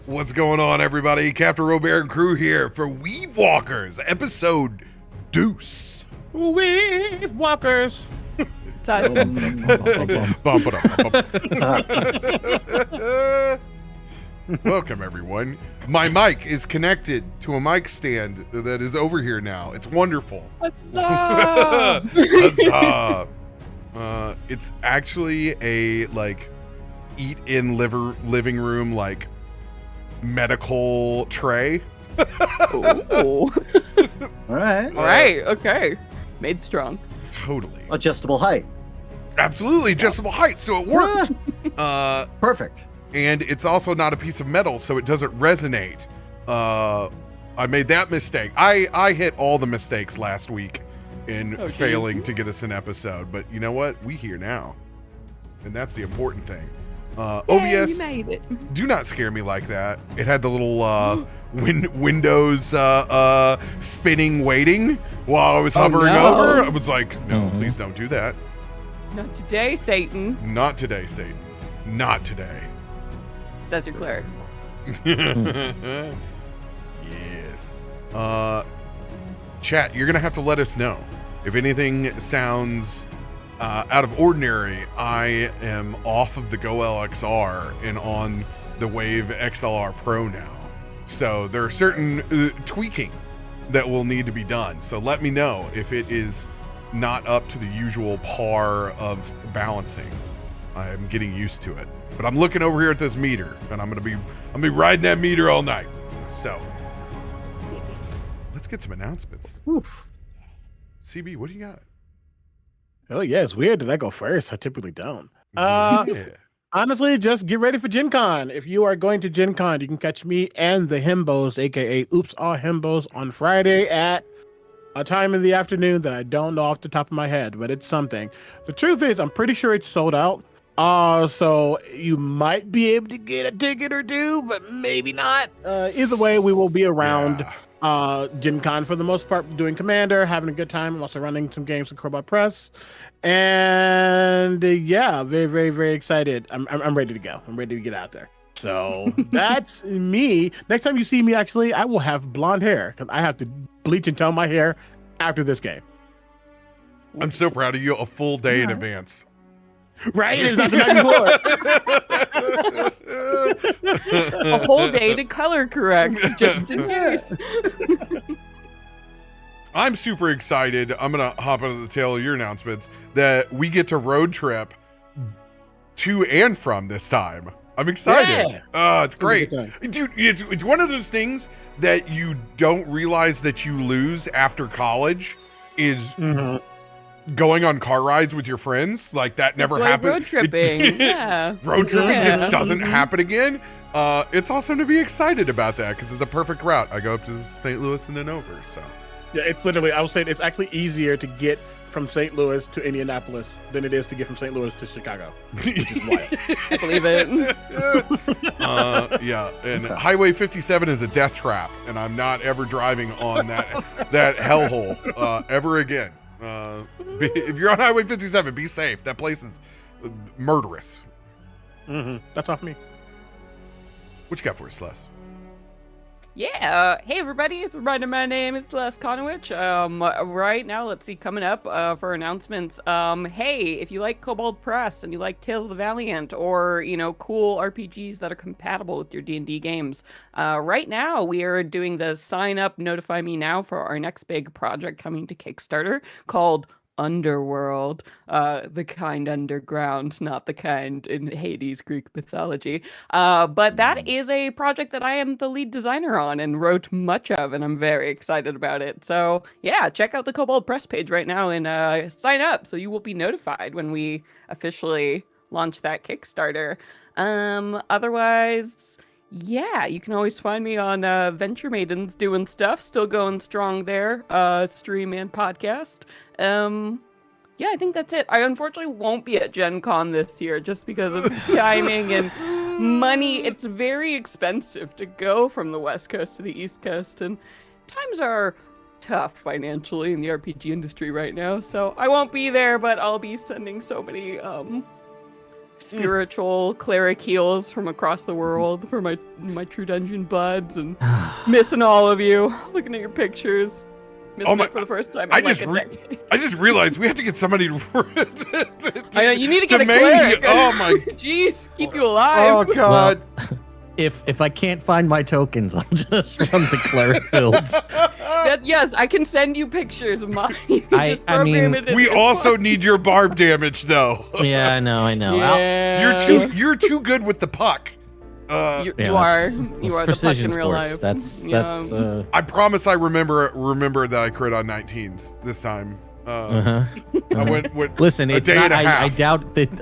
What's going on, everybody? CaptainRoBear and crew here for WeaveWalkers, episode Deuce. WeaveWalkers. It's us. Welcome, everyone. My mic is connected to a mic stand that is over here now. It's wonderful. What's up? Huzzah. It's actually a eat-in living room medical tray. Ooh. All right. Okay. Made strong. Totally. Adjustable height. Absolutely adjustable height, so it worked. Perfect. And it's also not a piece of metal, so it doesn't resonate. I made that mistake. I hit all the mistakes last week in failing to get us an episode, but you know what? We here now, and that's the important thing. OBS, you made it. do not scare me like that. It had the little Windows spinning waiting while I was hovering over. I was like, no, please don't do that. Not today, Satan. Not today, Satan. Not today. Says your cleric. Yes. Chat, you're gonna have to let us know if anything sounds out of ordinary. I am off of the Go LXR and on the Wave XLR Pro now, so there are certain tweaking that will need to be done. So let me know if it is not up to the usual par of balancing. I am getting used to it, but I'm looking over here at this meter, and I'm gonna be riding that meter all night. So let's get some announcements. Oof. CB, what do you got? Oh yeah, it's weird that I go first. I typically don't. Yeah. Honestly, just get ready for Gen Con. If you are going to Gen Con, you can catch me and the Himbos, aka Oops All Himbos, on Friday at a time in the afternoon that I don't know off the top of my head, but it's something. The truth is, I'm pretty sure it's sold out. So you might be able to get a ticket or two, but maybe not. Either way, we will be around Gen Con for the most part, doing Commander, having a good time. I'm also running some games with CritBard Press. And yeah, very, very, very excited. I'm ready to go. I'm ready to get out there. So that's me. Next time you see me, actually, I will have blonde hair because I have to bleach and tone my hair after this game. I'm so proud of you. A full day in advance. Right? It's not the night before. A whole day to color correct, just in case. I'm super excited. I'm going to hop into the tail of your announcements that we get to road trip to and from this time. I'm excited. Yeah. Oh, it's great. Dude, it's one of those things that you don't realize that you lose after college is going on car rides with your friends. Like that never happened. Road tripping. Road tripping just doesn't happen again. It's awesome to be excited about that because it's a perfect route. I go up to St. Louis and then over. So Yeah, it's literally, I would say it's actually easier to get from St. Louis to Indianapolis than it is to get from St. Louis to Chicago. Which is wild. I believe it. Yeah, and Highway 57 is a death trap, and I'm not ever driving on that hellhole ever again. If you're on Highway 57, be safe. That place is murderous. That's off me. What you got for us, Celeste? Yeah. Hey, everybody. As a reminder, my name is Celeste Konowich. Right now, let's see, coming up for announcements. Hey, if you like Cobalt Press and you like Tales of the Valiant or, cool RPGs that are compatible with your D&D games, right now we are doing the sign up, notify me now for our next big project coming to Kickstarter called Underworld, the kind underground, not the kind in Hades Greek mythology. But that is a project that I am the lead designer on and wrote much of, and I'm very excited about it. So yeah, check out the Cobalt Press page right now and sign up so you will be notified when we officially launch that Kickstarter. Otherwise, yeah, you can always find me on Venture Maidens doing stuff, still going strong there, stream and podcast. Yeah, I think that's it. I unfortunately won't be at Gen Con this year just because of timing and money. It's very expensive to go from the West Coast to the East Coast, and times are tough financially in the RPG industry right now, so I won't be there, but I'll be sending so many spiritual cleric heals from across the world for my True Dungeon buds, and missing all of you, looking at your pictures. Missing it for the first time. I just realized we have to get somebody to I know, you need to get a main. cleric. Oh my! Jeez, keep you alive. Oh god! Well, if I can't find my tokens, I'll just run the cleric builds. Yes, I can send you pictures of mine. You I mean, we also need your barb damage, though. Yeah, I know. Yeah. You're too good with the puck. You are it's the puck precision in real sports. life. That's I promise I remember that I crit on 19s this time. I went Listen, a it's day not. and a half.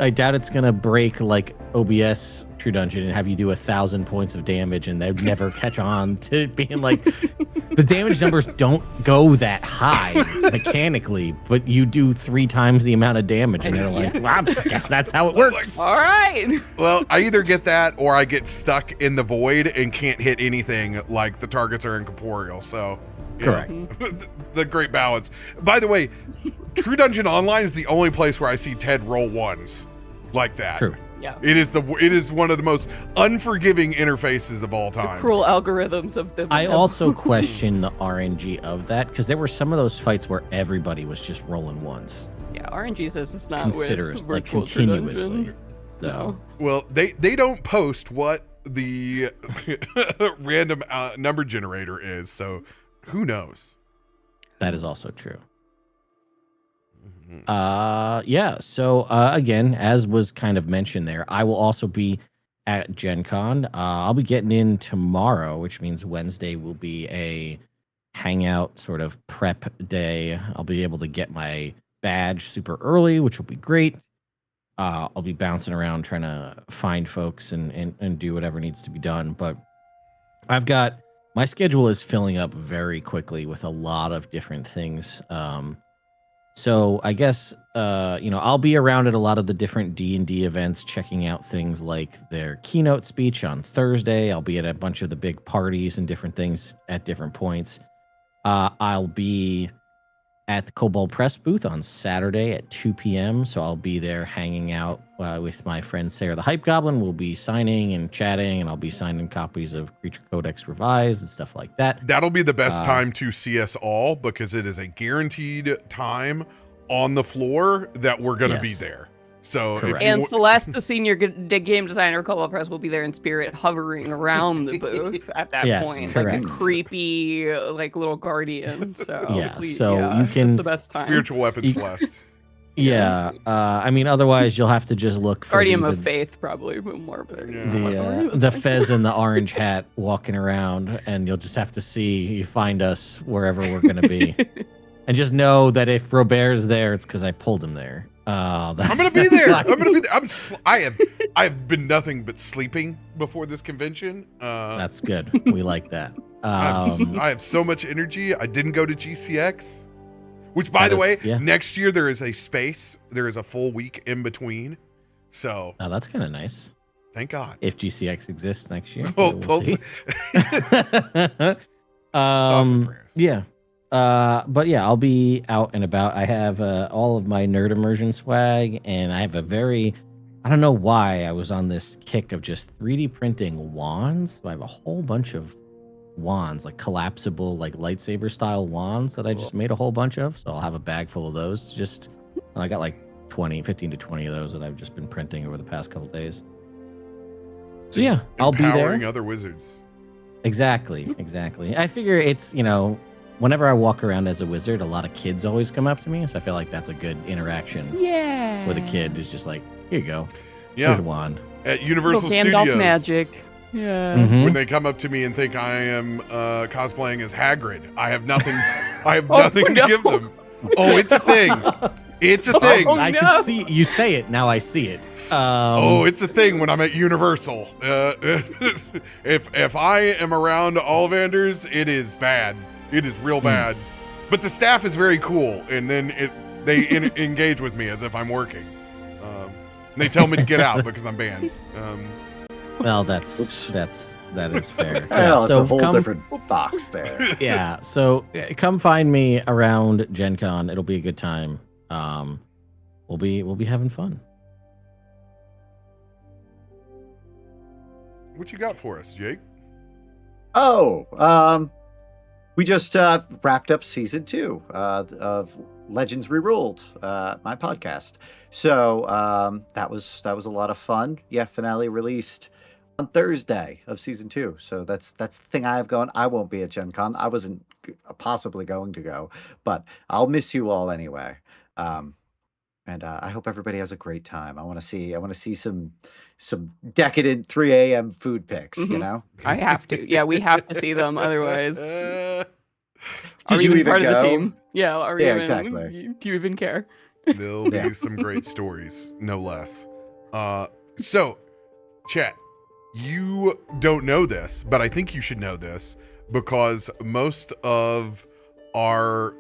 I doubt it's gonna break like OBS True Dungeon and have you do 1,000 points of damage, and they'd never catch on to being like the damage numbers don't go that high mechanically, but you do 3 times the amount of damage, and they're like, well, I guess that's how it works. All right. Well, I either get that or I get stuck in the void and can't hit anything, like the targets are incorporeal. So, Correct. The great balance. By the way, True Dungeon Online is the only place where I see Ted roll ones like that. True. Yeah. It is one of the most unforgiving interfaces of all time. The cruel algorithms of the. I also question the RNG of that, because there were some of those fights where everybody was just rolling ones. Yeah, RNG says it's not Considerate, with like virtual True continuously. Dungeon. So. No. Well, they don't post what the random number generator is, so who knows? That is also true. Yeah. So again, as was kind of mentioned there, I will also be at Gen Con. I'll be getting in tomorrow, which means Wednesday will be a hangout sort of prep day. I'll be able to get my badge super early, which will be great. I'll be bouncing around trying to find folks and do whatever needs to be done. But my schedule is filling up very quickly with a lot of different things. So I guess, I'll be around at a lot of the different D&D events, checking out things like their keynote speech on Thursday. I'll be at a bunch of the big parties and different things at different points. I'll be at the Kobold Press booth on Saturday at 2 p.m. So I'll be there hanging out with my friend Sarah the Hype Goblin. We'll be signing and chatting, and I'll be signing copies of Creature Codex Revised and stuff like that. That'll be the best time to see us all, because it is a guaranteed time on the floor that we're going to be there. So, and Celeste, the senior game designer of Kobold Press, will be there in spirit, hovering around the booth at that point, correct. like a creepy, like little guardian. So you can it's the best time. Spiritual weapon Celeste. Yeah, I mean, otherwise you'll have to just look for Guardian of Faith, probably more. But the fez in the orange hat walking around, and you'll just have to you find us wherever we're gonna be, and just know that if RoBear's there, it's because I pulled him there. I'm gonna be there. I'm gonna be there. I have been nothing but sleeping before this convention. That's good. We like that. I have so much energy. I didn't go to GCX. Which, by the way, next year there is a space. There is a full week in between. So that's kind of nice. Thank God. If GCX exists next year. We'll see. Thoughts and prayers. Yeah. But yeah, I'll be out and about. I have all of my Nerdimmersion swag, and I have I don't know why I was on this kick of just 3D printing wands. So I have a whole bunch of wands, like collapsible, like lightsaber style wands that I just made a whole bunch of. So I'll have a bag full of those. And I got like 15 to 20 of those that I've just been printing over the past couple days. So yeah, I'll be there. Empowering other wizards. Exactly. I figure it's, whenever I walk around as a wizard, a lot of kids always come up to me. So I feel like that's a good interaction with a kid who's just like, here you go. Yeah. Here's a wand. At Universal Gandalf Studios. magic. Yeah. Mm-hmm. When they come up to me and think I am cosplaying as Hagrid, I have nothing. I have nothing to give them. Oh, it's a thing. It's a thing. I can see you say it now. I see it. It's a thing when I'm at Universal. If I am around Ollivanders, it is bad. It is real bad. But the staff is very cool, and then they engage with me as if I'm working. And they tell me to get out because I'm banned. Well, that is fair. Well, it's a whole different box there. Yeah, so come find me around Gen Con. It'll be a good time. We'll be having fun. What you got for us, Jake? We just wrapped up season 2 of Legends Reruled, my podcast. So that was a lot of fun. Yeah, finale released on Thursday of season 2. So that's the thing I have going. I won't be at Gen Con. I wasn't possibly going to go, but I'll miss you all anyway. And I hope everybody has a great time. I want to see some decadent 3 a.m. food pics. You know, I have to. Yeah, we have to see them. Otherwise, Did are we you even even part of the go? team? Yeah, are we Yeah, even, exactly. Do you even care? There'll Yeah. be some great stories, no less. So, chat, you don't know this, but I think you should know this because most of our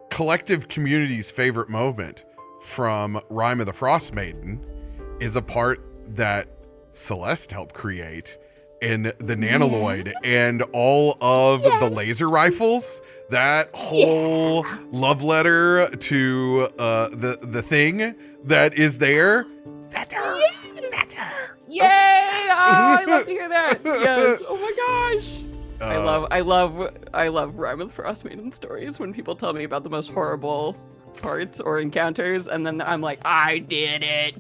collective community's favorite moment from Rime of the Frost Maiden is a part that Celeste helped create in the Nanoloid and all of the laser rifles. That whole love letter to the thing that is there. That's her. That's her. Yay! Oh, I love to hear that. Yes. Oh my gosh. I love Rime of the Frost Maiden stories when people tell me about the most horrible parts or encounters, and then I'm like, I did it.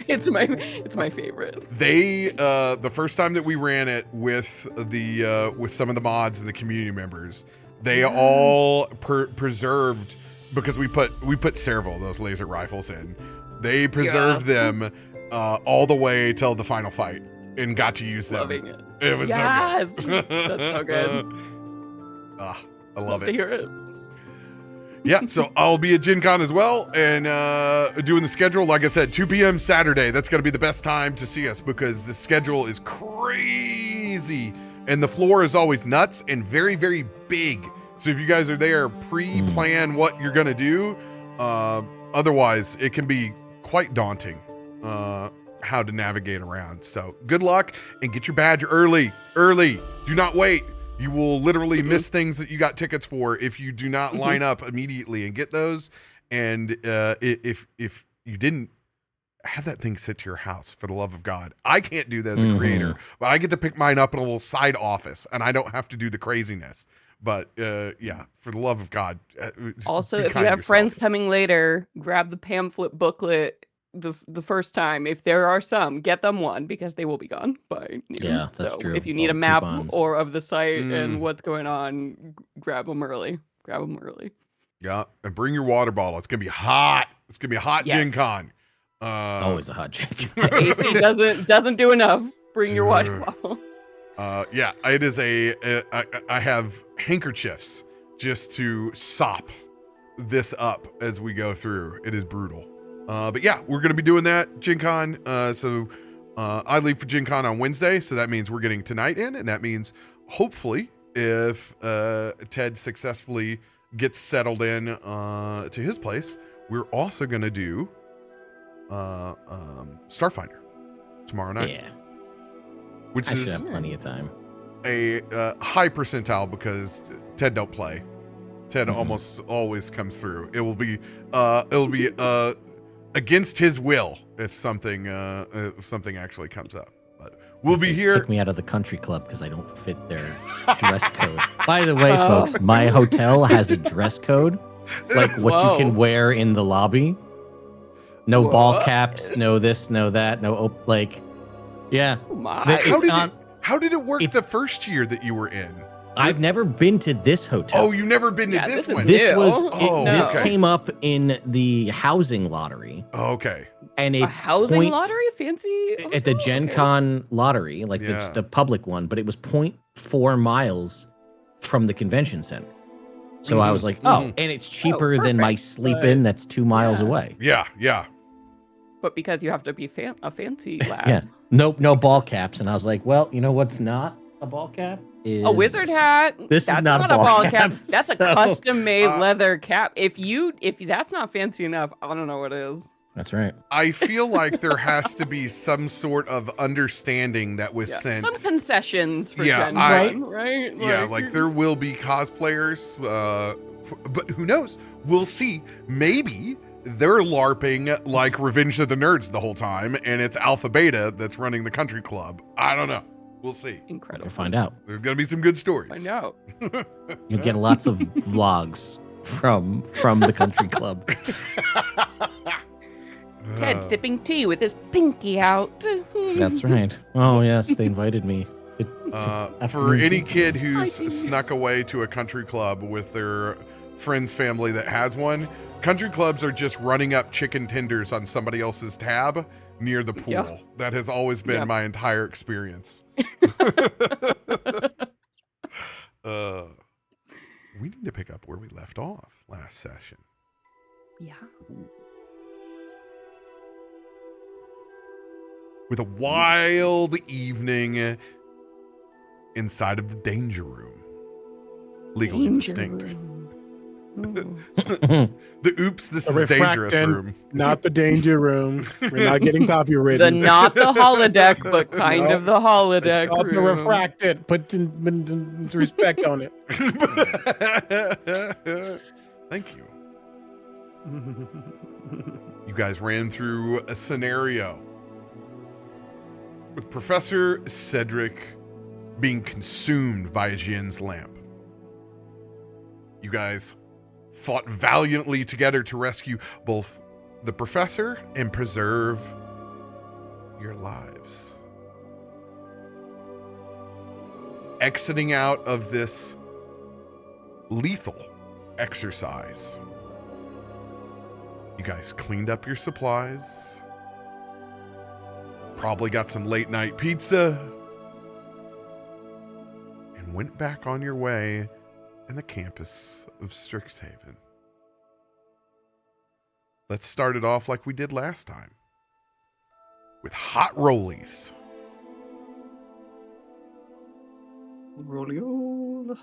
It's my favorite. They the first time that we ran it with some of the mods and the community members, they all preserved, because we put several of those laser rifles in. They preserved them all the way till the final fight and got to use them. Loving it. It was Yes! so good. That's so good. I love To it. hear it. Yeah, so I'll be at Gen Con as well and doing the schedule. Like I said, 2 p.m. Saturday. That's going to be the best time to see us because the schedule is crazy. And the floor is always nuts and very, very big. So if you guys are there, pre-plan what you're going to do. Otherwise, it can be quite daunting how to navigate around. So good luck and get your badge early. Early. Do not wait. You will literally miss things that you got tickets for if you do not line up immediately and get those. And if you didn't, have that thing sit to your house, for the love of God. I can't do that as a creator, but I get to pick mine up in a little side office, and I don't have to do the craziness. But yeah, for the love of God. Also, be if you kind to have friends yourself. coming later, grab the pamphlet booklet the first time. If there are some, get them one because they will be gone by noon. Yeah, that's so true. if you need All a map coupons. or of the site and what's going on, grab them early. Yeah, and bring your water bottle. It's gonna be hot. It's gonna be a hot Yes. Gen Con. Always a hot chick. AC doesn't do enough. Bring your water bottle. Yeah, it is I have handkerchiefs just to sop this up as we go through. It is brutal. But yeah, we're going to be doing that, Gen Con. So I leave for Gen Con on Wednesday, so that means we're getting tonight in, and that means hopefully if Ted successfully gets settled in to his place, we're also going to do Starfinder tomorrow night. Yeah. Which I should is have plenty of time. a high percentile because Ted don't play. Ted almost always comes through. It'll be against his will if something actually comes up. But we'll be They here. Kick me out of the country club because I don't fit their dress code. By the way, folks, my hotel has a dress code, like what you can wear in the lobby. No ball caps, no this, no that, yeah. Oh my. How did it work the first year that you were in? I've never been to this hotel. Oh, you've never been to this this is one. This Ew. was Oh, this okay. came up in the housing lottery, Okay. and A it's housing lottery? Fancy? at the Gen Okay. Con lottery, like Yeah. it's the public one, but it was 0.4 miles from the convention center. So I was like, and it's cheaper than my perfect. sleep in that's 2 miles away. Yeah. But because you have to be a fancy lad. Yeah. Nope, no ball caps. And I was like, well, you know what's not a ball cap? Is A wizard hat. This is that's not a ball cap, That's a so- custom-made leather cap. If that's not fancy enough, I don't know what is. That's right. I feel like there has to be some sort of understanding that was sent. Some concessions for Yeah, Gen I- Con, right? Yeah, like there will be cosplayers, but who knows? We'll see. Maybe they're LARPing like Revenge of the Nerds the whole time, and it's Alpha Beta that's running the country club. I don't know. We'll see. Incredible. We'll find out. There's gonna be some good stories. I know. You'll get lots of vlogs from the country club. Ted sipping tea with his pinky out. That's right. Oh yes, they invited me. For any kid who's snuck away to a country club with their friend's family that has one, country clubs are just running up chicken tenders on somebody else's tab near the pool. Yeah. That has always been my entire experience. We need to pick up where we left off last session. Yeah. With a wild evening inside of the danger room. Legally distinct. The oops, this is dangerous room. Not the danger room. We're not getting copyrighted. Not the holodeck, but kind of the holodeck It's called the room. refracted. Put in respect on it. Thank you. You guys ran through a scenario with Professor Cedric being consumed by a Jin's lamp. You guys fought valiantly together to rescue both the professor and preserve your lives. Exiting out of this lethal exercise, you guys cleaned up your supplies, probably got some late night pizza, and went back on your way in the campus of Strixhaven. Let's start it off like we did last time, with hot rollies. Rollio.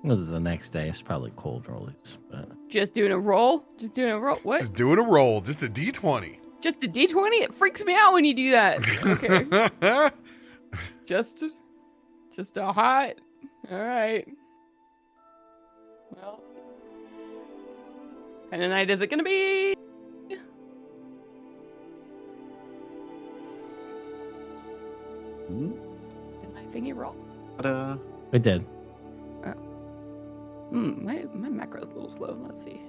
This is the next day. It's probably cold rollies, but Just doing a roll? Just doing a roll? What? Just doing a roll, just a D20. Just a D20? It freaks me out when you do that. Okay. Just a hot. All right. Well, kind of night is it gonna be? Did my thingy roll? it did. My macro's a little slow. Let's see.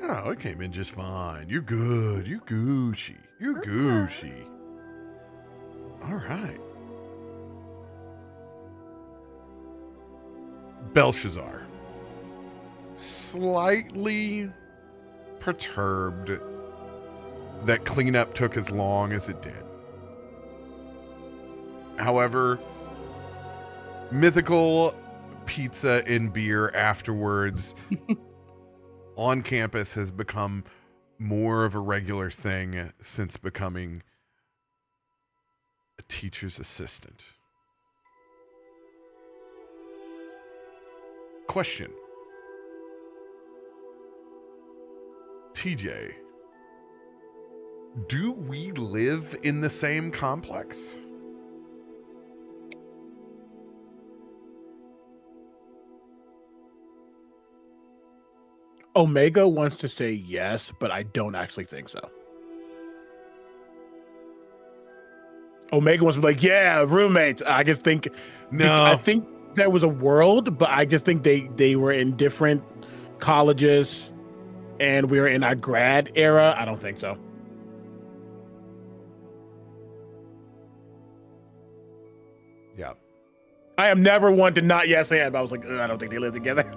Oh, it came in just fine. You're good. You're Gucci. You're Gucci. All right. Belshazzar. Slightly perturbed that cleanup took as long as it did. However, mythical pizza and beer afterwards on campus has become more of a regular thing since becoming a teacher's assistant. Question. TJ, do we live in the same complex? Omega wants to say yes, but I don't actually think so. Omega wants to be like, yeah, roommates. I just think I think there was a world, but I just think they were in different colleges and we were in our grad era. I don't think so. Yeah. I am never one to not yes and, but I was like, I don't think they live together.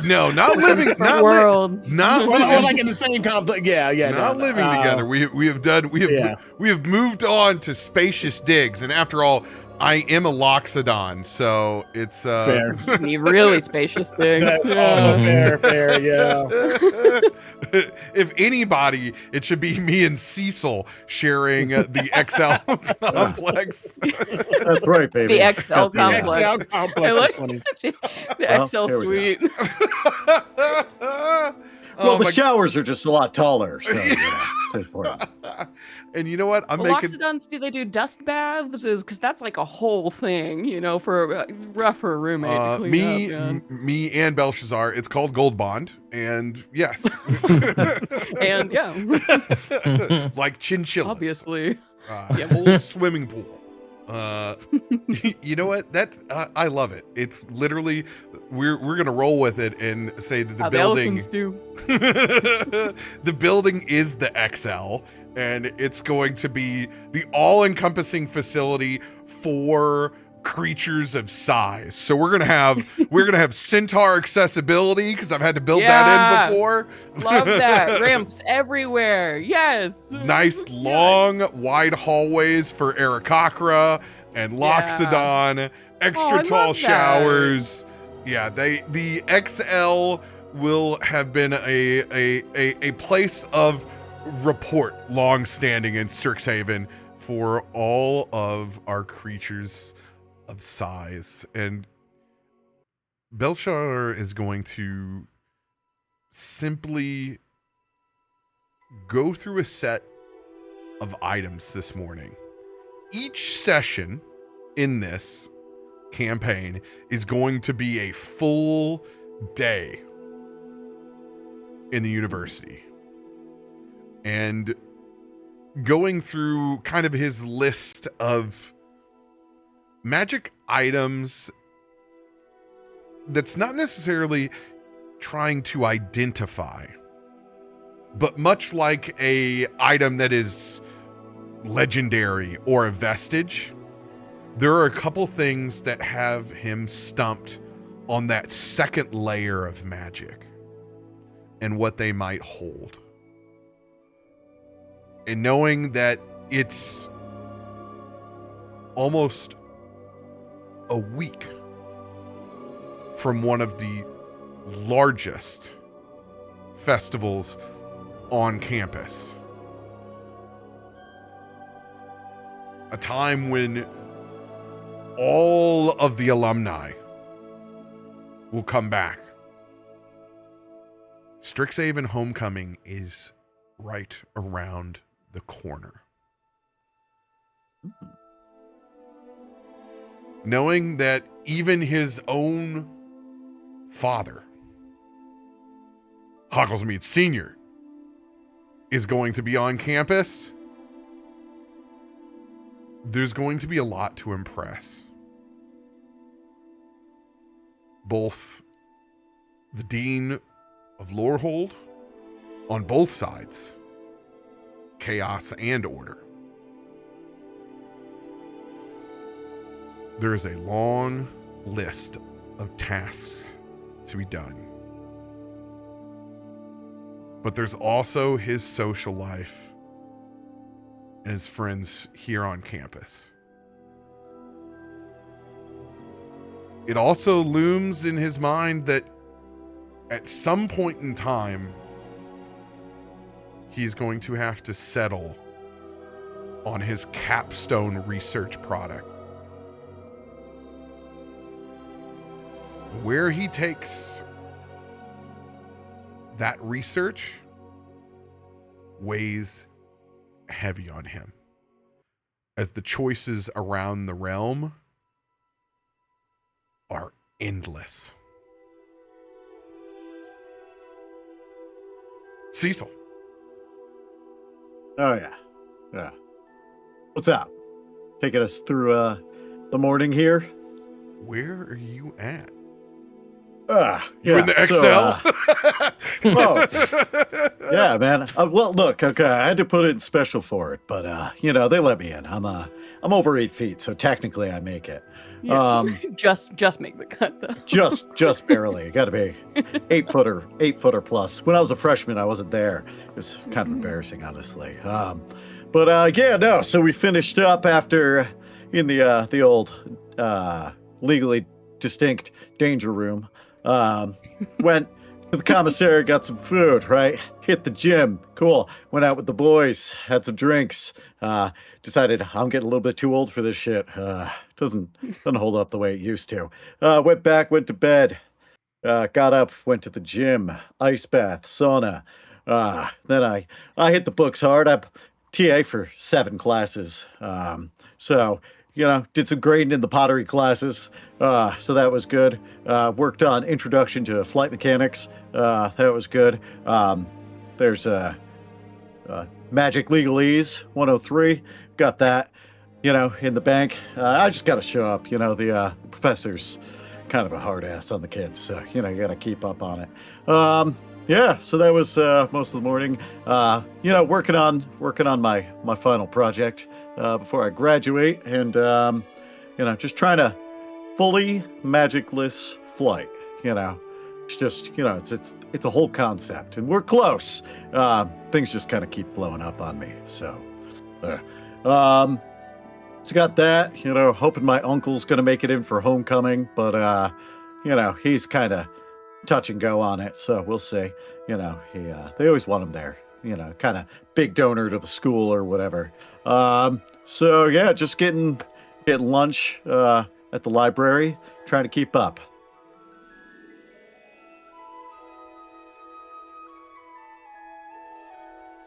No, not living. Not worlds. Not or living. like in the same complex. Yeah. Not living together. We have moved on to spacious digs, and after all, I am a Loxodon, so it's Fair. Me really spacious things. That's also fair. Yeah. If anybody, it should be me and Cecil sharing the XL complex. That's right, baby. The XL The complex. XL complex I is like funny. the Well, XL here we suite. Well, the showers are just a lot taller, so it's important. And you know what? I'm well, making. Loxodons, do they do dust baths? Because that's like a whole thing, for rough for a roommate to clean up. Me and Belshazzar. It's called Gold Bond, and yes, And yeah, like chinchillas, obviously. Whole swimming pool. You know what? I love it. It's literally we're gonna roll with it and say that the building. The building is the XL, and it's going to be the all-encompassing facility for creatures of size. So we're gonna have centaur accessibility because I've had to build that in before. Love that. Ramps everywhere. Yes. Nice long wide hallways for Aarakocra and Loxodon. Extra tall showers. Yeah, the XL will have been a place of report long-standing in Strixhaven for all of our creatures of size. And Belshazzar is going to simply go through a set of items this morning. Each session in this campaign is going to be a full day in the university. And going through kind of his list of magic items that's not necessarily trying to identify, but much like a item that is legendary or a vestige, there are a couple things that have him stumped on that second layer of magic and what they might hold. And knowing that it's almost a week from one of the largest festivals on campus, a time when all of the alumni will come back. Strixhaven Homecoming is right around the corner. Knowing that even his own father, Hogglesmead Sr., is going to be on campus, there's going to be a lot to impress. Both the Dean of Lorehold on both sides, chaos and order. There is a long list of tasks to be done. But there's also his social life and his friends here on campus. It also looms in his mind that at some point in time, he's going to have to settle on his capstone research product. Where he takes that research weighs heavy on him, as the choices around the realm are endless. Cecil. Oh, yeah. What's up? Taking us through the morning here? Where are you at? You're in the XL? Yeah, man. Well, look, okay, I had to put in special for it, but they let me in. I'm over 8 feet, so technically I make it. Yeah. Just make the cut though. just barely. Got to be 8 footer plus. When I was a freshman, I wasn't there. It was kind of embarrassing, honestly. So we finished up after in the old legally distinct danger room. Went to the commissary, got some food, right? Hit the gym. Cool. Went out with the boys, had some drinks. Decided I'm getting a little bit too old for this shit. Doesn't hold up the way it used to. Went to bed. Got up, went to the gym, ice bath, sauna. Then I hit the books hard. I TA for 7 classes. So, did some grading in the pottery classes. So that was good. Worked on introduction to flight mechanics. That was good. There's Magic Legalese 103. Got that, in the bank. I just got to show up. The professor's kind of a hard ass on the kids, so you got to keep up on it. Yeah, so that was most of the morning. Working on my final project before I graduate, and just trying to fully magicless flight. It's just it's a whole concept, and we're close. Things just kind of keep blowing up on me. So got that. Hoping my uncle's gonna make it in for homecoming, but he's kind of touch and go on it, so we'll see. They always want him there. Kind of big donor to the school or whatever. So yeah, just getting lunch at the library, trying to keep up.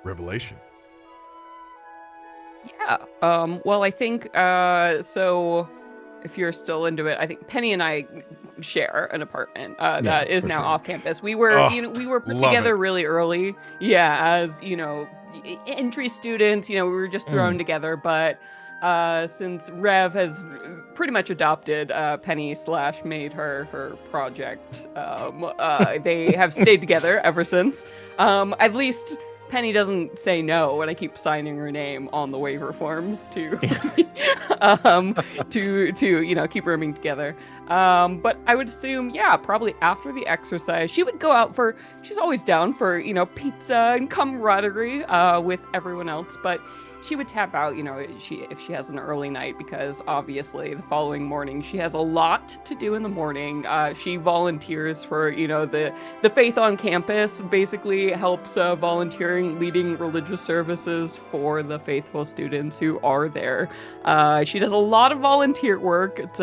Revelation. Yeah. Well, I think so. If you're still into it, I think Penny and I share an apartment that is now off campus. We were put together really early. Yeah, as entry students, we were just thrown together. But since Rev has pretty much adopted Penny / made her project, they have stayed together ever since. At least Penny doesn't say no when I keep signing her name on the waiver forms to to keep rooming together. But I would assume, probably after the exercise, she would go out she's always down for, pizza and camaraderie with everyone else, but she would tap out, if she has an early night, because obviously the following morning she has a lot to do in the morning. She volunteers for, the faith on campus, basically helps volunteering, leading religious services for the faithful students who are there. She does a lot of volunteer work. It's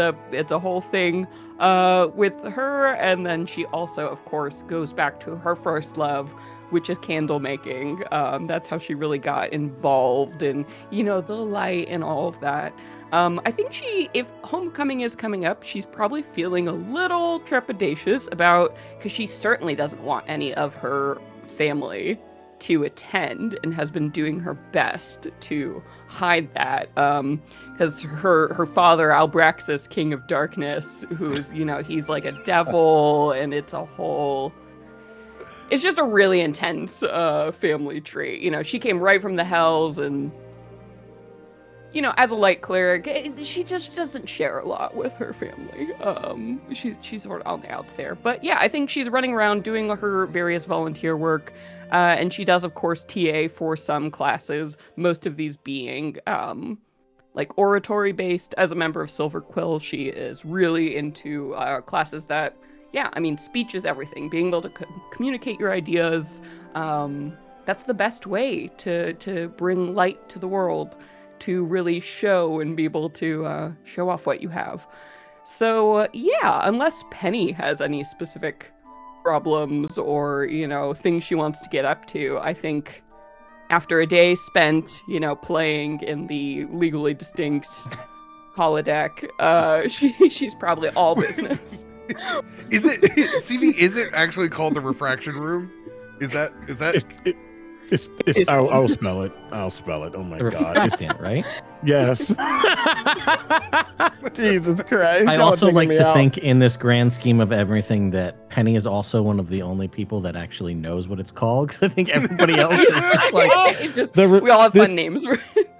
a whole thing with her, and then she also, of course, goes back to her first love, which is candle making. That's how she really got involved in, the light and all of that. I think if homecoming is coming up, she's probably feeling a little trepidatious because she certainly doesn't want any of her family to attend, and has been doing her best to hide that. Because her father, Albraxis, King of Darkness, who's, he's like a devil, and it's just a really intense family tree. She came right from the hells, and, as a light cleric, she just doesn't share a lot with her family. She's sort of on the outs there. But yeah, I think she's running around doing her various volunteer work. And she does, of course, TA for some classes, most of these being oratory based. As a member of Silver Quill, she is really into classes that, speech is everything. Being able to communicate your ideas, that's the best way to bring light to the world, to really show and be able to show off what you have. So, unless Penny has any specific problems or, things she wants to get up to, I think after a day spent, playing in the legally distinct holodeck, she's probably all business. Is it CV? Is it actually called the refraction room? Is that? I'll spell it. I'll spell it. Oh my god! Refractant, right? Yes. Jesus Christ! I also like to think, in this grand scheme of everything, that Penny is also one of the only people that actually knows what it's called. Because I think everybody else is just like, we all have fun names.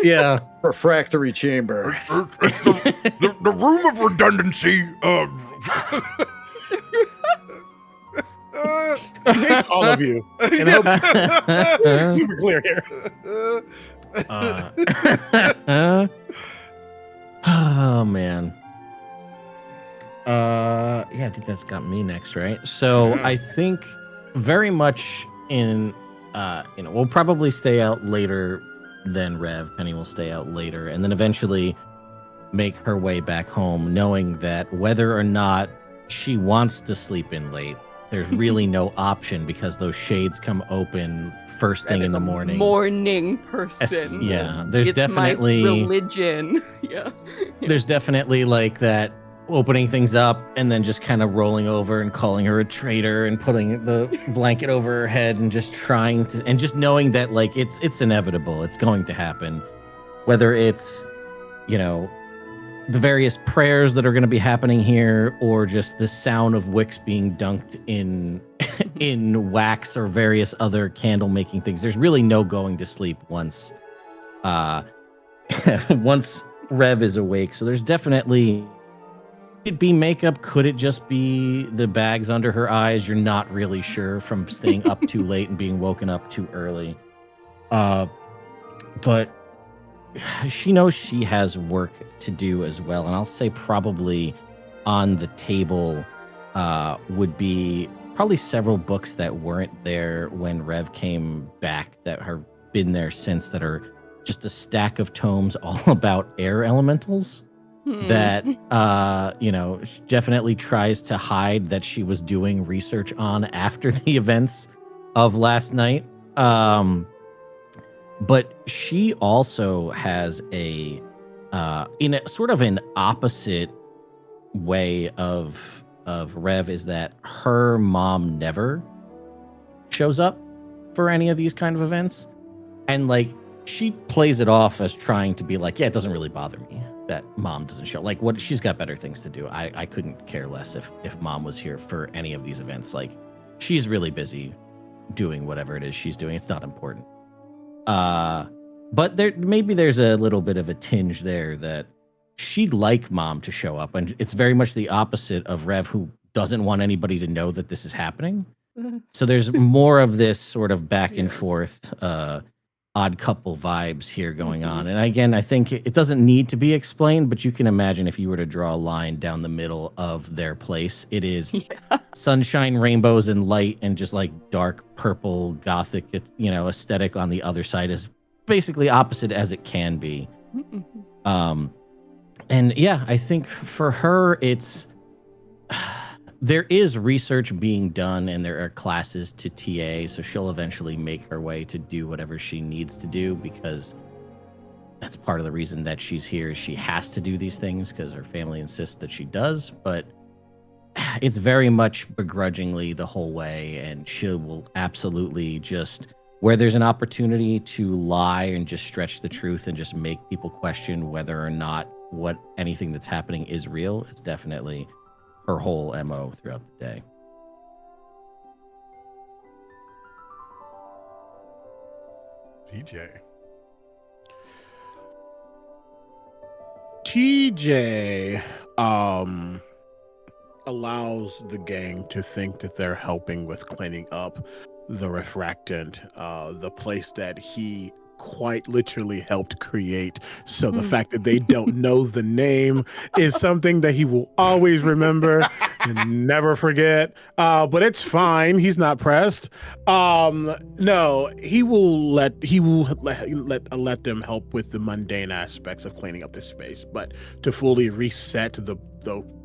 Yeah. Refractory chamber. It's the room of redundancy. He hates all of you. And I'm super clear here. Oh man. I think that's got me next, right? So I think very much we'll probably stay out later than Rev. Penny will stay out later, and then eventually make her way back home, knowing that whether or not she wants to sleep in late. There's really no option because those shades come open first thing Rev in is the a morning. Morning person. Yeah, there's It's definitely my religion. Yeah. there's definitely like that opening things up and then just kind of rolling over and calling her a traitor and putting the blanket over her head and just trying to, and just knowing that like it's inevitable, it's going to happen, whether it's, you know, the various prayers that are going to be happening here or just the sound of wicks being dunked in in wax or various other candle making things. There's really no going to sleep once once Rev is awake. So there's definitely, could it be makeup? Could it just be the bags under her eyes? You're not really sure from staying up too late and being woken up too early. But she knows she has work to do as well. And I'll say probably on the table would be probably several books that weren't there when Rev came back that have been there since, that are just a stack of tomes all about air elementals. That definitely tries to hide that she was doing research on after the events of last night. But she also has a in a sort of an opposite way of Rev, is that her mom never shows up for any of these kind of events, and like she plays it off as trying to be like, yeah, it doesn't really bother me that mom doesn't show. Like, what, she's got better things to do. I couldn't care less if mom was here for any of these events. Like, she's really busy doing whatever it is she's doing. It's not important. But there's a little bit of a tinge there that she'd like mom to show up, and it's very much the opposite of Rev, who doesn't want anybody to know that this is happening. So there's more of this sort of back and forth odd couple vibes here going on. And again, I think it doesn't need to be explained, but you can imagine if you were to draw a line down the middle of their place, it is sunshine, rainbows, and light, and just like dark purple gothic, aesthetic on the other side, is basically opposite as it can be. And yeah, I think for her, it's there is research being done and there are classes to TA, so she'll eventually make her way to do whatever she needs to do, because that's part of the reason that she's here. She has to do these things because her family insists that she does, but it's very much begrudgingly the whole way, and she will absolutely just, where there's an opportunity to lie and just stretch the truth and just make people question whether or not what anything that's happening is real, it's definitely her whole MO throughout the day. TJ allows the gang to think that they're helping with cleaning up the refractant, the place that he quite literally helped create. So the fact that they don't know the name is something that he will always remember and never forget. But it's fine. He's not pressed. No, he will let them help with the mundane aspects of cleaning up the space, but to fully reset the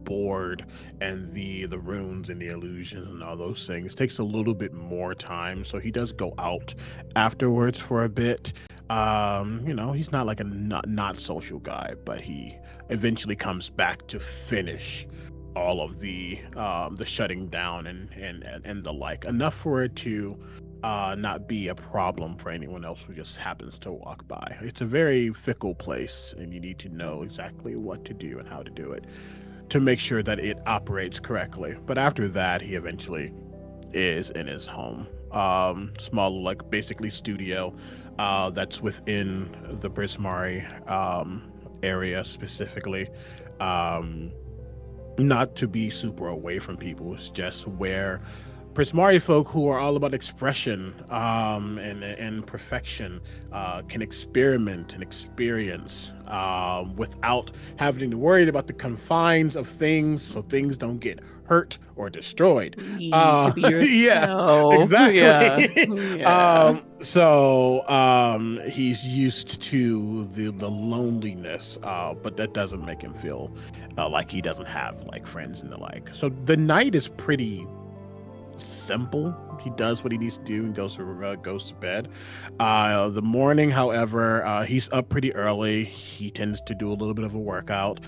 board and the runes and the illusions and all those things takes a little bit more time. So he does go out afterwards for a bit. He's not like a not social guy, but he eventually comes back to finish all of the shutting down and the like, enough for it to not be a problem for anyone else who just happens to walk by. It's a very fickle place, and you need to know exactly what to do and how to do it to make sure that it operates correctly. But after that, he eventually is in his home. Small, like basically studio that's within the Prismari area specifically. Not to be super away from people, it's just where Prismari folk who are all about expression and perfection can experiment and experience without having to worry about the confines of things, so things don't get hurt or destroyed. To be Yeah, yourself. exactly. Yeah. He's used to the loneliness, but that doesn't make him feel like he doesn't have like friends and the like. So the night is pretty simple. He does what he needs to do and goes to bed. The morning, however, he's up pretty early. He tends to do a little bit of a workout,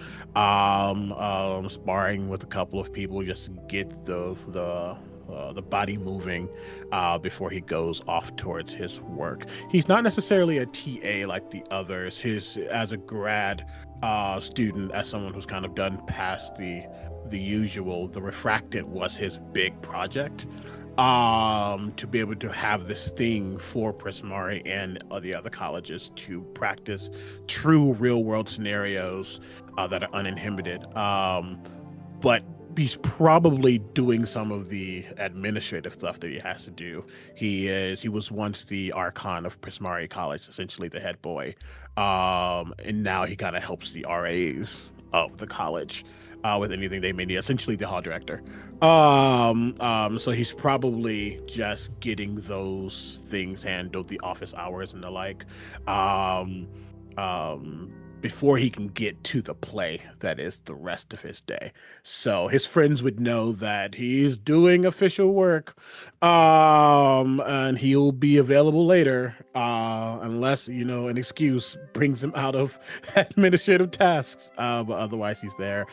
sparring with a couple of people just to get the body moving before he goes off towards his work. He's not necessarily a TA like the others. As a grad student, as someone who's kind of done past the usual, the refractant was his big project. To be able to have this thing for Prismari and the other colleges to practice true real world scenarios that are uninhibited. But he's probably doing some of the administrative stuff that he has to do. He was once the Archon of Prismari College, essentially the head boy. And now he kind of helps the RAs of the college with anything they may need, essentially the hall director. So he's probably just getting those things handled, the office hours and the like, before he can get to the play that is the rest of his day. So his friends would know that he's doing official work, and he'll be available later, unless, an excuse brings him out of administrative tasks. But otherwise he's there.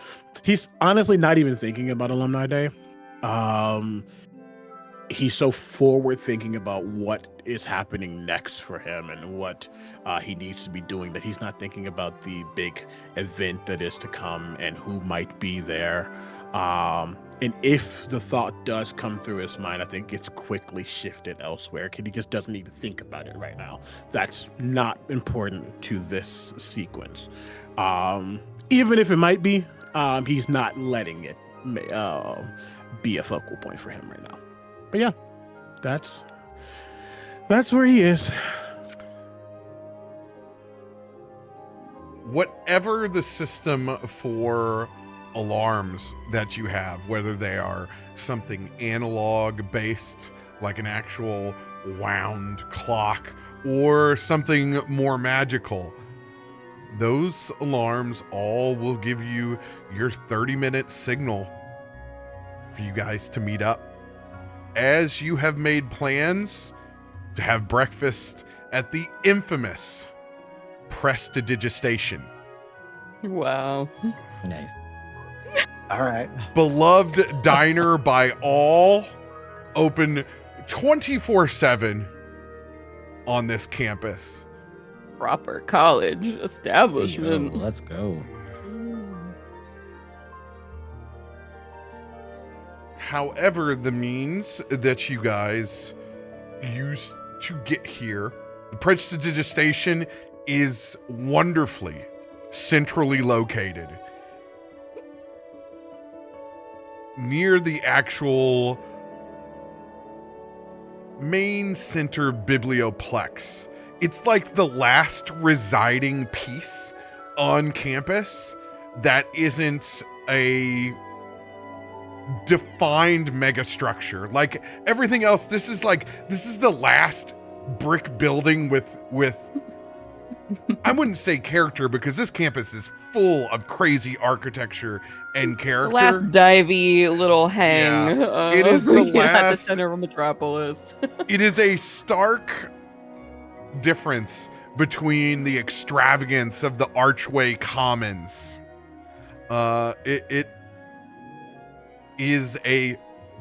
He's honestly not even thinking about Alumni Day. He's so forward thinking about what is happening next for him and what he needs to be doing that he's not thinking about the big event that is to come and who might be there. And if the thought does come through his mind, I think it's quickly shifted elsewhere. He just doesn't even think about it right now. That's not important to this sequence. Even if it might be, he's not letting it be a focal point for him right now. But yeah, that's where he is. Whatever the system for alarms that you have, whether they are something analog based, like an actual wound clock, or something more magical, those alarms all will give you your 30-minute signal for you guys to meet up. As you have made plans to have breakfast at the infamous Prestidigistation. Wow. Nice. All right. Beloved diner by all, open 24/7 on this campus. Proper college establishment. Yo, let's go. However, the means that you guys use to get here, the Prestidigistation is wonderfully centrally located near the actual main center biblioplex. It's like the last residing piece on campus that isn't a defined megastructure. Like everything else, this is the last brick building with I wouldn't say character, because this campus is full of crazy architecture and character. The last divey little hang. Yeah. It is the at the last center of Metropolis. It is a stark difference between the extravagance of the Archway Commons. It is a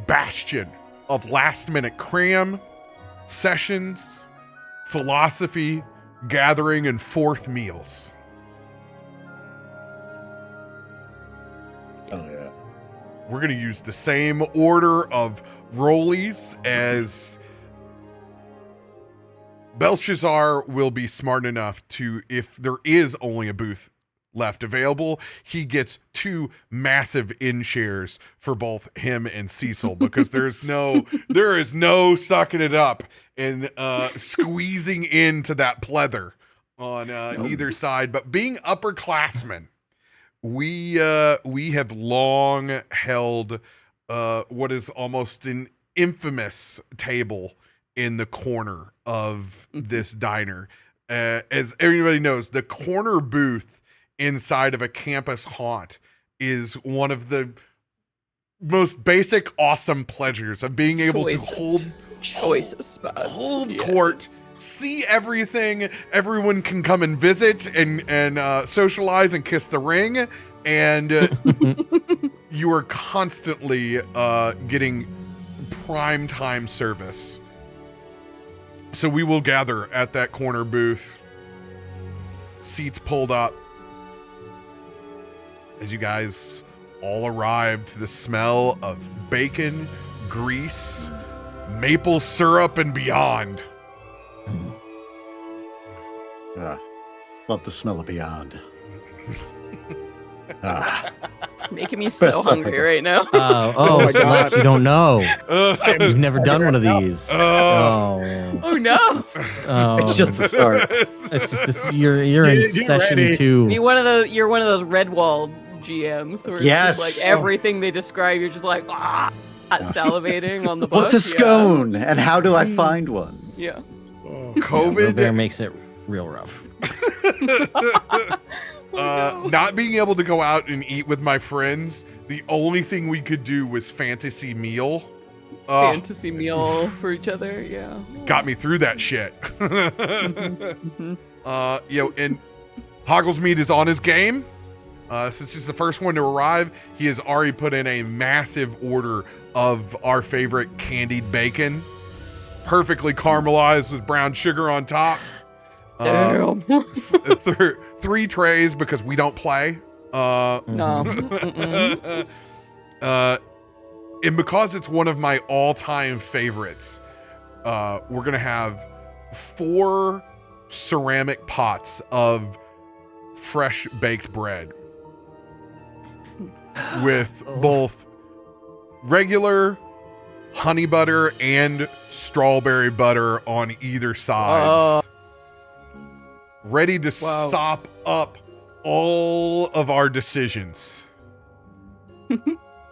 bastion of last-minute cram, sessions, philosophy, gathering, and fourth meals. Oh, yeah. We're going to use the same order of rollies as Belshazzar will be smart enough to, if there is only a booth left available, he gets two massive in shares for both him and Cecil, because there is no sucking it up and squeezing into that pleather on either side. But being upperclassmen, we have long held what is almost an infamous table in the corner of this diner. As everybody knows, the corner booth inside of a campus haunt is one of the most basic, awesome pleasures of being able to hold court, see everything. Everyone can come and visit and socialize and kiss the ring, and you are constantly getting prime time service. So we will gather at that corner booth, seats pulled up, as you guys all arrive to the smell of bacon, grease, maple syrup, and beyond. Love the smell of beyond. It's making me so hungry right now. my God. Celeste, you don't know. You've never done one of these. Oh no! It's just the start. It's just this. You're in session ready. 2. You're one of those Redwall GMs. Where it's Yes. just like everything they describe, you're just like salivating on the book. What's a scone, and how do I find one? Yeah. COVID RoBear makes it real rough. not being able to go out and eat with my friends, the only thing we could do was fantasy meal. Fantasy meal for each other, yeah. Got me through that shit. And Hogglesmead is on his game. Since he's the first one to arrive, he has already put in a massive order of our favorite candied bacon, perfectly caramelized with brown sugar on top. Damn. 3 trays because we don't play. No. And because it's one of my all-time favorites, we're gonna have 4 ceramic pots of fresh baked bread with both regular honey butter and strawberry butter on either sides, ready to sop up all of our decisions.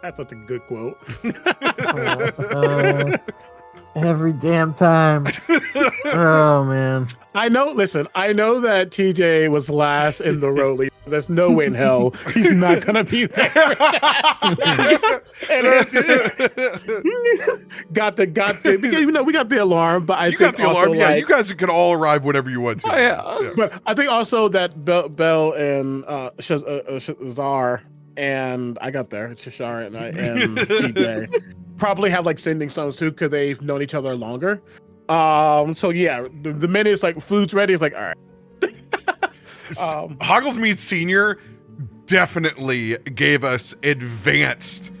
That's a good quote. Every damn time. Oh man. I know that TJ was last in the row lead. There's no way in hell he's not gonna be there. got the because we got the alarm, but You got the alarm. Yeah, you guys can all arrive whenever you want to. Oh, yeah. But I think also that Bell and Shazar and I got there, Shashar and TJ probably have like sending stones too because they've known each other longer. So yeah, the minute it's like food's ready, it's like all right. Hogglesmead Senior definitely gave us advanced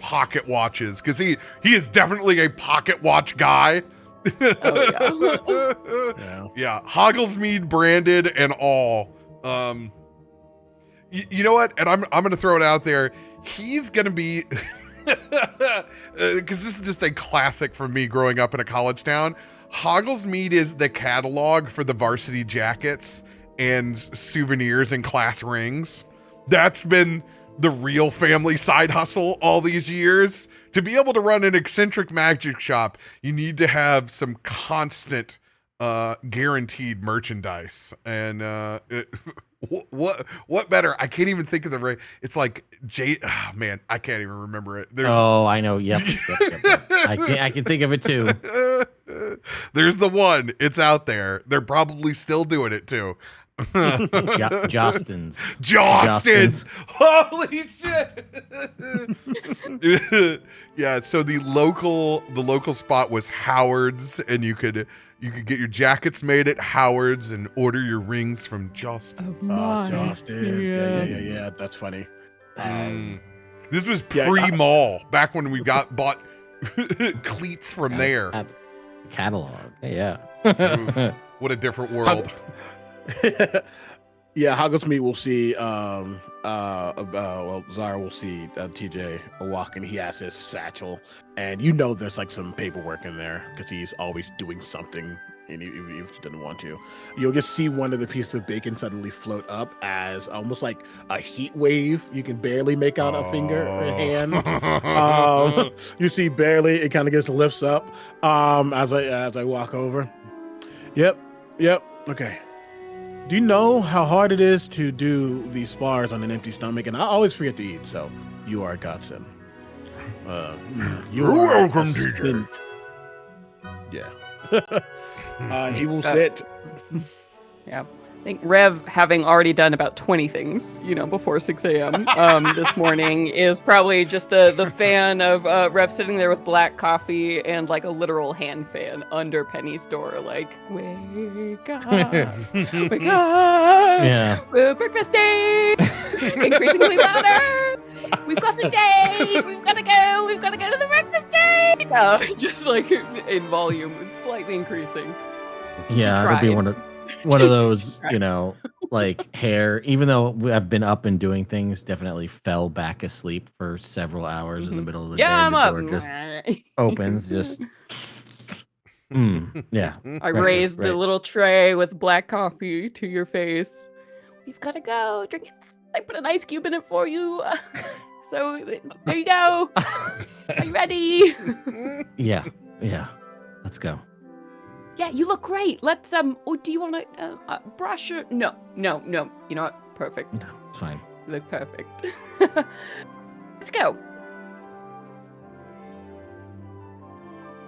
pocket watches because he is definitely a pocket watch guy. Yeah, Hogglesmead branded and all. You know what? And I'm gonna throw it out there. He's gonna be because this is just a classic for me growing up in a college town. Hogglesmead is the catalog for the varsity jackets and souvenirs and class rings. That's been the real family side hustle all these years. To be able to run an eccentric magic shop, you need to have some constant guaranteed merchandise. And what better? I can't even think of the right. It's like man, I can't even remember it. I know. Yep. I can think of it too. There's the one. It's out there. They're probably still doing it too. Jostins. Holy shit. Yeah, so the local spot was Howard's, and you could get your jackets made at Howard's and order your rings from Jostins. Justin. Yeah. That's funny. This was pre-mall, back when we bought cleats from there. At the catalog. Yeah. What a different world. Yeah, Hoggles Meat will see. Well, Zara will see TJ walk, and he has his satchel, and you know there's like some paperwork in there because he's always doing something, and even if he doesn't want to, you'll just see one of the pieces of bacon suddenly float up as almost like a heat wave. You can barely make out a finger or a hand. You see barely. It kind of just lifts up as I walk over. Yep. Okay. Do you know how hard it is to do these spars on an empty stomach? And I always forget to eat, so you are a godsend. You're welcome, TJ. Yeah. And he will sit. Yeah. I think Rev, having already done about 20 things, before 6 a.m. This morning, is probably just the fan of Rev sitting there with black coffee and like a literal hand fan under Penny's door, like, wake up, wake up, Yeah. Breakfast day, increasingly louder. We've got a date. We've got to go to the breakfast date. No, just like in volume, it's slightly increasing. Yeah, it'll be one of those, like hair, even though I've been up and doing things, definitely fell back asleep for several hours in the middle of the day. I'm the up. door just opens, just yeah. I raised the little tray with black coffee to your face. We've got to go. Drink it. I put an ice cube in it for you. So there you go. Are you ready? Yeah. Let's go. Yeah, you look great. Let's do you want to brush your? No. You know what? Perfect. No, it's fine. You look perfect. Let's go.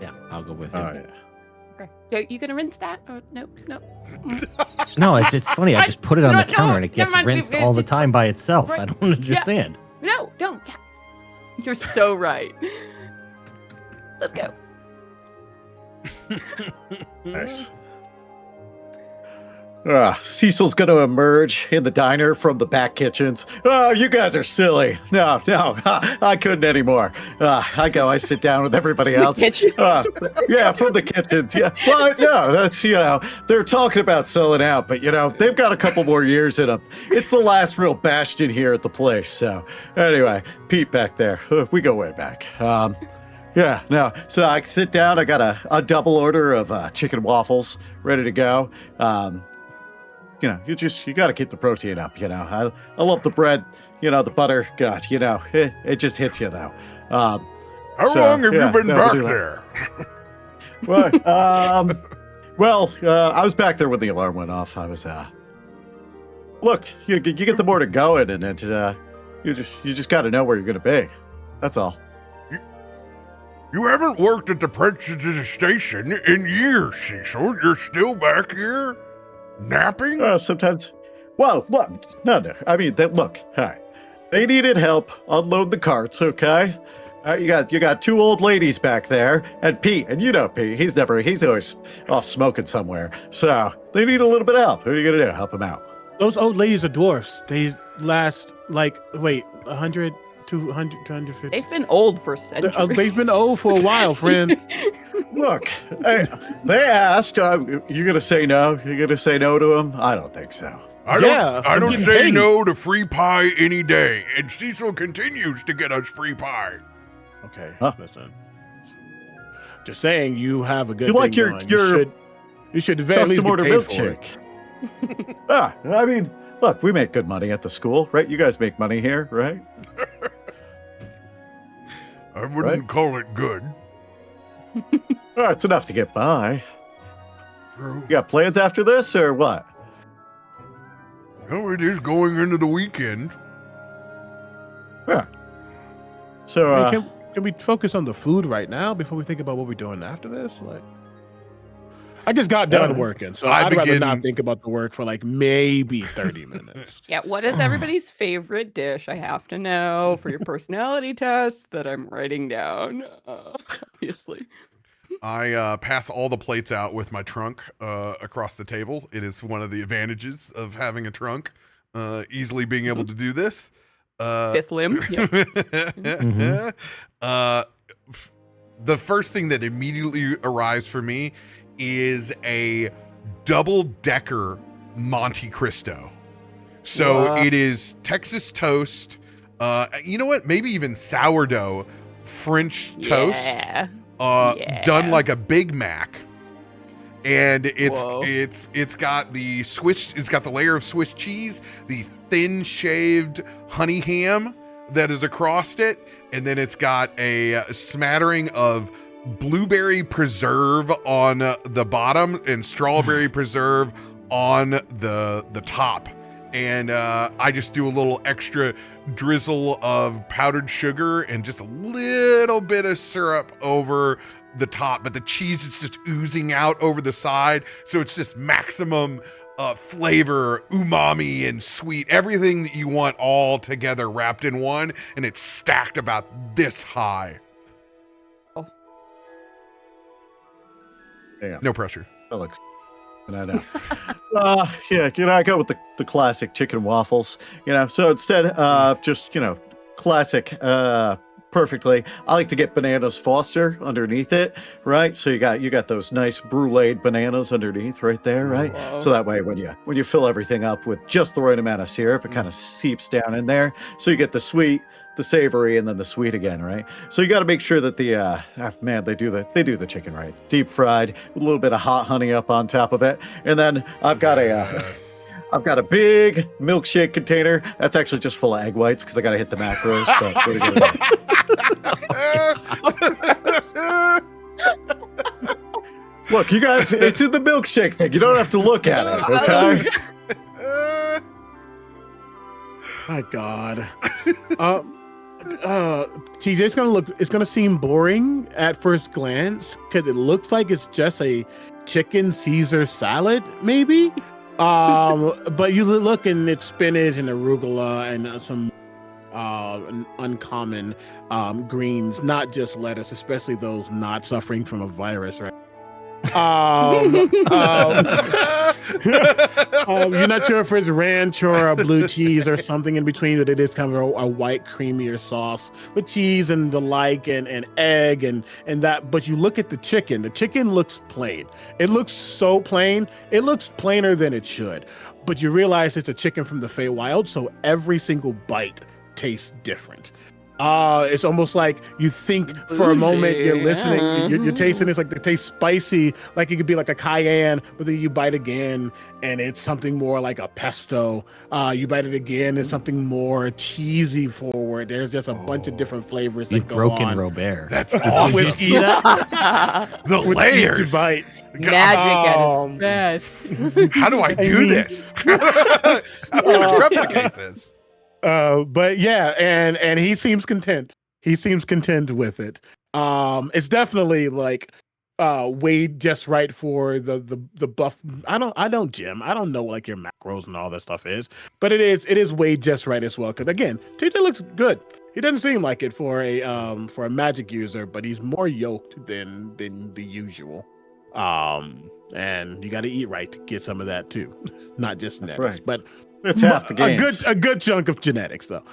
Yeah, I'll go with you. Oh, yeah. Okay. So you gonna rinse that? Or no. No, it's funny. I just put it on the counter and it gets never mind. rinsed all the time by itself. Right. I don't understand. No, don't. Yeah. You're so right. Let's go. Nice. Cecil's going to emerge in the diner from the back kitchens. Oh, you guys are silly. No, I couldn't anymore. I sit down with everybody else. Kitchens. Yeah, from the kitchens. Yeah. Well, no, that's, they're talking about selling out, but, they've got a couple more years in them. It's the last real bastion here at the place. So, anyway, Pete back there. We go way back. Yeah, no. So I sit down. I got a double order of chicken waffles ready to go. You got to keep the protein up. I love the bread. The butter. God, it just hits you though. How long have you been back there? Well, I was back there when the alarm went off. I was. Look, you get the morning going, and then you just got to know where you're going to be. That's all. You haven't worked at the President Station in years, Cecil. You're still back here? Napping? Sometimes. Well, look. No. I mean, look. Hi. They needed help unload the carts, okay? You got two old ladies back there, and Pete, and Pete, he's always off smoking somewhere. So, they need a little bit of help. What are you going to do? Help them out. Those old ladies are dwarfs. They last, 100, 200, 250. They've been old for centuries. They've been old for a while, friend. Look, they asked, you going to say no? You going to say no to them? I don't think so. I don't say no to free pie any day, and Cecil continues to get us free pie. Okay, huh? Listen. Just saying, you have a good you thing like your going. You should at least custom order get paid for milkshake. I mean, look, we make good money at the school, right? You guys make money here, right? I wouldn't call it good. It's enough to get by. True. You got plans after this, or what? No, it is going into the weekend. Yeah. So, can we focus on the food right now before we think about what we're doing after this? I just got done working, so I'd rather not think about the work for maybe 30 minutes. Yeah, what is everybody's favorite dish? I have to know for your personality test that I'm writing down, obviously. I pass all the plates out with my trunk across the table. It is one of the advantages of having a trunk, easily being able to do this. Fifth limb. Yep. The first thing that immediately arrives for me is a double-decker Monte Cristo. So Wow. it is Texas toast. You know what? Maybe even sourdough French toast. Yeah. Done like a Big Mac. And Whoa. it's got the layer of Swiss cheese, the thin shaved honey ham that is across it, and then it's got a smattering of blueberry preserve on the bottom and strawberry preserve on the top. And I just do a little extra drizzle of powdered sugar and just a little bit of syrup over the top, but the cheese is just oozing out over the side, so it's just maximum flavor, umami and sweet, everything that you want all together wrapped in one, and it's stacked about this high. Oh. Damn. No pressure. That looks. And I know. I go with the classic chicken waffles. So instead of just classic perfectly, I like to get bananas Foster underneath it, right? So you got those nice bruleed bananas underneath right there, right? Whoa. So that way when you fill everything up with just the right amount of syrup, it kind of seeps down in there. So you get the sweet, the savory, and then the sweet again, right? So you got to make sure that they do the chicken right, deep fried with a little bit of hot honey up on top of it, and then I've got a big milkshake container that's actually just full of egg whites because I got to hit the macros. But we're gonna look, you guys, it's in the milkshake thing. You don't have to look at it, okay? My God. TJ, it's gonna seem boring at first glance because it looks like it's just a chicken Caesar salad, maybe. But you look and it's spinach and arugula and some uncommon greens, not just lettuce, especially those not suffering from a virus, right? You're not sure if it's ranch or a blue cheese or something in between, but it is kind of a white creamier sauce with cheese and the like and egg and that. But you look at the chicken looks plain. It looks so plain. It looks plainer than it should. But you realize it's a chicken from the Feywild, so every single bite tastes different. It's almost like you think for a moment you're listening, you're tasting it's like it tastes spicy, like it could be like a cayenne, but then you bite again and it's something more like a pesto. You bite it again, it's something more cheesy forward. There's just a bunch of different flavors. You've that go broken on. RoBear. That's awesome. With each, The with layers. each bite. Magic at its best. How do I do this? How do I replicate this? But yeah, and he seems content. He seems content with it. It's definitely like weighed just right for the buff. I don't Jim. I don't know like your macros and all that stuff is, but it is weighed just right as well. Because again, TJ looks good. He doesn't seem like it for a magic user, but he's more yoked than the usual. And you got to eat right to get some of that too, not just That's genetics, right. but It's half the games. a good chunk of genetics though.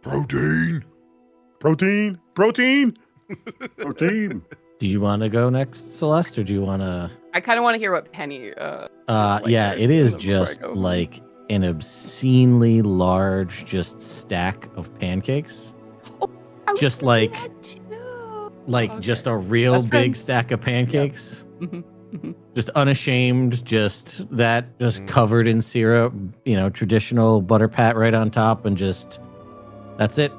Protein. Protein. Protein. Do you want to go next, Celeste, or do you want to? I kind of want to hear what Penny. Yeah, it is just like an obscenely large, just stack of pancakes. Just like just a real Best big friends. stack of pancakes. Mhm. Just unashamed, just covered in syrup, traditional butter pat right on top, and just that's it.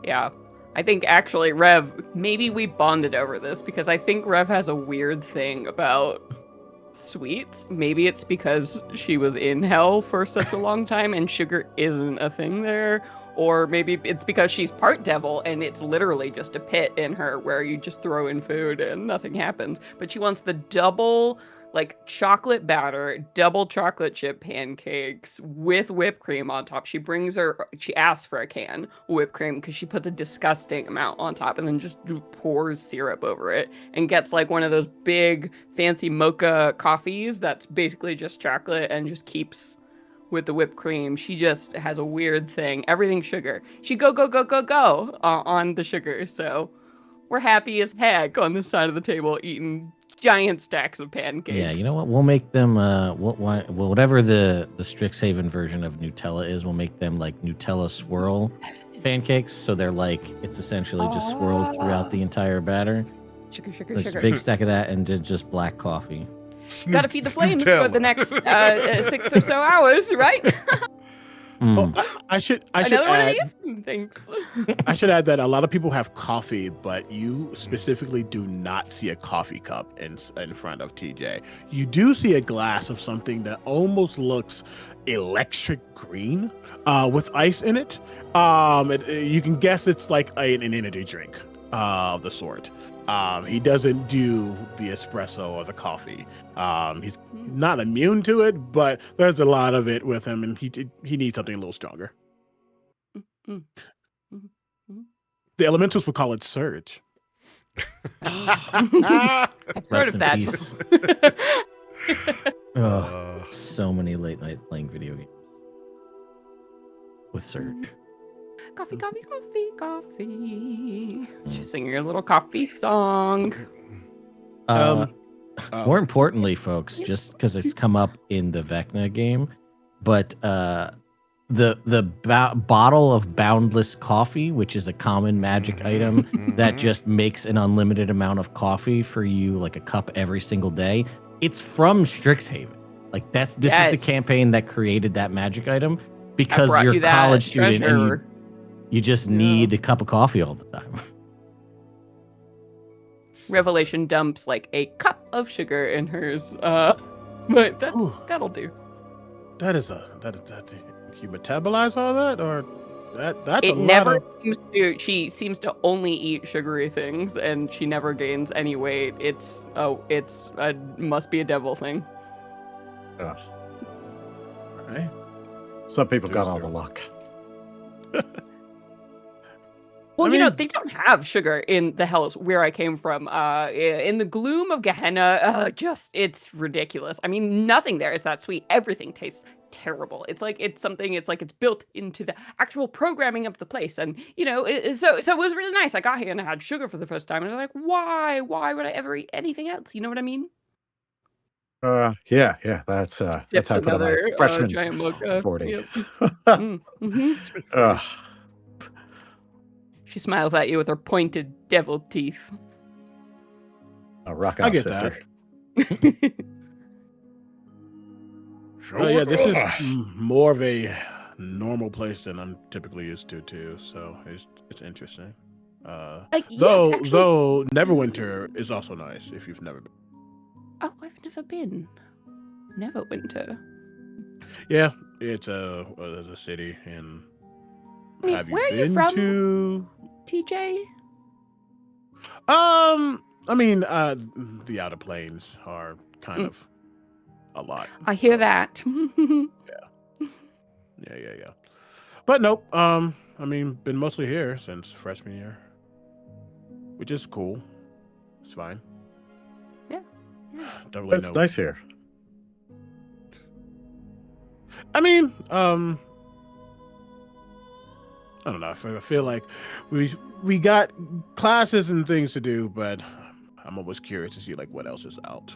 Yeah. I think actually, Rev, maybe we bonded over this because I think Rev has a weird thing about sweets. Maybe it's because she was in hell for such a long time and sugar isn't a thing there. Or maybe it's because she's part devil and it's literally just a pit in her where you just throw in food and nothing happens. But she wants the double, chocolate batter, double chocolate chip pancakes with whipped cream on top. She asks for a can of whipped cream because she puts a disgusting amount on top and then just pours syrup over it and gets one of those big fancy mocha coffees that's basically just chocolate and just keeps with the whipped cream. She just has a weird thing. Everything sugar. She go on the sugar. So we're happy as heck on this side of the table eating giant stacks of pancakes. Yeah, you know what? We'll make them. Whatever the Strixhaven version of Nutella is, we'll make them like Nutella swirl pancakes. So they're like it's essentially just swirled throughout the entire batter. Sugar, sugar, There's sugar. a big stack of that and just black coffee. Gotta feed the flames for the next 6 or so hours, right? Oh, I should Another one of add. these? Thanks. I should add that a lot of people have coffee, but you specifically do not see a coffee cup in front of TJ. You do see a glass of something that almost looks electric green with ice in it. You can guess it's like an energy drink of the sort. He doesn't do the espresso or the coffee. He's not immune to it, but there's a lot of it with him, and he needs something a little stronger. The elementals would call it surge. I've heard Rest of in that. peace. So many late night playing video games with Surge. Coffee, coffee, coffee, coffee. She's singing her little coffee song. More importantly, folks, just because it's come up in the Vecna game, but the bottle of Boundless Coffee, which is a common magic item that just makes an unlimited amount of coffee for you, like a cup every single day. It's from Strixhaven. Like this is the campaign that created that magic item because you're a college student and you just need a cup of coffee all the time. Revelation dumps like a cup of sugar in hers. But that'll do. That you metabolize all that, or that's it a never lot of... seems to. She seems to only eat sugary things, and she never gains any weight. It's must be a devil thing. Right. Some people got all the luck. Well, I you know, mean- they don't have sugar in the hells where I came from. In the gloom of Gehenna, it's ridiculous. I mean, nothing there is that sweet. Everything tastes terrible. It's like it's built into the actual programming of the place. And, you know, so it was really nice. I got here and I had sugar for the first time. And I was like, why? Why would I ever eat anything else? You know what I mean? Yeah. That's how I put on my Another freshman giant mocha. 40. Yep. Mm-hmm. She smiles at you with her pointed devil teeth. Rock I on, get sister. that. Oh yeah, this is more of a normal place than I'm typically used to too. So it's interesting. Yes, though actually- Neverwinter is also nice if you've never been. Oh, I've never been. Neverwinter. Yeah, it's a city in. I mean, Have you where are you been from? to? TJ? I mean, the Outer Plains are kind of a lot. I hear that. Yeah. But nope. I mean, been mostly here since freshman year, which is cool. It's fine. Yeah. Don't really That's know. nice here. I mean, I don't know. I feel like we got classes and things to do, but I'm always curious to see like what else is out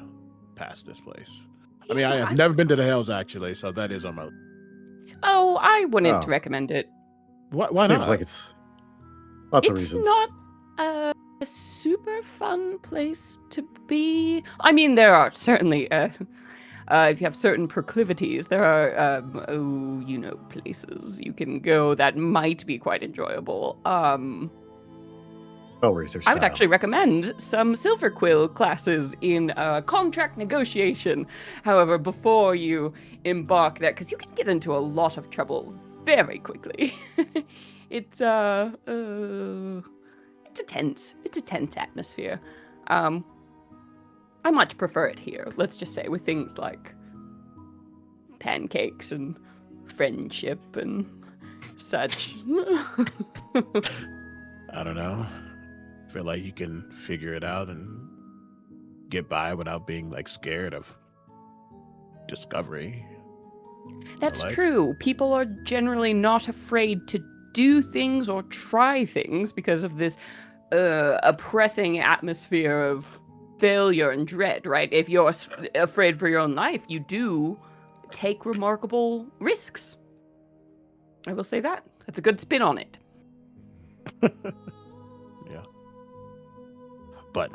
past this place. I mean, I have never been to the Hells actually, so that is on my. Oh, I wouldn't recommend it. Why Seems not? like it's lots of It's reasons. not a super fun place to be. I mean, there are certainly, if you have certain proclivities, there are, places you can go that might be quite enjoyable. Hellraiser I would style. actually recommend some Silver Quill classes in contract negotiation. However, before you embark there, because you can get into a lot of trouble very quickly. It's a tense atmosphere. I much prefer it here. Let's just say with things like pancakes and friendship and such. I don't know. I feel like you can figure it out and get by without being like scared of discovery. That's like- true. People are generally not afraid to do things or try things because of this oppressing atmosphere of failure and dread, right? If you're afraid for your own life, you do take remarkable risks. I will say that. That's a good spin on it. Yeah. But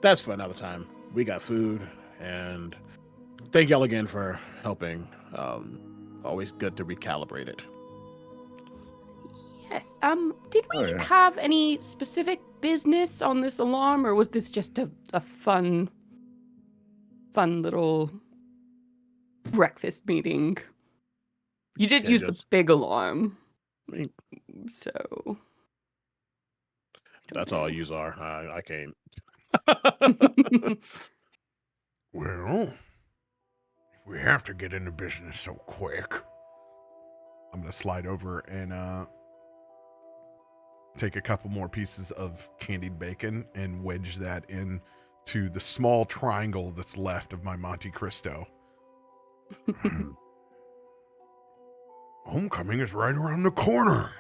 that's for another time. We got food, and thank y'all again for helping. Always good to recalibrate it. Yes. Did we have any specific business on this alarm, or was this just a fun little breakfast meeting? You did use the big alarm. So that's all yous are. I can't. Well, if we have to get into business so quick, I'm gonna slide over and take a couple more pieces of candied bacon and wedge that into the small triangle that's left of my Monte Cristo. Homecoming is right around the corner.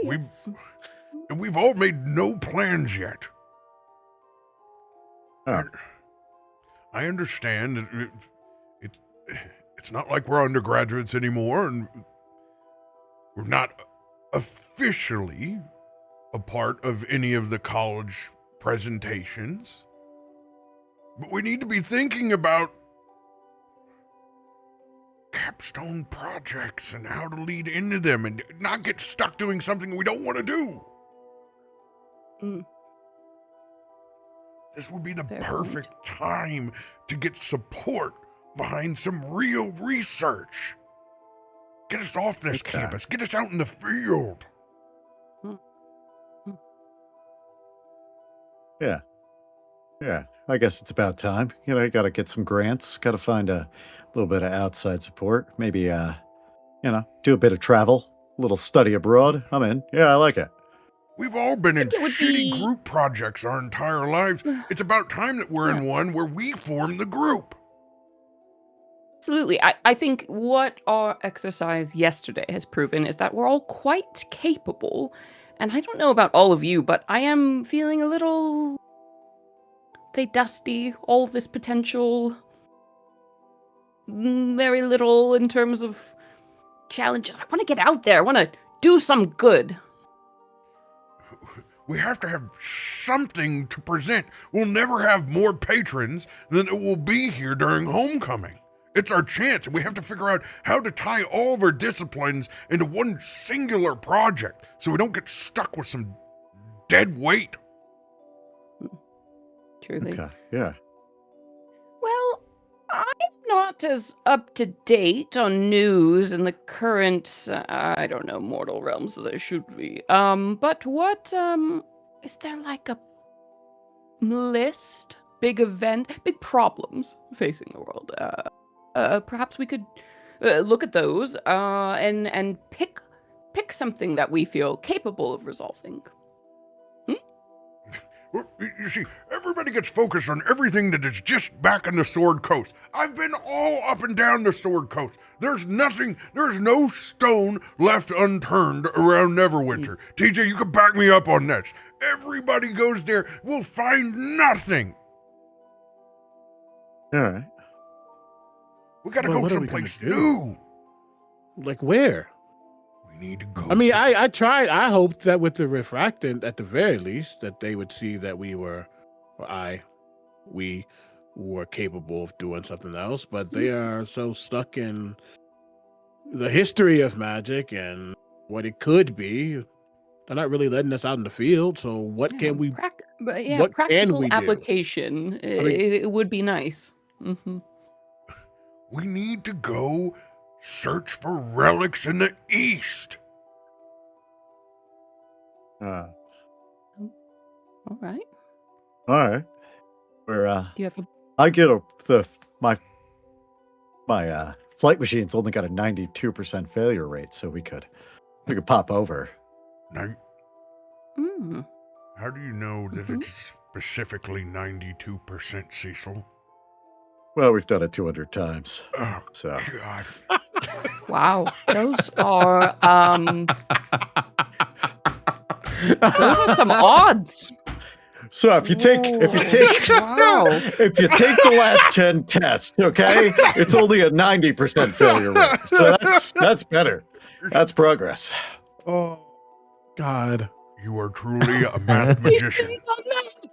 Yes. We've all made no plans yet. I understand that it's not like we're undergraduates anymore, and we're not officially a part of any of the college presentations. But we need to be thinking about capstone projects and how to lead into them and not get stuck doing something we don't want to do. This would be the perfect time to get support behind some real research. Get us off this campus. Get us out in the field. Yeah, I guess it's about time. You got to get some grants, got to find a little bit of outside support. Maybe, do a bit of travel, a little study abroad. I'm in. Yeah, I like it. We've all been in shitty group projects our entire lives. It's about time that we're in one where we form the group. Absolutely. I think what our exercise yesterday has proven is that we're all quite capable. And I don't know about all of you, but I am feeling a little, say, dusty. All of this potential, very little in terms of challenges. I want to get out there. I want to do some good. We have to have something to present. We'll never have more patrons than it will be here during homecoming. It's our chance, and we have to figure out how to tie all of our disciplines into one singular project so we don't get stuck with some dead weight. Truly. Okay, yeah. Well, I'm not as up to date on news in the current, mortal realms as I should be. But what, is there like a list, big event, big problems facing the world? Perhaps we could look at those and pick something that we feel capable of resolving. Well, you see, everybody gets focused on everything that is just back on the Sword Coast. I've been all up and down the Sword Coast. There's no stone left unturned around Neverwinter. TJ, you can back me up on this. Everybody goes there, we'll find nothing. All right. We gotta go someplace new. Like where? We need to go. I mean, I tried. I hoped that with the refractant, at the very least, that they would see that we were capable of doing something else. But they are so stuck in the history of magic and what it could be. They're not really letting us out in the field. So what can we? What practical can we do? application. It would be nice. Mm-hmm. We need to go search for relics in the east. All right. Where Do you have I get my flight machine's only got a 92% failure rate, so we could pop over. How do you know that it's specifically 92%, Cecil? Well, we've done it 200 times. Oh, so. God. Wow. Those are some odds. So if you take Wow. if you take the last 10 tests, okay, it's only a 90% failure rate. So that's better. That's progress. Oh, God. You are truly a math magician.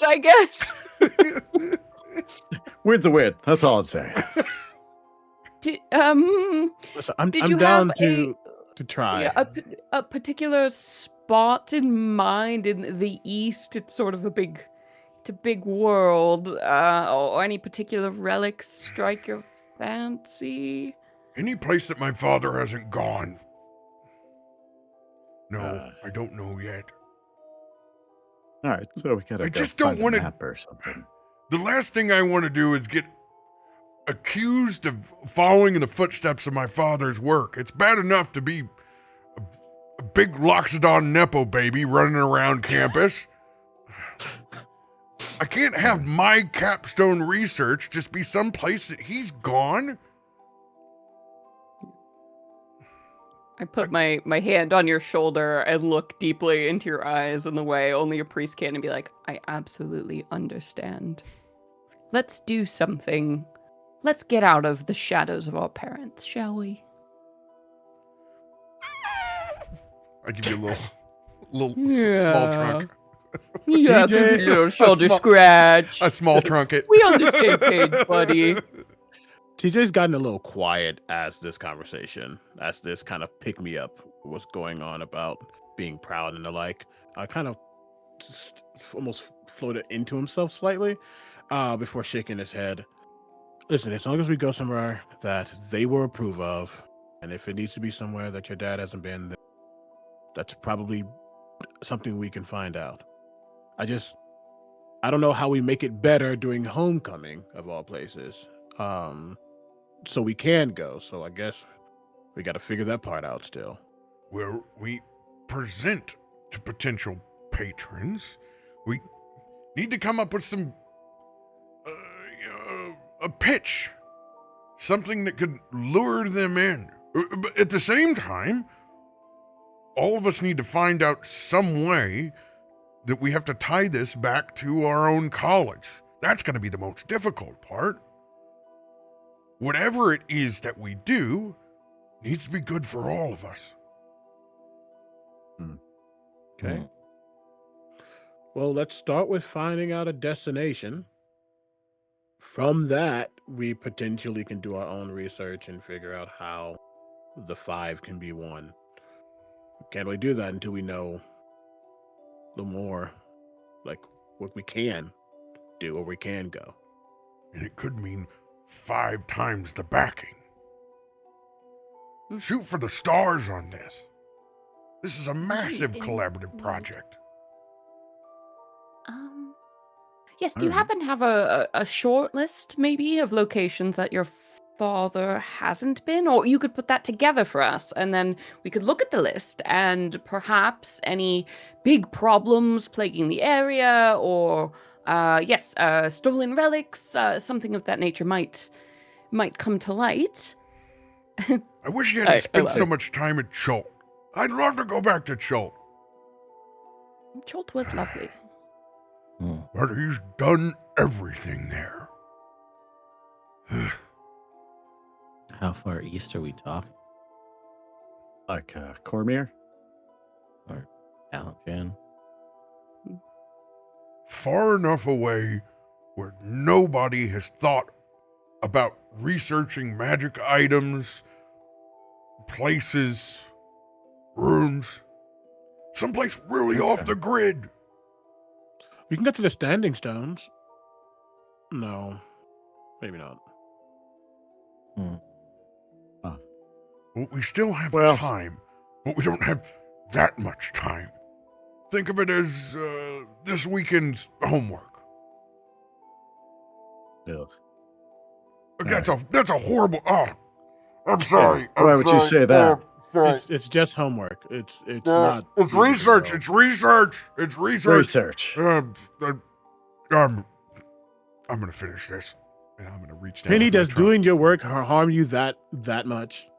I guess. Win's a win. That's all I'm saying. Listen, I'm Did you down have to try. yeah, a particular spot in mind in the east? It's sort of a big world. Or any particular relics strike your fancy? Any place that my father hasn't gone. No, I don't know yet. All right, so we gotta I go just don't find a wanna- map or something. The last thing I want to do is get accused of following in the footsteps of my father's work. It's bad enough to be a big Loxodon Nepo baby running around campus. I can't have my capstone research just be someplace that he's gone. I put my hand on your shoulder and look deeply into your eyes in the way only a priest can and be like, I absolutely understand. Let's do something. Let's get out of the shadows of our parents, shall we? I give you a little Yeah. small trunk. Yeah, DJ, little shoulder small- scratch. A small trunket. We on the same page, buddy. TJ's gotten a little quiet as this kind of pick me up was going on about being proud and the like. I kind of just almost floated into himself slightly before shaking his head. Listen, as long as we go somewhere that they will approve of, and if it needs to be somewhere that your dad hasn't been, that's probably something we can find out. I don't know how we make it better during homecoming of all places. So we can go. So I guess we got to figure that part out still. Where we present to potential patrons, we need to come up with some a pitch, something that could lure them in. But at the same time, all of us need to find out some way that we have to tie this back to our own college. That's going to be the most difficult part. Whatever it is that we do needs to be good for all of us. Okay. Well, let's start with finding out a destination. From that, we potentially can do our own research and figure out how the 5 can be won. We can't really do that until we know a little more, like what we can do or we can go. And it could mean 5 times the backing. Shoot for the stars on this. This is a massive collaborative project. Yes, do you happen to have a short list, maybe, of locations that your father hasn't been? Or you could put that together for us, and then we could look at the list, and perhaps any big problems plaguing the area, or, stolen relics, something of that nature might come to light. I wish you hadn't spent love so it. much time at Chult. I'd love to go back to Chult. Chult was lovely. But he's done everything there. How far east are we talking? Like Cormier? Or Aljan? Far enough away where nobody has thought about researching magic items, places, rooms. Someplace really off the grid. We can get to the Standing Stones. No, maybe not. Well, we still have Well- time, but we don't have that much time. Think of it as this weekend's homework. Ugh. That's a horrible. Oh, I'm sorry. Why would you say that? Sorry. It's just homework. It's not. It's the end of the research. world. It's research. It's research. Research. I'm gonna finish this, and I'm gonna reach down. Penny, with my does trunk. doing your work harm you that much?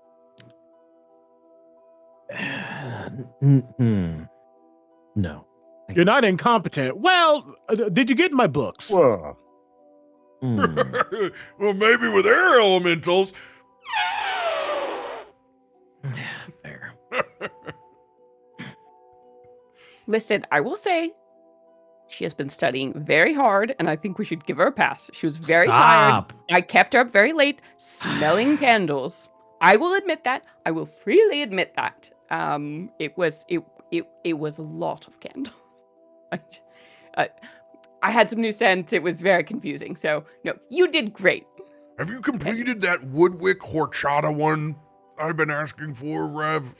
No. You're not incompetent. Well, did you get my books? Whoa. Hmm. Well, maybe with air elementals. Fair. Listen, I will say she has been studying very hard, and I think we should give her a pass. She was very Stop. tired. I kept her up very late, smelling candles. I will admit that. I will freely admit that. It was a lot of candles. I had some new scents. It was very confusing. So no, you did great. Have you completed that Woodwick horchata one I've been asking for, Rev?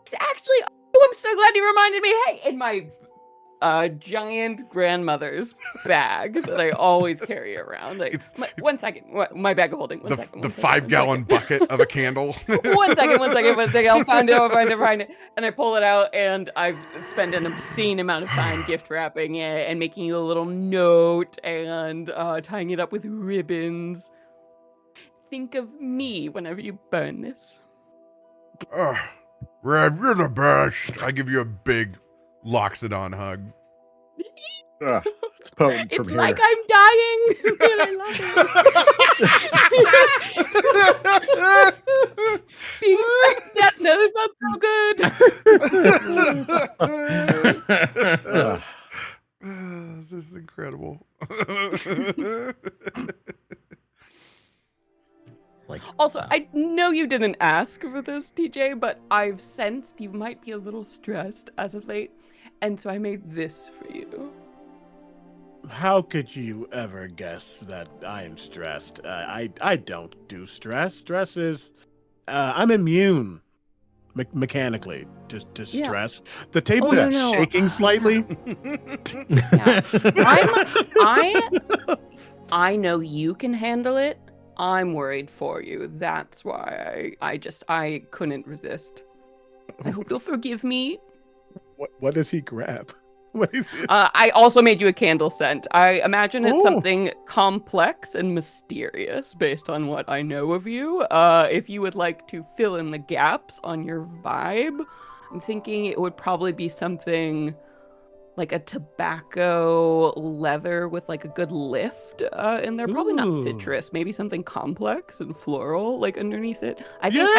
It's actually. Oh, I'm so glad you reminded me. Hey, in my giant grandmother's bag that I always carry around. Like, It's- one second. My bag of holding. One The second. 5-gallon bucket of a candle. One second. I'll find it. And I pull it out, and I've spent an obscene amount of time gift wrapping it and making you a little note and tying it up with ribbons. Think of me whenever you burn this. Rev, you're the best. I give you a big Loxodon hug. It's potent from It's here. like I'm dying. Really love it. Being death knows that's so good. This is incredible. Like, Also, I know you didn't ask for this, TJ, but I've sensed you might be a little stressed as of late, and so I made this for you. How could you ever guess that I am stressed? I don't do stress. Stress is, I'm immune mechanically to Yeah. stress. The table Oh, is no. shaking slightly. Yeah. I know you can handle it. I'm worried for you. That's why I couldn't resist. I hope you'll forgive me. What does he grab? What is it? I also made you a candle scent. I imagine it's Ooh. something complex and mysterious based on what I know of you. If you would like to fill in the gaps on your vibe, I'm thinking it would probably be something like a tobacco leather with like a good lift in there. Probably not Ooh. citrus. Maybe something complex and floral like underneath it. I think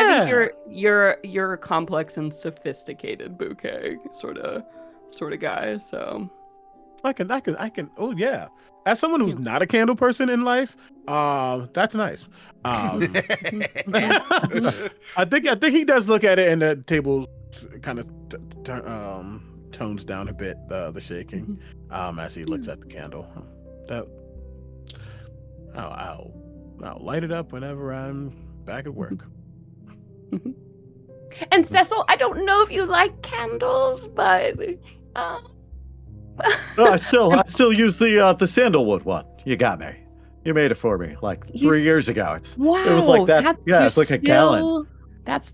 you're a complex and sophisticated bouquet sort of guy. So I can. Oh yeah. As someone who's not a candle person in life, that's nice. I think he does look at it, and the table kind of tones down a bit the shaking as he looks at the candle. I'll light it up whenever I'm back at work. And Cecil, I don't know if you like candles, but No, I still use the sandalwood one. You got me. You made it for me like 3 years ago. It was like that. Yeah, it's like a gallon. That's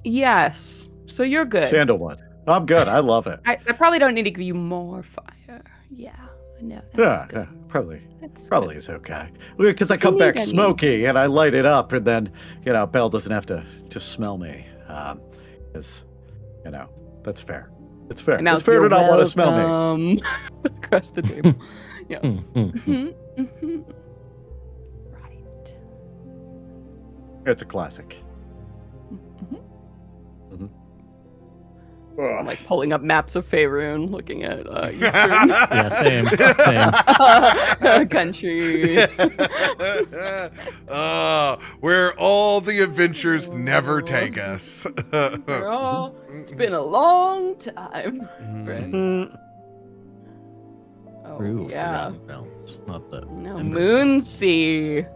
yes. So you're good. Sandalwood. I'm good. I love it. I probably don't need to give you more fire. Yeah, no. Yeah, Good. probably That's is okay. Because I come You back got me. smoky and I light it up, and then Belle doesn't have to smell me. Because that's fair. It's fair. Now It's fair to not want to smell me. across the table. Yeah. mm. Right. It's a classic. I'm like pulling up maps of Faerun, looking at Eastern Yeah, same. countries. Where all the adventures never take us. It's been a long time, friend. Mm, Oh, True, yeah. Forgotten Realms, not the No, Ember Moonsea.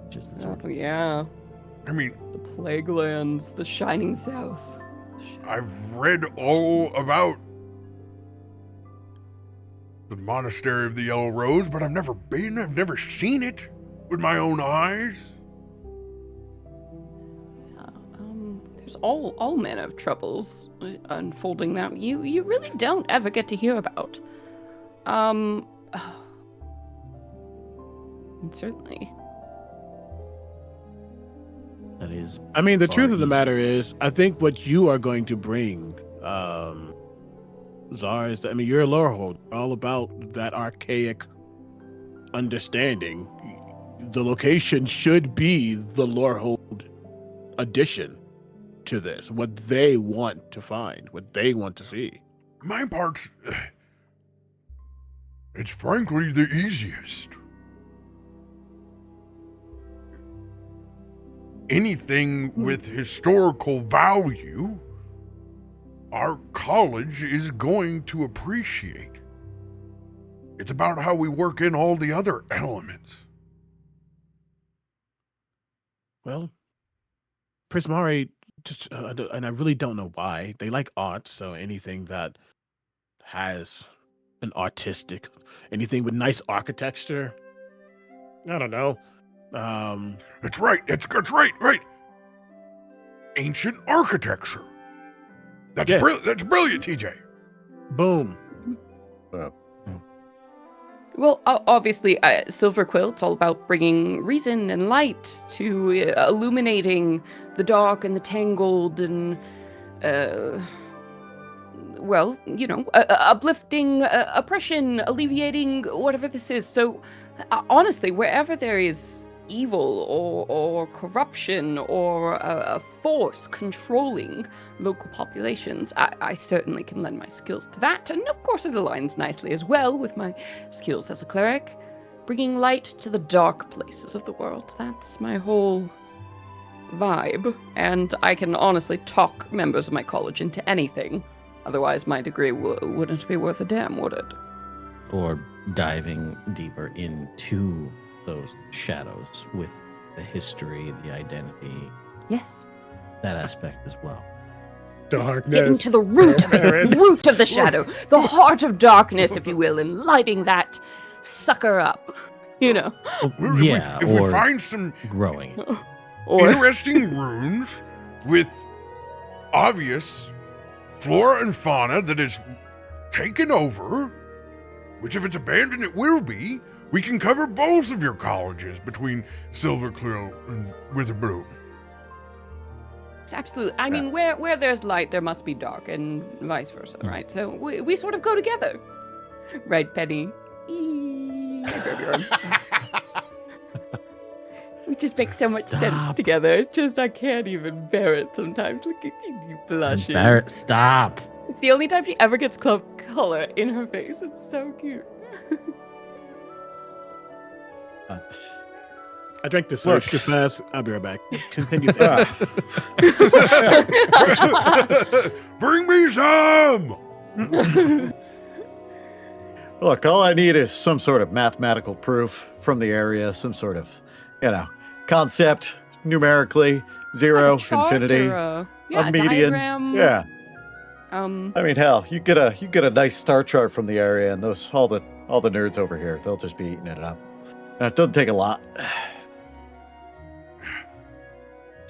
just this one. Oh, yeah. I mean, The Plague Lands, the Shining South. I've read all about the Monastery of the Yellow Rose, but I've never seen it with my own eyes. There's all manner of troubles unfolding that you really don't ever get to hear about. And certainly. That is. I mean, the Far truth of the East. matter is, I think what you are going to bring Czars. I mean, you're a lorehold. All about that archaic understanding. The location should be the lorehold addition to this. What they want to find, what they want to see. My part's... It's frankly the easiest. Anything with historical value, our college is going to appreciate. It's about how we work in all the other elements. Well, Prismari, just and I really don't know why they like art. So anything that has an artistic, anything with nice architecture. I don't know. That's right. That's right. Ancient architecture. That's Yeah. brilliant. That's brilliant, TJ. Boom. Well, obviously, Silver Quilt's all about bringing reason and light to illuminating the dark and the tangled and, well, you know, uplifting oppression, alleviating whatever this is. So, honestly, wherever there is evil or corruption or a force controlling local populations, I certainly can lend my skills to that. And of course it aligns nicely as well with my skills as a cleric. Bringing light to the dark places of the world. That's my whole vibe. And I can honestly talk members of my college into anything. Otherwise my degree wouldn't be worth a damn, would it? Or diving deeper into those shadows with the history, the identity, Yes. that aspect as well. Darkness. Getting to the root of it, the root of the shadow, the heart of darkness, if you will, and lighting that sucker up, you know. Well, Yeah, if or we find some growing. Or interesting runes with obvious flora and fauna that is taken over, which if it's abandoned it will be, we can cover both of your colleges between Silvercliff and Witherbloom. absolutely. I mean, where there's light, there must be dark, and vice versa, right? So we sort of go together, right, Penny? Eee. We just make so much sense Stop. together. It's just I can't even bear it sometimes. Look at you blushing. Stop. It's the only time she ever gets color in her face. It's so cute. I drank this surge too fast. I'll be right back. Continue. Bring me some! Look, all I need is some sort of mathematical proof from the area, some sort of, concept, numerically, zero, Like a chart infinity, or a a median. diagram. Yeah. I I mean, hell, you get a nice star chart from the area, and all the nerds over here, they'll just be eating it up. And it doesn't take a lot.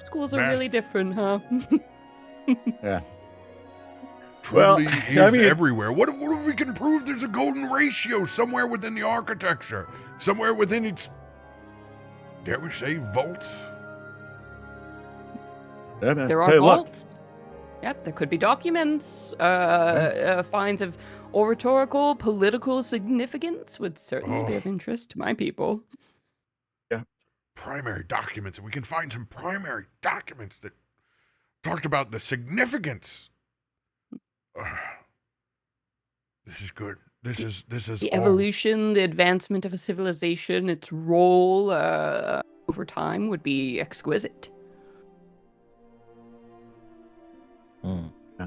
schools are really Math. different, huh? Yeah. Truly Well, is I mean- everywhere. What if we can prove there's a golden ratio somewhere within the architecture? Somewhere within its, dare we say, vaults? Yeah, man. There are Hey, look. vaults. Yep, there could be documents. Finds of oratorical, political significance would certainly be of interest to my people. Primary documents. And we can find some primary documents that talked about the significance. This is good. This is The all- evolution, the advancement of a civilization, its role over time would be exquisite. Hmm. Yeah.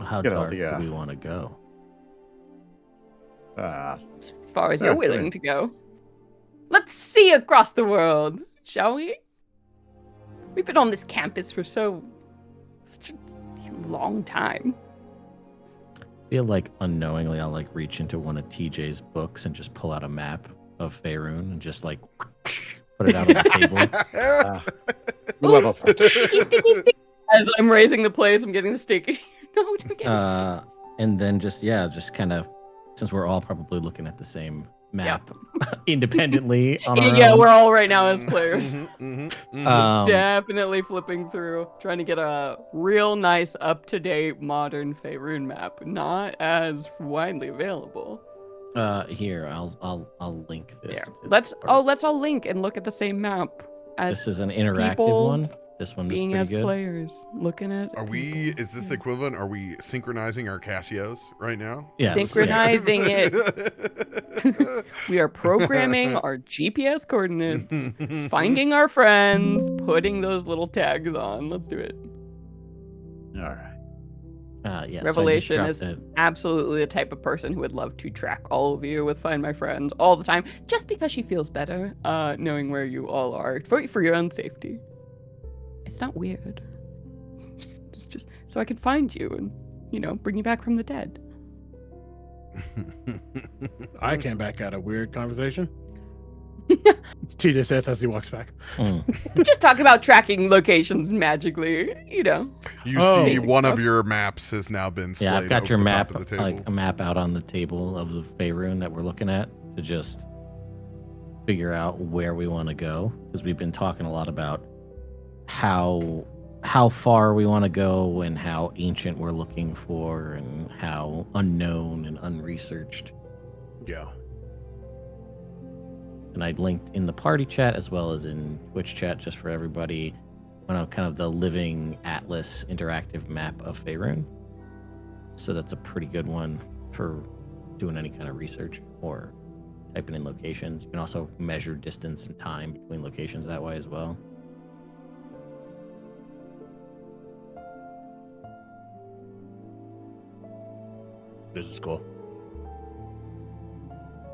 How You know, dark the, do we want to go? As far as Yeah, you're I willing mean- to go. Let's see across the world, shall we? We've been on this campus for such a long time. I feel like unknowingly I'll like reach into one of TJ's books and just pull out a map of Faerun and just like put it out on the table. Level. Sticky, sticky, sticky. As I'm raising the place, I'm getting the sticky. No, don't get it. And then just kind of, since we're all probably looking at the same map independently on our Yeah, own. we're all right now as players. Um, Definitely flipping through, trying to get a real nice, up-to-date, modern Faerun map, not as widely available. Here, I'll link this. Yeah, to the let's part. let's all link and look at the same map as This is an interactive people one. This one is being pretty as good. players, looking at. Are we? people. Is this the equivalent? Are we synchronizing our Casios right now? Yes. Synchronizing it. We are programming our GPS coordinates, finding our friends, putting those little tags on. Let's do it. All right. Yeah. Revelation so I is just dropped absolutely the type of person who would love to track all of you with Find My Friends all the time, just because she feels better knowing where you all are for your own safety. It's not weird. It's just so I can find you and, bring you back from the dead. I came back out of weird conversation. TJ says as he walks back. We're just talking about tracking locations magically, You Oh. see, one of Stuff. your maps has now been splayed Yeah, I've got over your the map, top of the table. like a map out on the table of the Faerun that we're looking at to just figure out where we want to go, because we've been talking a lot about how far we want to go and how ancient we're looking for and how unknown and unresearched. Yeah. And I linked in the party chat as well as in Twitch chat just for everybody kind of the living atlas interactive map of Faerun. So that's a pretty good one for doing any kind of research or typing in locations. You can also measure distance and time between locations that way as well. This is cool.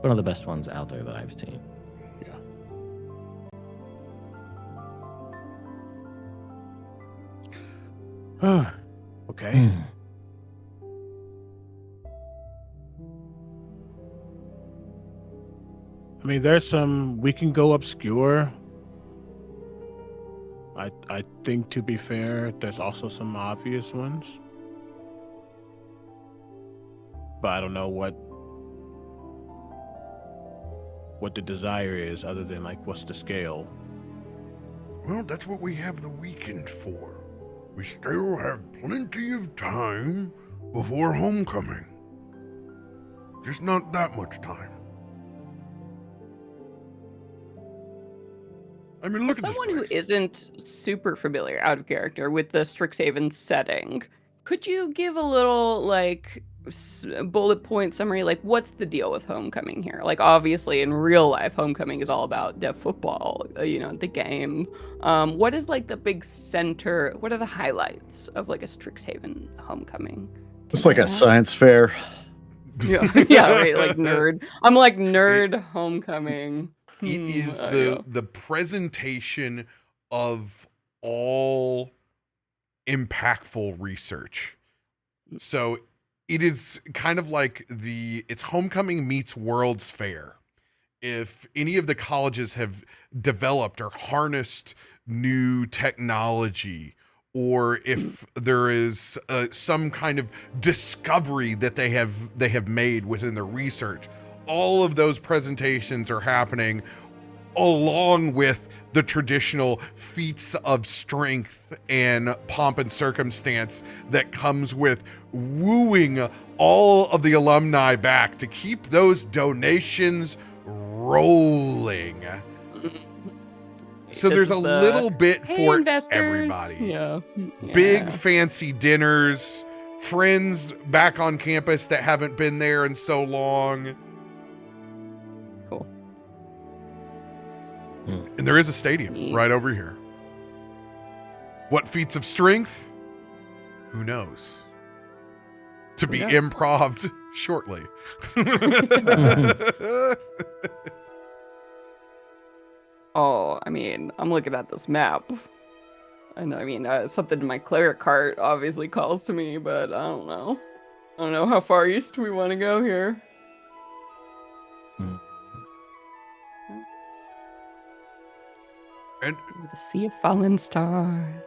One of the best ones out there that I've seen. Yeah. Okay. I mean, there's some we can go obscure. I think, to be fair, there's also some obvious ones. But I don't know what the desire is, other than like what's the scale. Well, that's what we have the weekend for. We still have plenty of time before homecoming. Just not that much time. I mean, look As at this someone who place. isn't super familiar out of character with the Strixhaven setting, could you give a little bullet point summary, what's the deal with homecoming here? Obviously in real life, homecoming is all about dev football, the game. What is the big center? What are the highlights of a Strixhaven homecoming? It's like a science fair. Yeah, yeah, right. Nerd. I'm nerd homecoming. It is the presentation of all impactful research. So it is kind of it's homecoming meets World's Fair. If any of the colleges have developed or harnessed new technology, or if there is some kind of discovery that they have made within their research, all of those presentations are happening along with the traditional feats of strength and pomp and circumstance that comes with wooing all of the alumni back to keep those donations rolling. So there's a little bit for investors. everybody. Yeah. Big fancy dinners, friends back on campus that haven't been there in so long. Cool. And there is a stadium right over here. What feats of strength? Who knows? To be improv'd shortly. Oh, I mean, I'm looking at this map. And I mean, something in my cleric cart obviously calls to me, but I don't know. I don't know how far east we want to go here. And The Sea of Fallen Stars.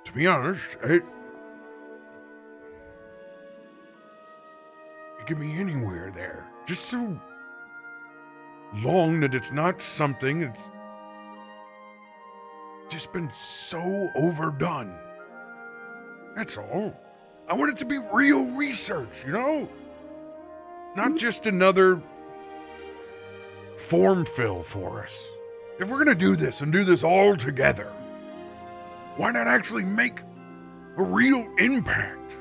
to be honest, it could be anywhere there. Just so long that it's not something that's just been so overdone. That's all. I want it to be real research, you know? Not just another form fill for us. If we're gonna do this and do this all together, why not actually make a real impact?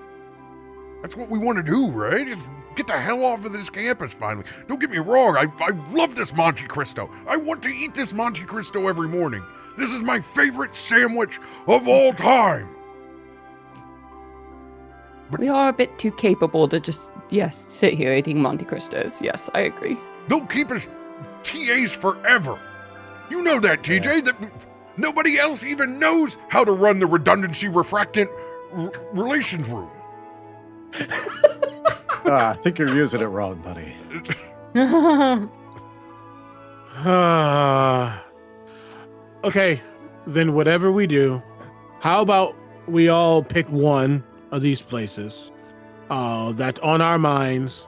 That's what we want to do, right? Get the hell off of this campus finally. Don't get me wrong, I love this Monte Cristo. I want to eat this Monte Cristo every morning. This is my favorite sandwich of all time. We are a bit too capable to just, sit here eating Monte Cristos. Yes, I agree. They'll keep us TAs forever. You know that, TJ, that nobody else even knows how to run the redundancy refractant relations room. I think you're using it wrong, buddy. Okay, then whatever we do, how about we all pick one of these places that's on our minds,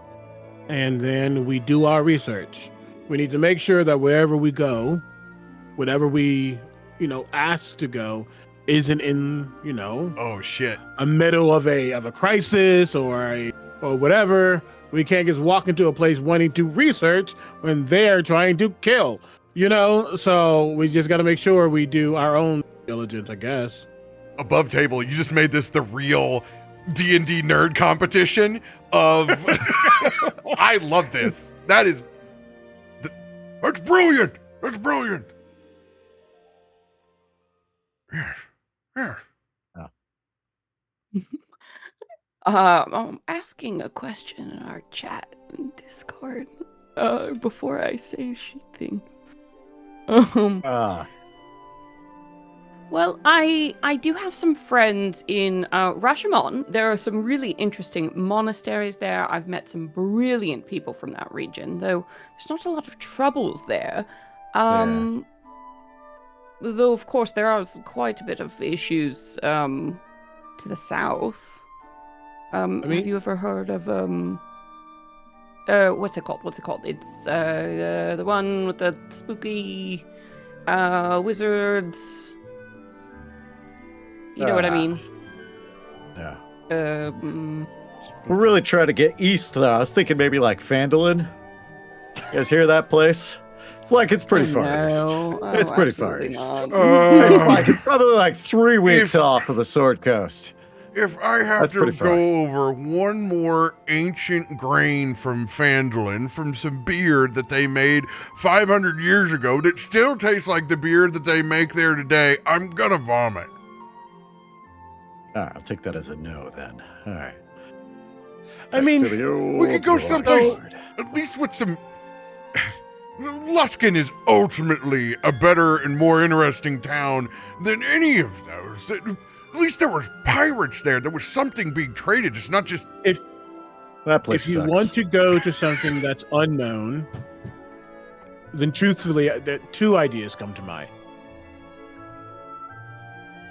and then we do our research. We need to make sure that wherever we go, whatever we, ask to go, isn't in, Oh shit. a middle of a crisis or whatever. We can't just walk into a place wanting to research when they're trying to kill, So we just got to make sure we do our own diligence, I guess. Above table, you just made this the real D&D nerd competition of I love this. That's brilliant. That's brilliant. Yes. I'm asking a question in our chat in Discord before I say things. Well, I do have some friends in Rashomon. There are some really interesting monasteries there. I've met some brilliant people from that region, though there's not a lot of troubles there. Though, of course, there are quite a bit of issues to the south. Have you ever heard of what's it called? It's the one with the spooky wizards. You know what I mean? Yeah. We're really trying to get east, though. I was thinking maybe like Phandalin. You guys hear that place? It's pretty far east. It's pretty far east. It's probably like 3 weeks off of the Sword Coast. If I have to go over one more ancient grain from Phandalin, from some beer that they made 500 years ago that still tastes like the beer that they make there today, I'm gonna vomit. All right, I'll take that as a no then. All right. We could go someplace, at least with some... Luskin is ultimately a better and more interesting town than any of those. At least there was pirates there. There was something being traded. It's not just... That place If you want to go to something that's unknown, then truthfully, 2 ideas come to mind.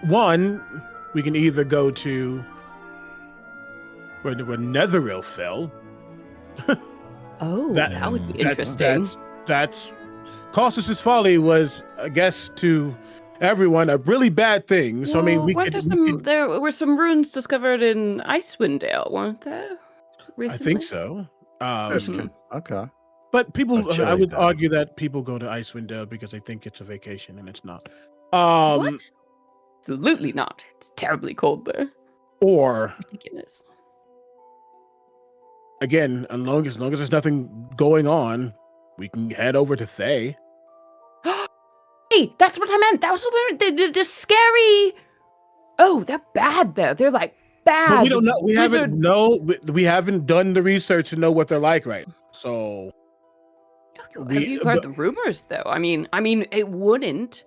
One, we can either go to where Netheril fell. That would be interesting. That's Caustic's Folly was, I guess, to everyone a really bad thing. So there were some runes discovered in Icewind Dale, weren't there? Recently? I think so. Okay. But I would argue that people go to Icewind Dale because they think it's a vacation, and it's not. What? Absolutely not. It's terribly cold there. Or, I think it is. Again, as long as there's nothing going on, we can head over to Thay. Hey, that's what I meant. That was the scary. Oh, they're bad there. They're like bad. But we don't know. We haven't done the research to know what they're like, right? So. You've heard the rumors, though. I mean, it wouldn't.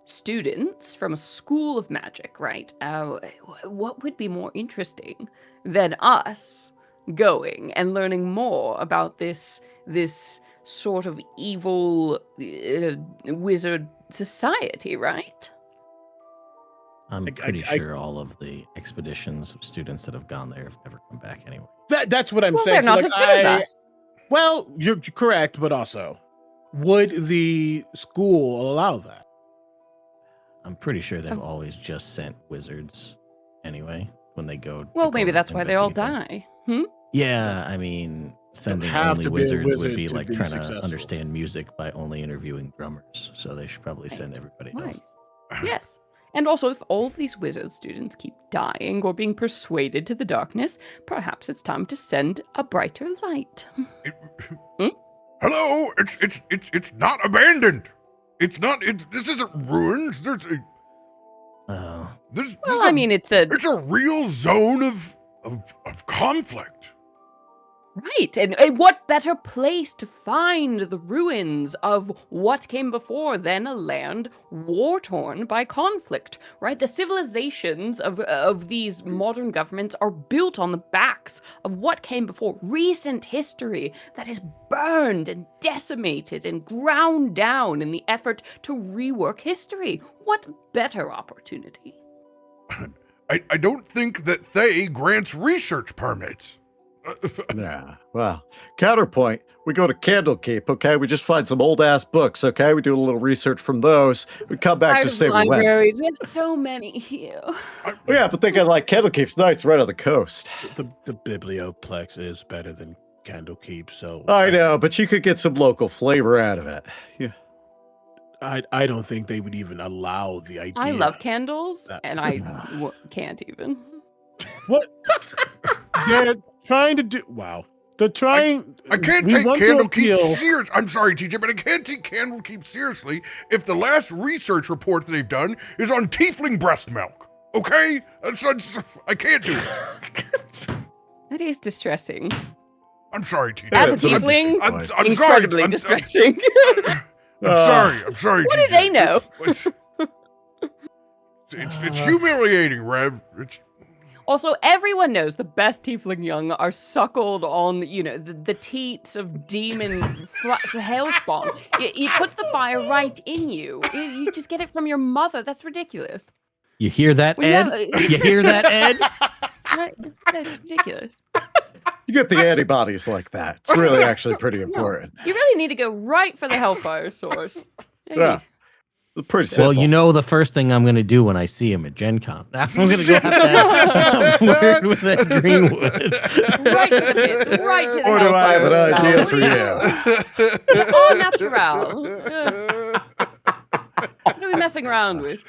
Students from a school of magic, right? What would be more interesting than us going and learning more about this sort of evil wizard society, right? I'm pretty sure all of the expeditions of students that have gone there have never come back anyway. That's what I'm saying. They're not as good as us. Well, you're correct, but also, would the school allow that? I'm pretty sure they've always just sent wizards anyway when they go. Well, to maybe go that's why they all investigate die. them. Yeah, I mean, sending have only to be a wizards would wizard be to like be trying to successful. understand music by only interviewing drummers. So they should probably send everybody Right. else. Yes. And also, if all of these wizard students keep dying or being persuaded to the darkness, perhaps it's time to send a brighter light. Hello, it's not abandoned. It's not. This isn't ruins. There's Oh, Well, I mean, it's a it's a real zone of conflict. right, and what better place to find the ruins of what came before than a land war-torn by conflict, right? The civilizations of these modern governments are built on the backs of what came before, recent history that is burned and decimated and ground down in the effort to rework history. What better opportunity? I don't think that Thay grants research permits. Yeah. Well, counterpoint, we go to Candlekeep, okay? We just find some old ass books, okay? We do a little research from those. We come back, just say we went. libraries. We have so many here. Yeah, but think of like Candlekeep's nice, right on the coast. The Biblioplex is better than Candlekeep, so I know, but you could get some local flavor out of it. Yeah. I don't think they would even allow the idea. I love candles, that- and I can't even. What they're trying to do. Wow, they're trying. I can't we take want to Candlekeep appeal- serious. I'm sorry, TJ, but I can't take Candlekeep seriously if the last research report that they've done is on tiefling breast milk. Okay, I can't do it. That is distressing. I'm sorry, TJ. As a Yeah, tiefling, I'm incredibly sorry. distressing. I'm sorry. I'm sorry. What TJ. do they know? It's humiliating, Rev. It's Also, everyone knows the best tiefling young are suckled on, the teats of demon hellspawn. It puts the fire right in you. You just get it from your mother. That's ridiculous. you hear that, Well, Ed? yeah, You hear that, Ed? Right? That's ridiculous. You get the antibodies like that. It's really actually pretty No, important. you really need to go right for the hellfire source. Yeah. It's pretty simple. Well, you know the first thing I'm going to do when I see him at Gen Con. I'm going to go have that word with that greenwood. Right to the bit, right to the Or do I have an hellfire idea spell. for you? All natural. What are we messing around with?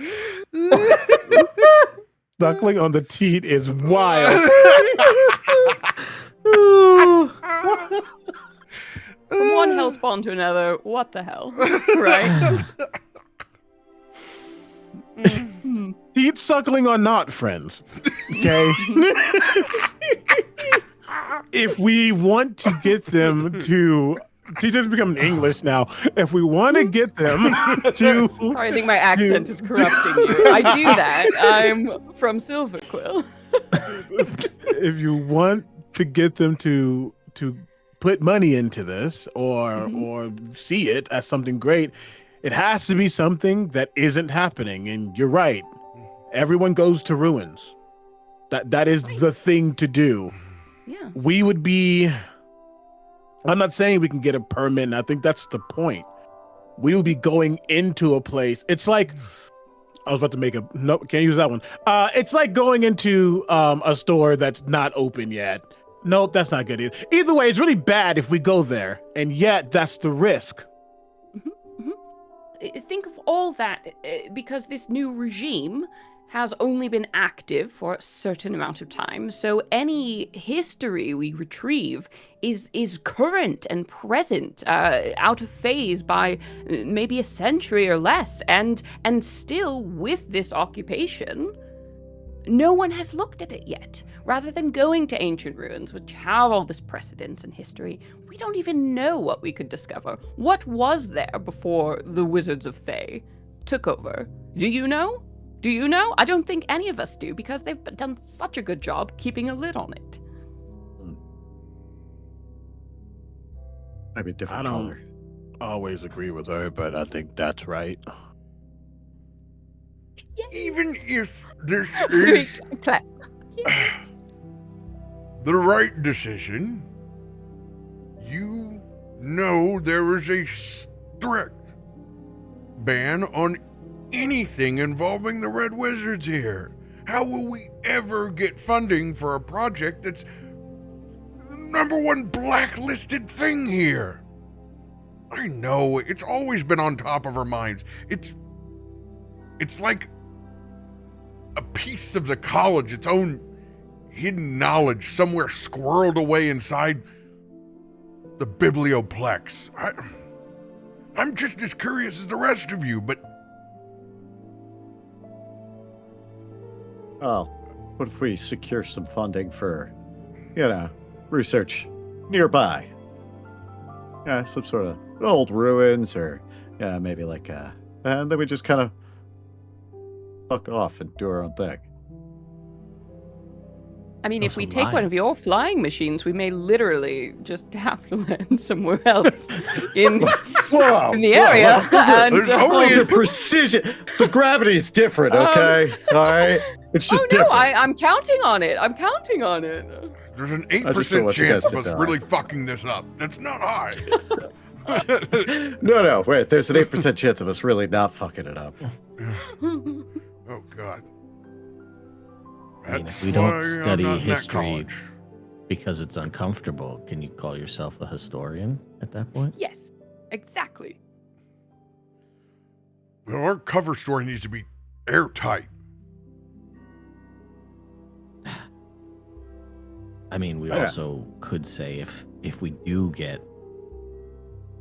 Snuggling on the teat is wild. From one hellspawn to another, what the hell? Right? Teat suckling are not friends. Okay. If we want to get them to teachers become English now. If we want to get them to Sorry, I think my accent is corrupting you. I do that. I'm from Silverquill. if you want to get them to put money into this or see it as something great, it has to be something that isn't happening. And you're right. Everyone goes to ruins. That is the thing to do. Yeah. We would be, I'm not saying we can get a permit, and I think that's the point. We will be going into a place. It's like, I was about to make a, no, can't use that one. It's like going into a store that's not open yet. Nope, that's not good either. Either way, it's really bad if we go there, and yet that's the risk. Think of all that, because this new regime has only been active for a certain amount of time, so any history we retrieve is current and present, out of phase by maybe a century or less, and still with this occupation, no one has looked at it yet. Rather than going to ancient ruins, which have all this precedence and history, we don't even know what we could discover. What was there before the Wizards of Thay took over? Do you know? Do you know? I don't think any of us do, because they've done such a good job keeping a lid on it. Maybe a different I don't color. always agree with her, but I think that's right. Even if this is Clap. the right decision, you know there is a direct ban on anything involving the Red Wizards here. How will we ever get funding for a project that's the #1 blacklisted thing here? I know, it's always been on top of our minds. It's like a piece of the college, its own hidden knowledge somewhere squirreled away inside the biblioplex. I'm just as curious as the rest of you, but... Well, what if we secure some funding for, research nearby? Yeah, some sort of old ruins or, maybe like, and then we just kind of fuck off and do our own thing. I mean, if we Some take line. one of your flying machines, we may literally just have to land somewhere else in Whoa! the area. And, There's only Those are precision. The gravity is different, okay? All right? It's just no, different. I'm counting on it. I'm counting on it. There's an I just don't 8% want you chance guys of to us die. really fucking this up. That's not high. No, wait. There's an 8% chance of us really not fucking it up. Oh, God. I mean, if That's we don't why I'm study not in that history college. because it's uncomfortable, can you call yourself a historian at that point? Yes, exactly. Well, our cover story needs to be airtight. I mean, we Yeah. also could say if we do get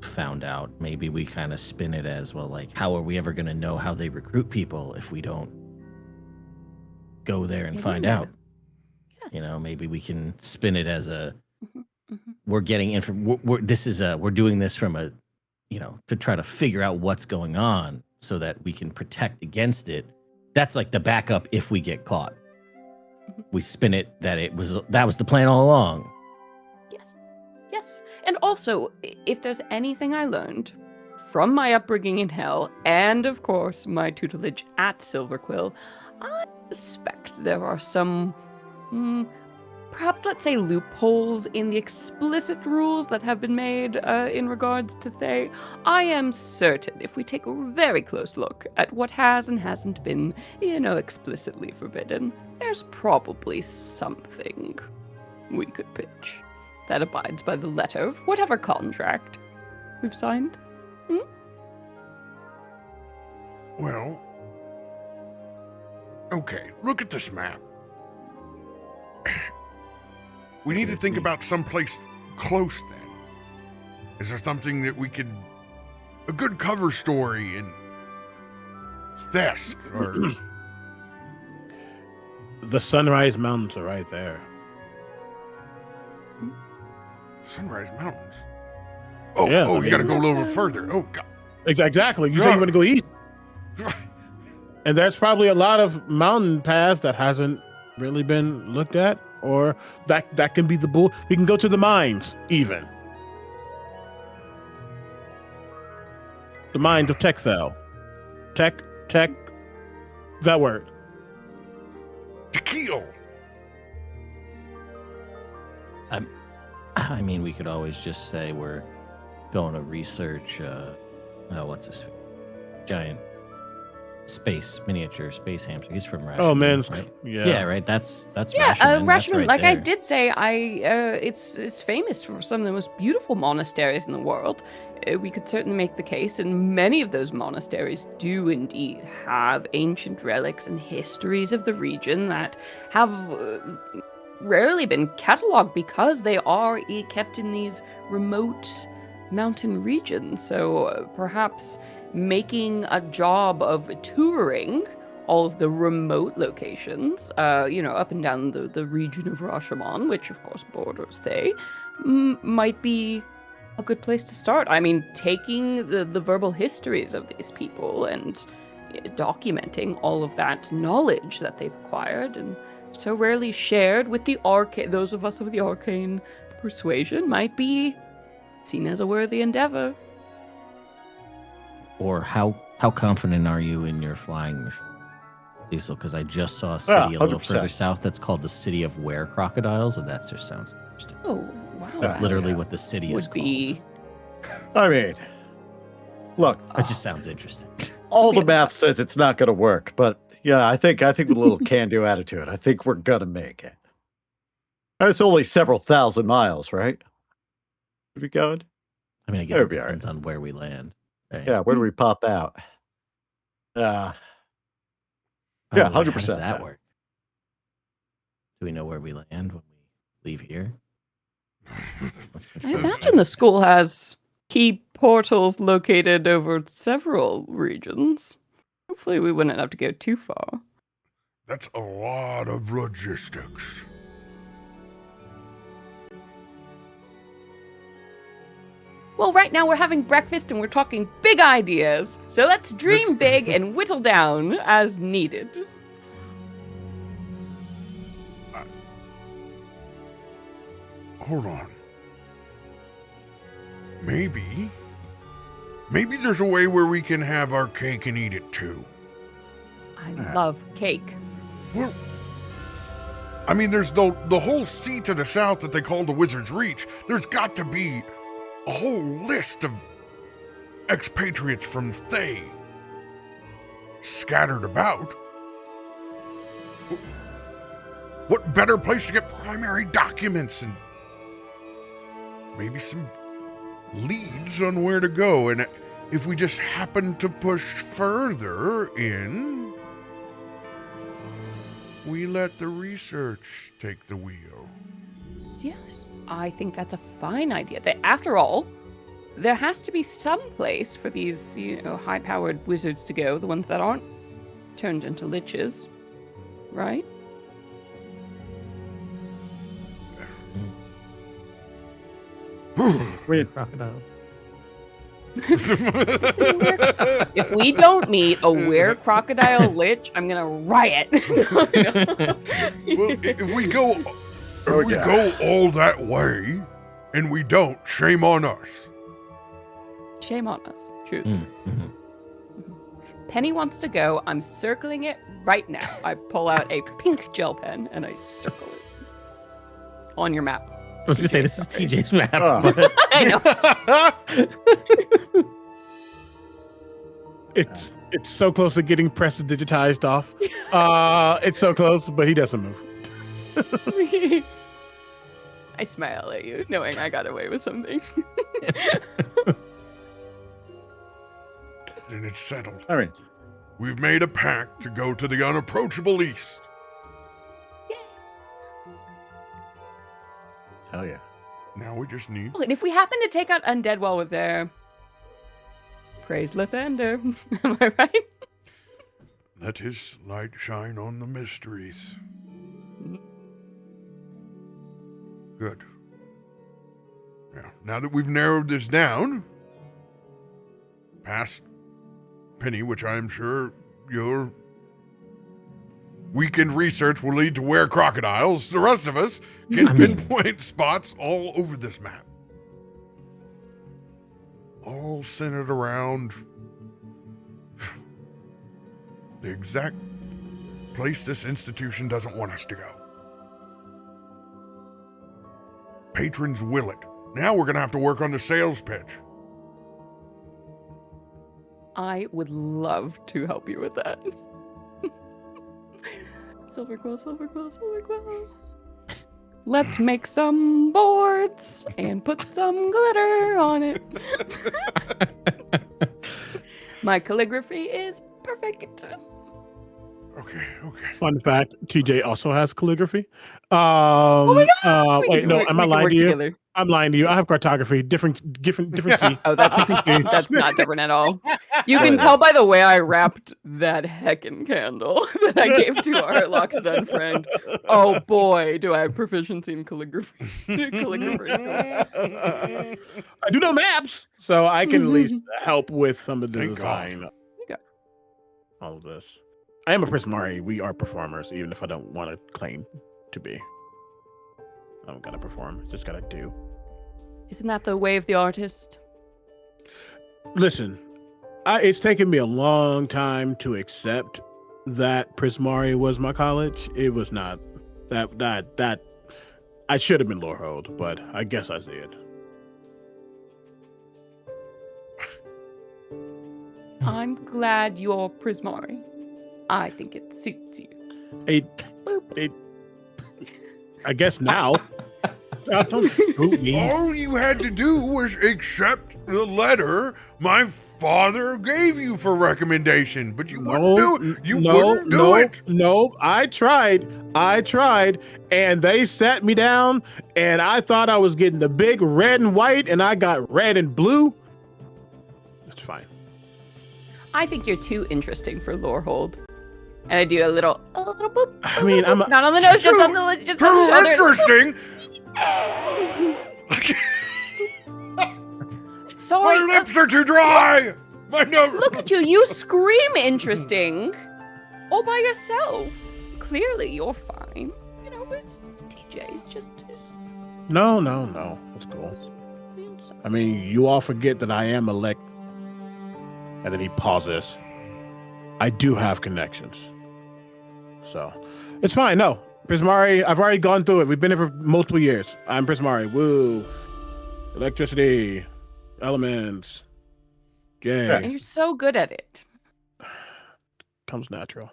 found out, maybe we kind of spin it as, well, like, how are we ever going to know how they recruit people if we don't go there and find Yeah. out? Yes. You know, maybe we can spin it as a Mhm. we're getting we're doing this from a, to try to figure out what's going on so that we can protect against it. That's like the backup if we get caught. Mhm. We spin it that was the plan all along. Yes. And also, if there's anything I learned from my upbringing in Hell, and of course my tutelage at Silverquill, I suspect there are some, perhaps let's say loopholes in the explicit rules that have been made in regards to Thay. I am certain if we take a very close look at what has and hasn't been, explicitly forbidden, there's probably something we could pitch that abides by the letter of whatever contract we've signed. Well, okay, look at this map. We need to think about someplace close then. Is there something that we could... A good cover story in Thesk or... The Sunrise Mountains are right there. Sunrise Mountains? Oh, Yeah, I you mean- gotta go a little bit further. Oh, God. Exactly. You say you want to go east. And there's probably a lot of mountain paths that hasn't really been looked at, or that can be the bull. We can go to the mines, even the mines of Texel. Tech. That word. Tequila. I mean, we could always just say we're going to research, what's his face? Giant miniature space hamster. He's from Rashomon. Oh, Minsk. Right? Yeah. Yeah, right. That's Yeah, Rashomon. That's Rashomon, right like I there. did say, it's famous for some of the most beautiful monasteries in the world. We could certainly make the case, and many of those monasteries do indeed have ancient relics and histories of the region that have rarely been cataloged because they are kept in these remote mountain regions. So perhaps making a job of touring all of the remote locations, up and down the region of Rashomon, which of course borders Thay, might be a good place to start. I mean, taking the verbal histories of these people and documenting all of that knowledge that they've acquired and so rarely shared with the those of us of the arcane persuasion might be seen as a worthy endeavor. Or how confident are you in your flying machine, Cecil? Because I just saw a city a little 100%. further south that's called the City of Were Crocodiles, and that just sounds interesting. Oh, wow. That's Yeah. literally what the city is would be I mean, Look, That just sounds interesting. all the math says it's not going to work, but yeah, I think with a little can-do attitude, I think we're going to make it. It's only several thousand miles, right? Where we going? I mean, I guess That'd it be all depends on where we land. Right? Yeah, where do we pop out? By yeah, the way, 100%. How does that work? Do we know where we land when we leave here? I imagine the school has key portals located over several regions. Hopefully we wouldn't have to go too far. That's a lot of logistics. Well, right now we're having breakfast and we're talking big ideas. So let's dream big and whittle down as needed. Hold on. Maybe there's a way where we can have our cake and eat it too. I love cake. Well, I mean, there's the whole sea to the south that they call the Wizard's Reach. There's got to be a whole list of expatriates from Thay scattered about. What better place to get primary documents and maybe some leads on where to go? And if we just happen to push further in, we let the research take the wheel. Yes, I think that's a fine idea. That after all, there has to be some place for these, high-powered wizards to go, the ones that aren't turned into liches, right? Crocodiles. If we don't meet a were-crocodile lich, I'm gonna riot. Well, if we go all that way, and we don't, shame on us. Shame on us. True. Mm-hmm. Penny wants to go. I'm circling it right now. I pull out a pink gel pen and I circle it on your map. I was gonna say this is TJ's map. Oh. But I know. It's so close to getting prestidigitized off. It's so close, but he doesn't move. I smile at you, knowing I got away with something. Then it's settled. All right. We've made a pact to go to the unapproachable east. Hell yeah. Now we just need... Oh, and if we happen to take out Undead while we're there, praise Lathander. Am I right? Let his light shine on the mysteries. Good. Yeah. Now that we've narrowed this down, past Penny, which I'm sure your weekend research will lead to where crocodiles, the rest of us can pinpoint spots all over this map. All centered around the exact place this institution doesn't want us to go. Patrons will it. Now we're going to have to work on the sales pitch. I would love to help you with that. Silver quill, silver quill, silver quill. Let's make some boards and put some glitter on it. My calligraphy is perfect. Okay. Fun fact: TJ also has calligraphy. Oh my god! Wait, no, am I lying to you? Together. I'm lying to you. I have cartography. Different. Oh, that's not different at all. You can tell by the way I wrapped that heckin' candle that I gave to our Loxodon friend. Oh boy, do I have proficiency in calligraphy. I do know maps, so I can at least help with some of the Thank design. God. Okay. All of this. I am a Prismari. We are performers, even if I don't want to claim to be. I don't gotta perform. Just gotta do. Isn't that the way of the artist? Listen, it's taken me a long time to accept that Prismari was my college. It was not that I should have been Lorehold, but I guess I did. I'm glad you're Prismari. I think it suits you. I guess now. Don't boot me. All you had to do was accept the letter my father gave you for recommendation, but you wouldn't do it. You wouldn't do it. No, I tried, and they sat me down, and I thought I was getting the big red and white, and I got red and blue. That's fine. I think you're too interesting for Lorehold. And I do a little boop. I mean, I'm not on the nose, just on the shoulder. Interesting. Sorry. My lips are too dry. My nose. Look at you. You scream interesting. All by yourself. Clearly, you're fine. You know, it's TJ's just. No. That's cool. I mean, you all forget that I am elect. And then he pauses. I do have connections. So, it's fine. No. Prismari, I've already gone through it. We've been here for multiple years. I'm Prismari. Woo. Electricity. Elements. Gay. And you're so good at it. Comes natural.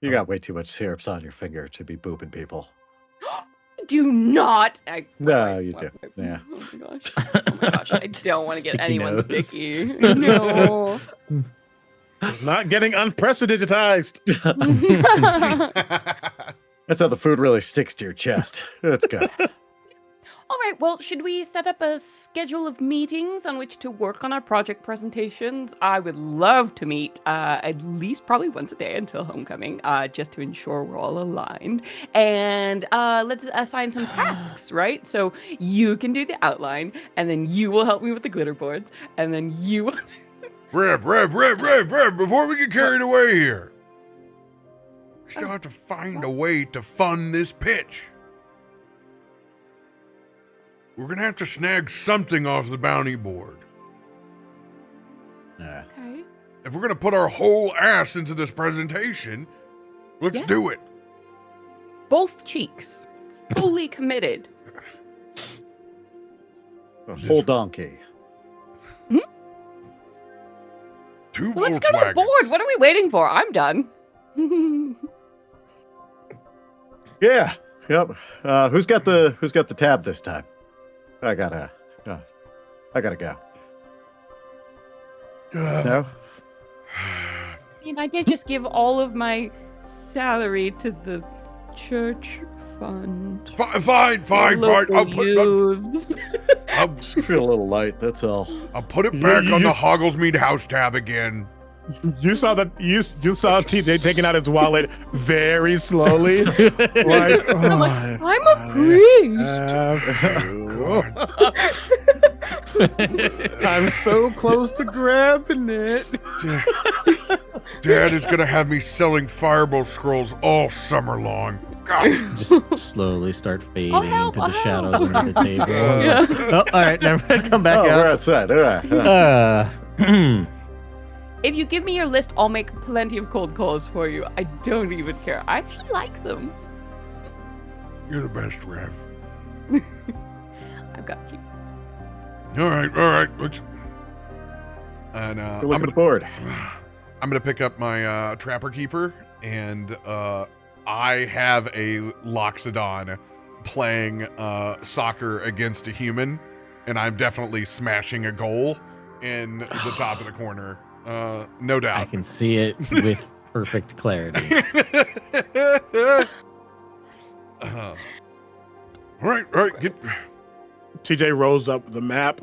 You got way too much syrups on your finger to be booping people. Do not. No, you do. Yeah. Oh my gosh. Oh my gosh. I don't want to get Sticky anyone nose. sticky. No. It's not getting unprecedentized. That's how the food really sticks to your chest. That's good. All right, well, should we set up a schedule of meetings on which to work on our project presentations? I would love to meet at least probably once a day until homecoming, just to ensure we're all aligned. And let's assign some tasks, right? So you can do the outline, and then you will help me with the glitter boards, and then you will... Rev, before we get carried away here. We still have to find a way to fund this pitch. We're going to have to snag something off the bounty board. Yeah. Okay. If we're going to put our whole ass into this presentation, let's do it. Both cheeks. Fully committed. A whole donkey. Two Let's go to the Volkswagens. board. What are we waiting for? I'm done. Yeah. Yep. Who's got the tab this time? I gotta go. No? I mean, I did just give all of my salary to the church fund. Fine. Local youths. I'll Feel a little light, that's all. put it back on the Hogglesmead house tab again. You saw that you saw TJ taking out his wallet very slowly. Like, I'm a priest. I'm so close to grabbing it. Dad is going to have me selling fireball scrolls all summer long. God. Just slowly start fading into the shadows under the table. Yeah. Oh, all right, never mind. Come back We're out. outside. All right. If you give me your list, I'll make plenty of cold calls for you. I don't even care. I actually like them. You're the best, Rev. I've got you. All right. Let's... And Go look at the board. I'm gonna pick up my Trapper Keeper, and I have a Loxodon playing soccer against a human, and I'm definitely smashing a goal in the top of the corner. No doubt. I can see it with perfect clarity. All right. TJ rolls up the map,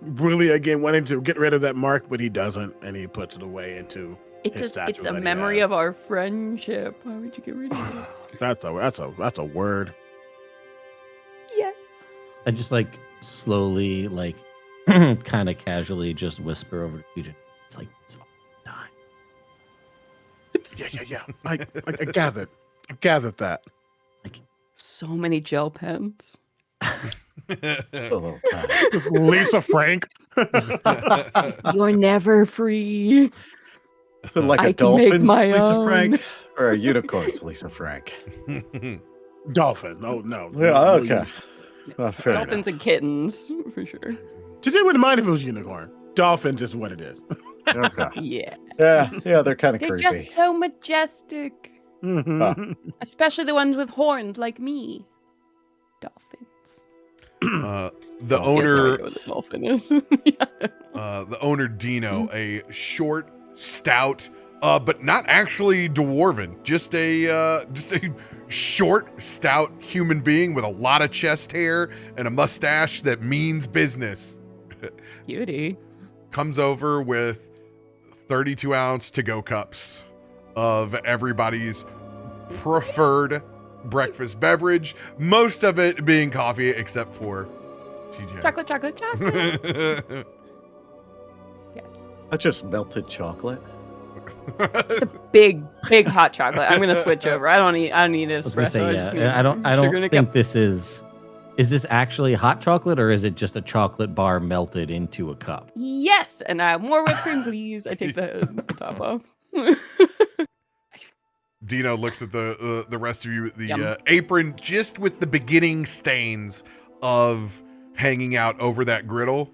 really again wanting to get rid of that mark, but he doesn't, and he puts it away into his statue. It's a that he memory had. of our friendship. Why would you get rid of it? That's a word. Yes. I just slowly, kind of casually just whisper over to TJ. It's like it's all time. Yeah. I gathered that. So many gel pens. A little time. Lisa Frank. You're never free. Like I a can make dolphin's my Lisa own. Frank or a unicorn's Lisa Frank? Dolphin. Oh no. Yeah, okay. Well, fair enough. Dolphins and kittens, for sure. Today wouldn't mind if it was unicorn. Dolphins is what it is. Okay. Yeah. Yeah, they're kind of They're creepy. just so majestic. Especially the ones with horns like me. Dolphins. The Dolphins. owner, What the dolphin is. Yeah. the owner Dino, a short, stout, but not actually dwarven, just a short, stout human being with a lot of chest hair and a mustache that means business. Cutie. Comes over with 32-ounce to-go cups of everybody's preferred breakfast beverage, most of it being coffee except for TJ. Chocolate. Yes. Not just melted chocolate. Just a big hot chocolate. I'm gonna switch over. I don't need I was gonna espresso. say, just need I don't sugar and a think cup. this is. Is this actually hot chocolate, or is it just a chocolate bar melted into a cup? Yes, and more whipped cream, please. I take the top off. Dino looks at the rest of you, the Yum. apron just with the beginning stains of hanging out over that griddle.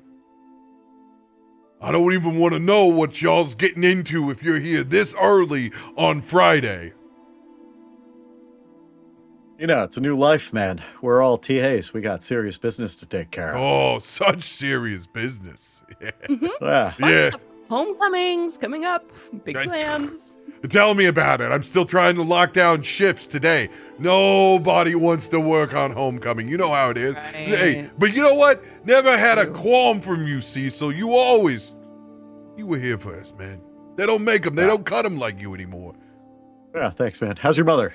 I don't even want to know what y'all's getting into if you're here this early on Friday. You know, it's a new life, man. We're all TAs. We got serious business to take care of. Oh, such serious business. Yeah. Yeah. Fun Yeah. stuff. Homecomings coming up. Big I- plans. Tell me about it. I'm still trying to lock down shifts today. Nobody wants to work on homecoming. You know how it is. Right. Hey, but you know what? Never had a qualm from you, Cecil. You were here first, man. They don't make them. They don't cut them like you anymore. Yeah, thanks, man. How's your mother?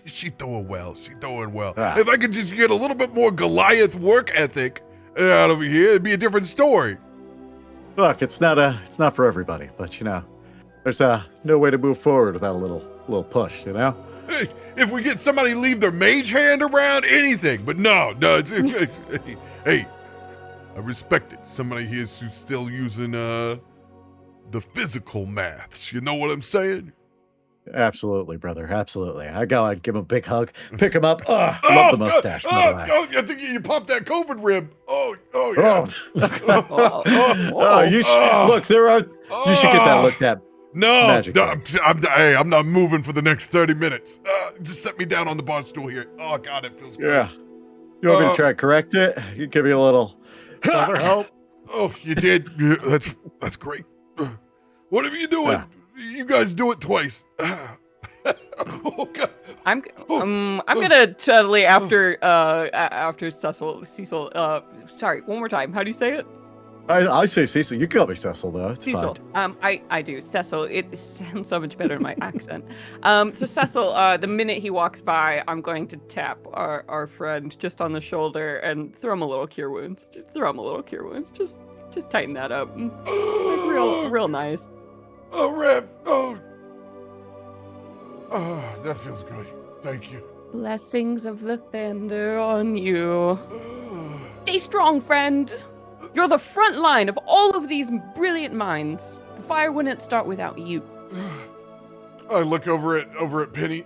She's doing well. She's doing well. Ah. If I could just get a little bit more Goliath work ethic out of here, it'd be a different story. Look, it's not for everybody, but you know, there's no way to move forward without a little push, you know? Hey, if we get somebody to leave their mage hand around, anything. But no, it's, hey, I respect it. Somebody here's who's still using the physical maths. You know what I'm saying? Absolutely, brother. Absolutely. I go and give him a big hug, pick him up. Love the mustache, by the way. I think you popped that COVID rib. Oh, yeah. Oh, you should look. You should get that looked at. No, Magic I'm not moving for the next 30 minutes. Just set me down on the bar stool here. Oh, God, it feels good. Yeah. You want me to try and correct it? You give me a little. Other help. Oh, you did? Yeah, that's great. Whatever you doing, Yeah. you guys do it twice. Oh, God. I'm gonna totally after Cecil. Sorry, one more time. How do you say it? I say Cecil. You call me Cecil, though. It's Cecil. fine. I do. Cecil. It sounds so much better in my accent. So Cecil, the minute he walks by, I'm going to tap our friend just on the shoulder and throw him a little cure wounds. Just throw him a little cure wounds. Just tighten that up. Like real nice. Oh, Rev. Oh, that feels good. Thank you. Blessings of the thunder on you. Stay strong, friend. You're the front line of all of these brilliant minds. The fire wouldn't start without you. I look over at Penny.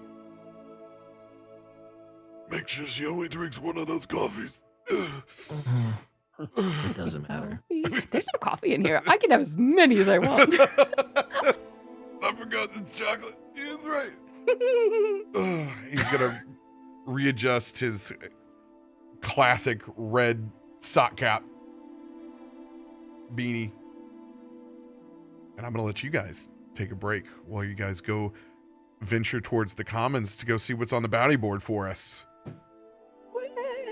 Make sure she only drinks one of those coffees. It doesn't matter. There's some coffee in here. I can have as many as I want. I forgot it's chocolate. He's right. He's gonna readjust his classic red sock cap beanie, and I'm gonna let you guys take a break while you guys go venture towards the commons to go see what's on the bounty board for us.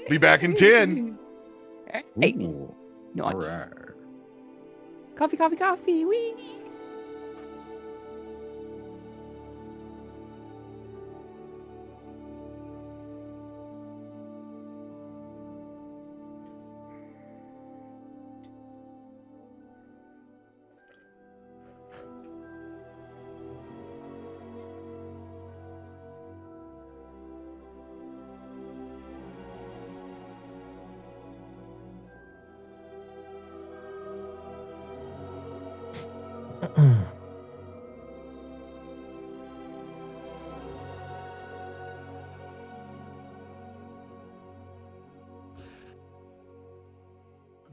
Be back in 10. Hey, Ooh, notch. all right. Coffee. Wee.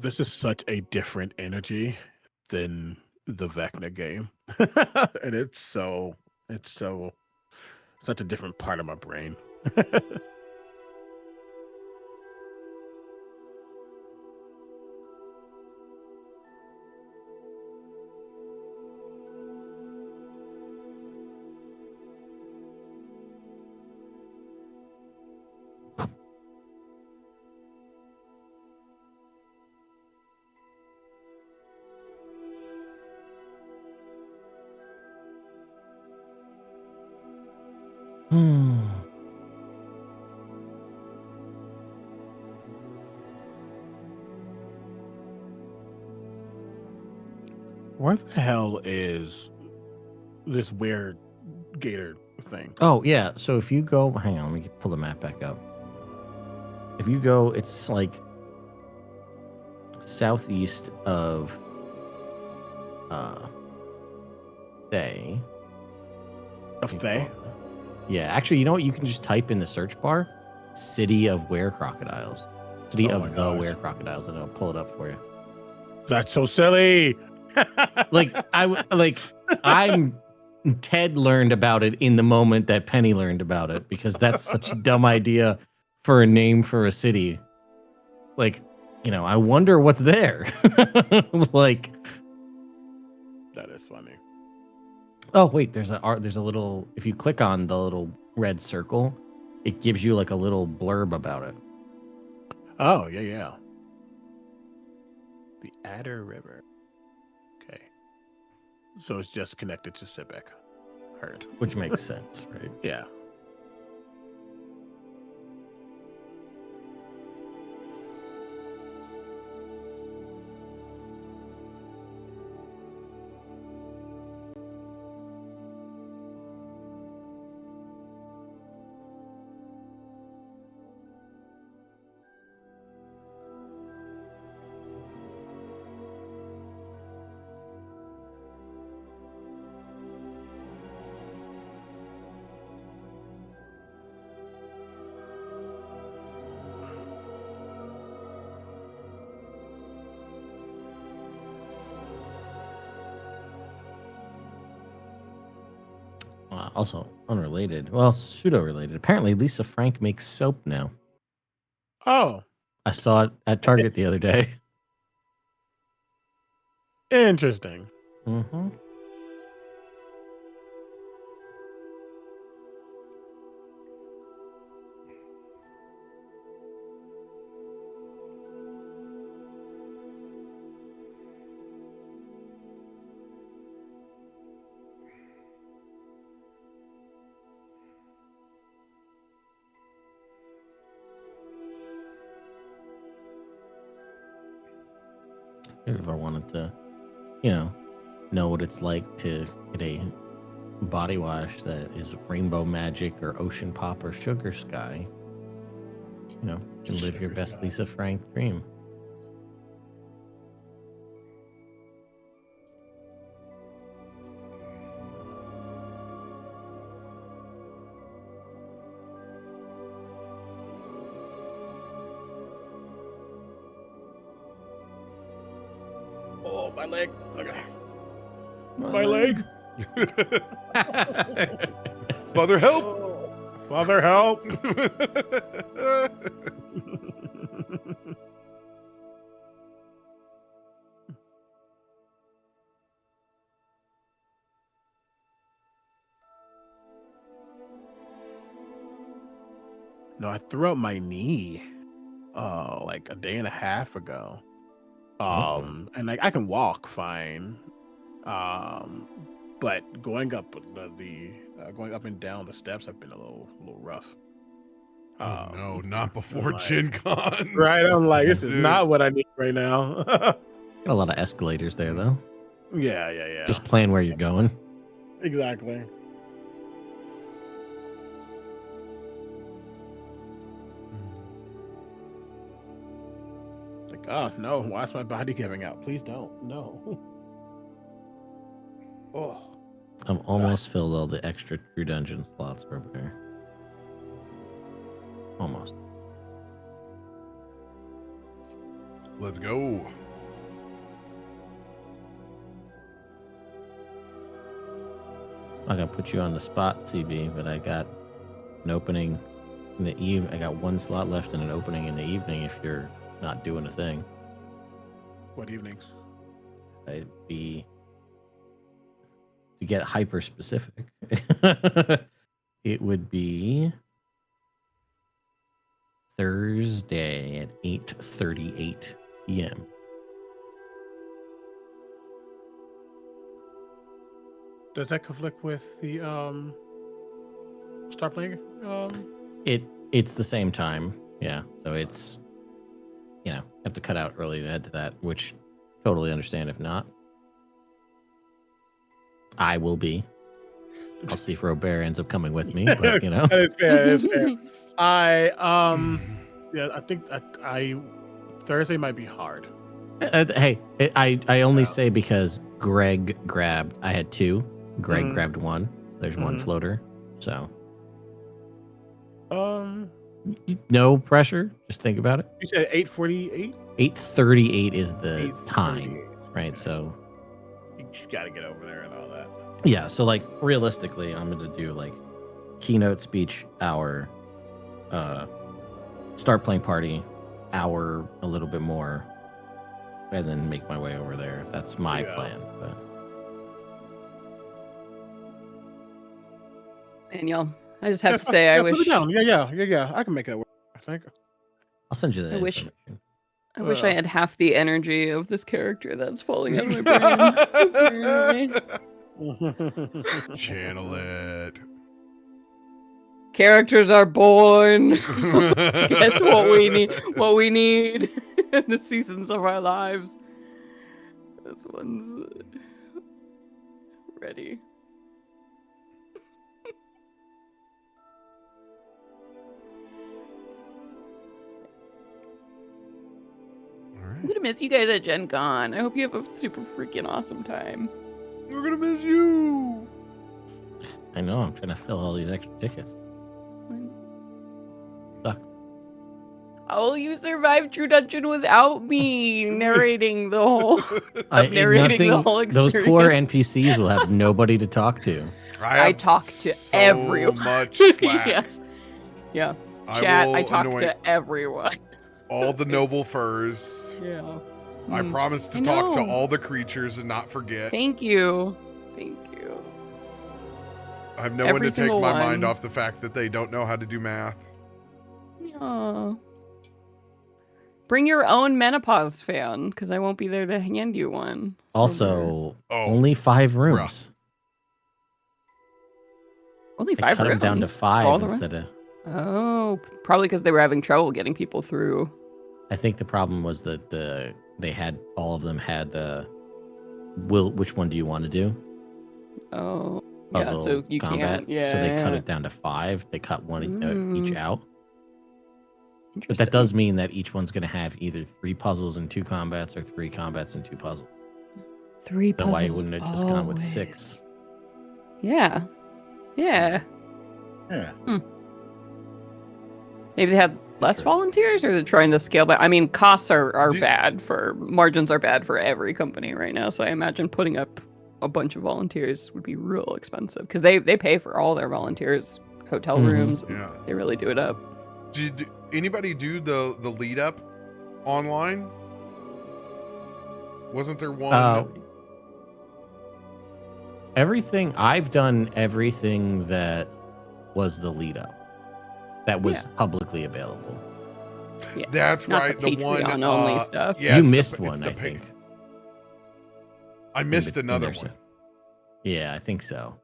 This is such a different energy than the Vecna game. And it's such a different part of my brain. Where the hell is this weird gator thing? Oh, yeah. So if you go, hang on, let me pull the map back up. If you go, it's like southeast of Thay. Of Thay? Yeah, actually, you know what? You can just type in the search bar, City of Were Crocodiles. City of the Were Crocodiles, and it'll pull it up for you. That's so silly. I'm Ted learned about it in the moment that Penny learned about it, because that's such a dumb idea for a name for a city. Like, I wonder what's there. Like, that is funny. oh wait, there's a little, if you click on the little red circle, it gives you like a little blurb about it. Oh, yeah. The Adder River. Okay. So it's just connected to Sibek. Heard. Which makes sense, right? Yeah. Also unrelated. Well, pseudo-related. Apparently, Lisa Frank makes soap now. Oh. I saw it at Target the other day. Interesting. Mm-hmm. If I wanted to, know what it's like to get a body wash that is Rainbow Magic or Ocean Pop or Sugar Sky, you live your best Lisa Frank dream. Oh, my leg. Okay. My leg. Father, help! Oh, Father, help. No, I threw out my knee like a day and a half ago. And I can walk fine. But going up going up and down the steps have been a little rough. Oh no, not before Gen Con. Right, I'm like, this is not what I need right now. Got a lot of escalators there, though. Yeah. Just plan where you're going. Exactly. Like, oh no, why is my body giving out? Please don't. No. Oh. I've almost filled all the extra True Dungeon slots for RoBear. Almost. Let's go. I'm gonna put you on the spot, CB, but I got an opening in the eve. I got one slot left and an opening in the evening. If you're not doing a thing, What evenings? I'd be to get hyper specific. It would be Thursday at 8:38 p.m. Does that conflict with the start playing? It's the same time, yeah. So it's have to cut out early to head to that, which totally understand if not. I will be. I'll see if RoBear ends up coming with me, but That is fair. That is fair. I think I Thursday might be hard. Hey, I only say because Greg grabbed. I had two. Greg grabbed one. There's one floater. So no pressure. Just think about it. You said 8:48. 8:38 is the time, right? So You just got to get over there and all that. yeah. So like realistically, I'm gonna do like keynote speech hour, start playing party hour, a little bit more, and then make my way over there. That's my plan. But Daniel, I just have to say, I put wish. it down. Yeah. I can make that work. I think. I'll send you the I wish- information. I wish I had half the energy of this character that's falling out of my brain. Channel it. Characters are born. Guess what we need? What we need in the seasons of our lives. This one's ready. I'm gonna miss you guys at Gen Con. I hope you have a super freaking awesome time. We're gonna miss you. I know. I'm trying to fill all these extra tickets. Sucks. Oh, you survived True Dungeon without me narrating the whole. Narrating the whole those experience. poor NPCs will have nobody to talk to. I talk to so everyone. much slack. Yes. Yeah. I Chat, will I talk anoint to everyone. all the noble furs. Yeah. I promise to I talk to know. all the creatures and not forget. Thank you. Thank you. I have no every one to take single my mind one. off the fact that they don't know how to do math. Yeah. Bring your own menopause fan, because I won't be there to hand you one. Also, Oh, only 5 rooms. Only I 5 cut them down to rooms? 5 All the way? instead of. Oh, probably because they were having trouble getting people through. I think the problem was that they had all of them had the. Which one do you want to do? Oh, Puzzle yeah. So you combat. can't. Yeah. So they cut yeah. it down to 5. They cut one each out. But that Interesting. does mean that each one's going to have either 3 puzzles and 2 combats or 3 combats and 2 puzzles. 3 Then puzzles. why wouldn't it just gone with always. 6? Yeah. Yeah. Yeah. Maybe they have less volunteers, or they're trying to scale back. I mean, costs are bad for margins are bad for every company right now. So I imagine putting up a bunch of volunteers would be real expensive because they pay for all their volunteers, hotel rooms. Yeah. They really do it up. Did anybody do the lead up online? Wasn't there one? Everything I've done, everything that was the lead up, that was publicly available. Yeah. That's Not right. the The one Patreon only stuff. Yeah, You it's missed it's one, I pa- think. I missed in another there, one so- Yeah, I think so.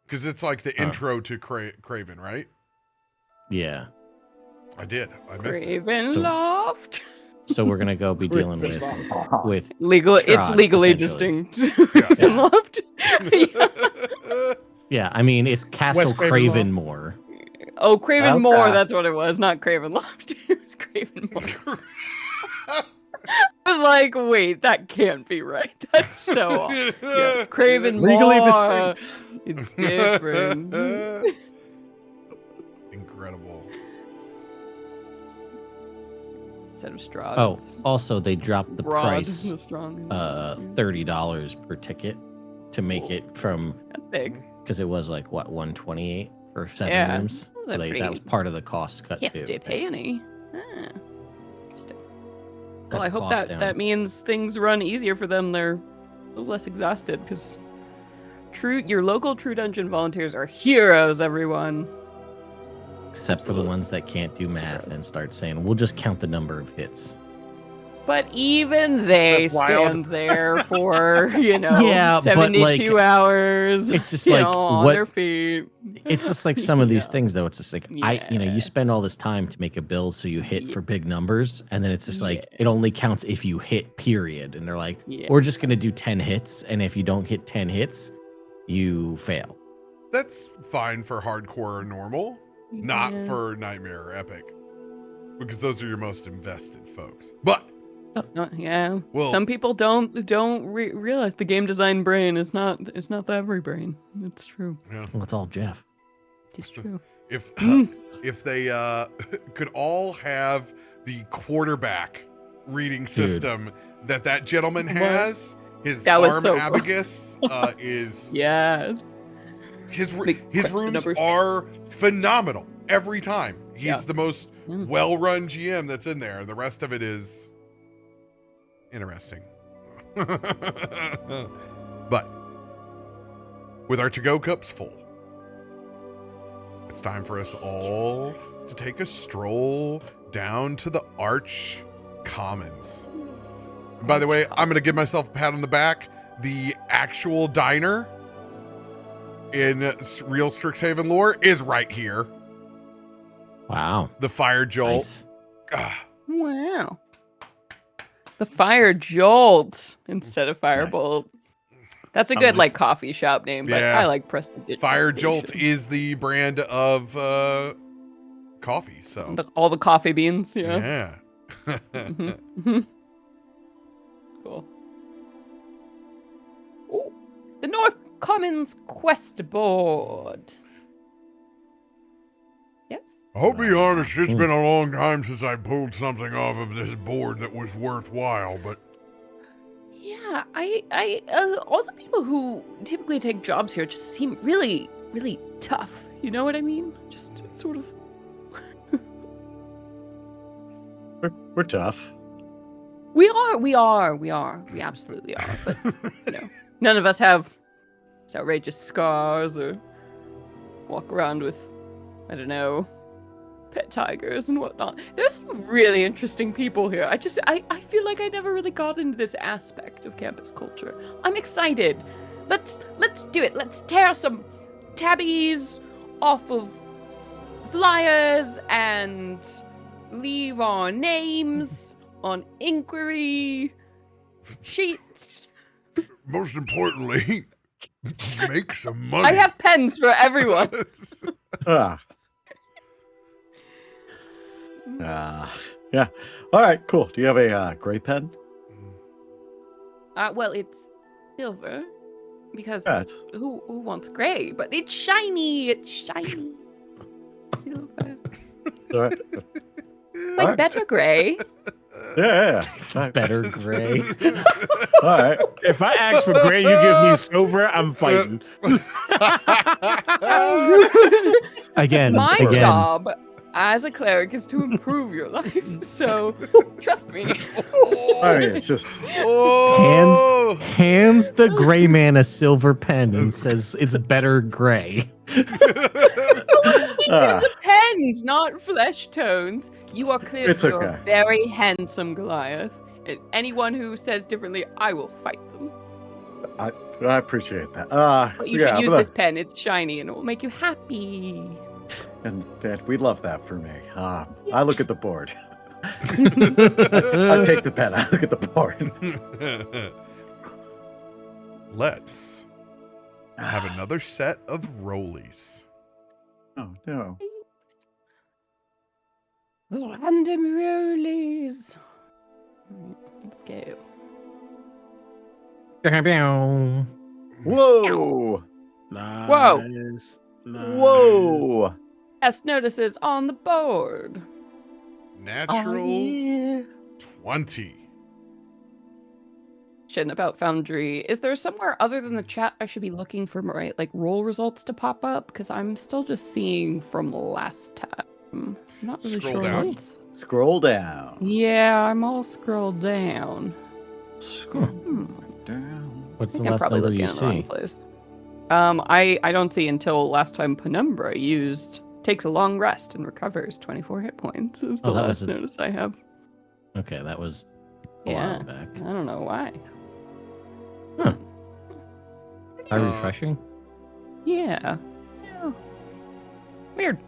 because it's like the intro to Craven, right? Yeah. I did. I missed it. Raven So- Loft. So we're gonna go be dealing with Legal. It's Strahd, legally essentially. distinct. Yes. Raven Loft. Yeah. yeah. I mean, it's Castle Craven Cravenmore. Oh, Craven Okay. Moore. That's what it was. Not Craven Loft. It was Craven Moore. I was like, wait, that can't be right. That's so off. Yes, Craven Legally Moore. distinct. It's different. Incredible. instead of straw. Oh, It's also they dropped the broad, price the strong. $30 per ticket to make Cool. it from, That's big. because it was like what, 128 for 7 Yeah, rooms. that was a So pretty that was part of the cost cut too. hefty penny. Ah, interesting. Cut Well, I the hope cost that down. that means things run easier for them. They're a little less exhausted because your local True Dungeon volunteers are heroes. Everyone. Except for the Absolutely. ones that can't do math Gross. and start saying, we'll just count the number of hits. But even they That's wild. stand there for, Yeah, but, 72 like, hours. it's just you like, know, on what- their feet. It's just like some of these Yeah. things, though. It's just like, Yeah. you spend all this time to make a build so you hit Yeah. for big numbers. And then it's just like, Yeah. it only counts if you hit, period. And they're like, Yeah. we're just going to do 10 hits. And if you don't hit 10 hits, you fail. That's fine for hardcore or normal, not Yeah. for Nightmare or Epic, because those are your most invested folks. But Yeah. Well- Some people don't realize the game design brain is not the every brain. It's true. Well, it's all Jeff. It's true. if if they could all have the quarterback reading system that gentleman What? has, his That was arm so cool. abacus is Yeah. his Big his crunch the rooms numbers. are phenomenal every time. He's Yeah. the most Yeah. well-run GM that's in there. The rest of it is interesting. But with our to-go cups full, it's time for us all to take a stroll down to the Arch Commons. And by the way, I'm going to give myself a pat on the back. The actual diner in real Strixhaven lore is right here. Wow. The Fire Jolt. Nice. Ah, Wow. The Fire Jolt instead of Firebolt. That's a good Probably- coffee shop name, but Yeah. I like prestidigitation. Fire Jolt is the brand of coffee. So All the coffee beans, yeah. yeah. Mhm, mhm. Cool. Ooh, the North Commons quest board. Yes. I'll be honest, it's been a long time since I pulled something off of this board that was worthwhile, but Yeah, all the people who typically take jobs here just seem really, really tough. You know what I mean? Just sort of. We're tough. We absolutely are. But none of us have outrageous scars or walk around with, I don't know, pet tigers and whatnot. There's some really interesting people here. I feel like I never really got into this aspect of campus culture. I'm excited. Let's do it. Let's tear some tabbies off of flyers and leave our names on inquiry sheets. most importantly, make some money. I have pens for everyone. Ah. Yeah. All right, cool. Do you have a gray pen? Well, it's silver because Yeah, it's- who wants gray? But it's shiny. It's shiny. Silver. all right. Like Alright. better gray. Yeah. All right. Better gray. All right. If I ask for gray, you give me silver, I'm fighting. Again. My again. job as a cleric is to improve your life. So trust me. I mean, it's just Oh! Hands the gray man a silver pen and says it's better gray. In terms of pens, not flesh tones. You are clearly It's a okay. very handsome Goliath. And anyone who says differently, I will fight them. I appreciate that. But you Yeah, should use but- this pen. It's shiny and it will make you happy. and we love that for me. I look at the board. I take the pen. I look at the board. Let's have another set of rollies. Oh no. Random rollies. Let's go. Whoa! Nice. Whoa. Nice. Whoa! Test notices on the board. Natural 20. About Foundry. Is there somewhere other than the chat I should be looking for my roll results to pop up? Because I'm still just seeing from last time. I'm not really Scroll sure down. what's... Scroll down. Yeah, I'm all scrolled down. Scroll down. What's I the think I'm last probably number looking you in the wrong see? place. I don't see until last time Penumbra used takes a long rest and recovers 24 hit points is the Oh, that last was notice I have. Okay, that was a Yeah, while back. I don't know why. Huh. Are refreshing? Yeah. Weird.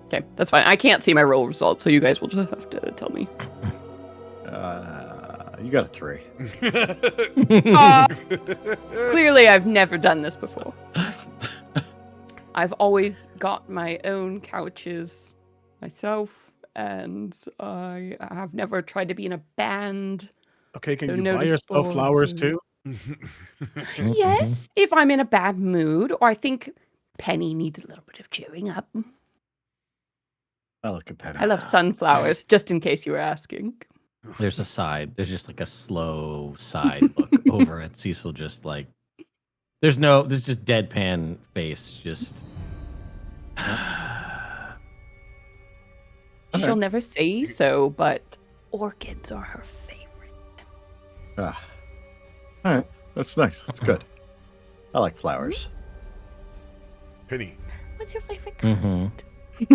Okay, that's fine. I can't see my roll results, so you guys will just have to tell me. You got a 3. Clearly, I've never done this before. I've always got my own couches myself, and I have never tried to be in a band. Okay, can So you no buy yourself flowers disposal. too? Yes, if I'm in a bad mood, or I think Penny needs a little bit of cheering up. I look at Penny. I love sunflowers, just in case you were asking. There's a side. There's just like a slow side look over at Cecil, just like there's just deadpan face, just She'll never say so, but orchids are her favorite. All right, that's nice. That's good. I like flowers. Penny. What's your favorite kind?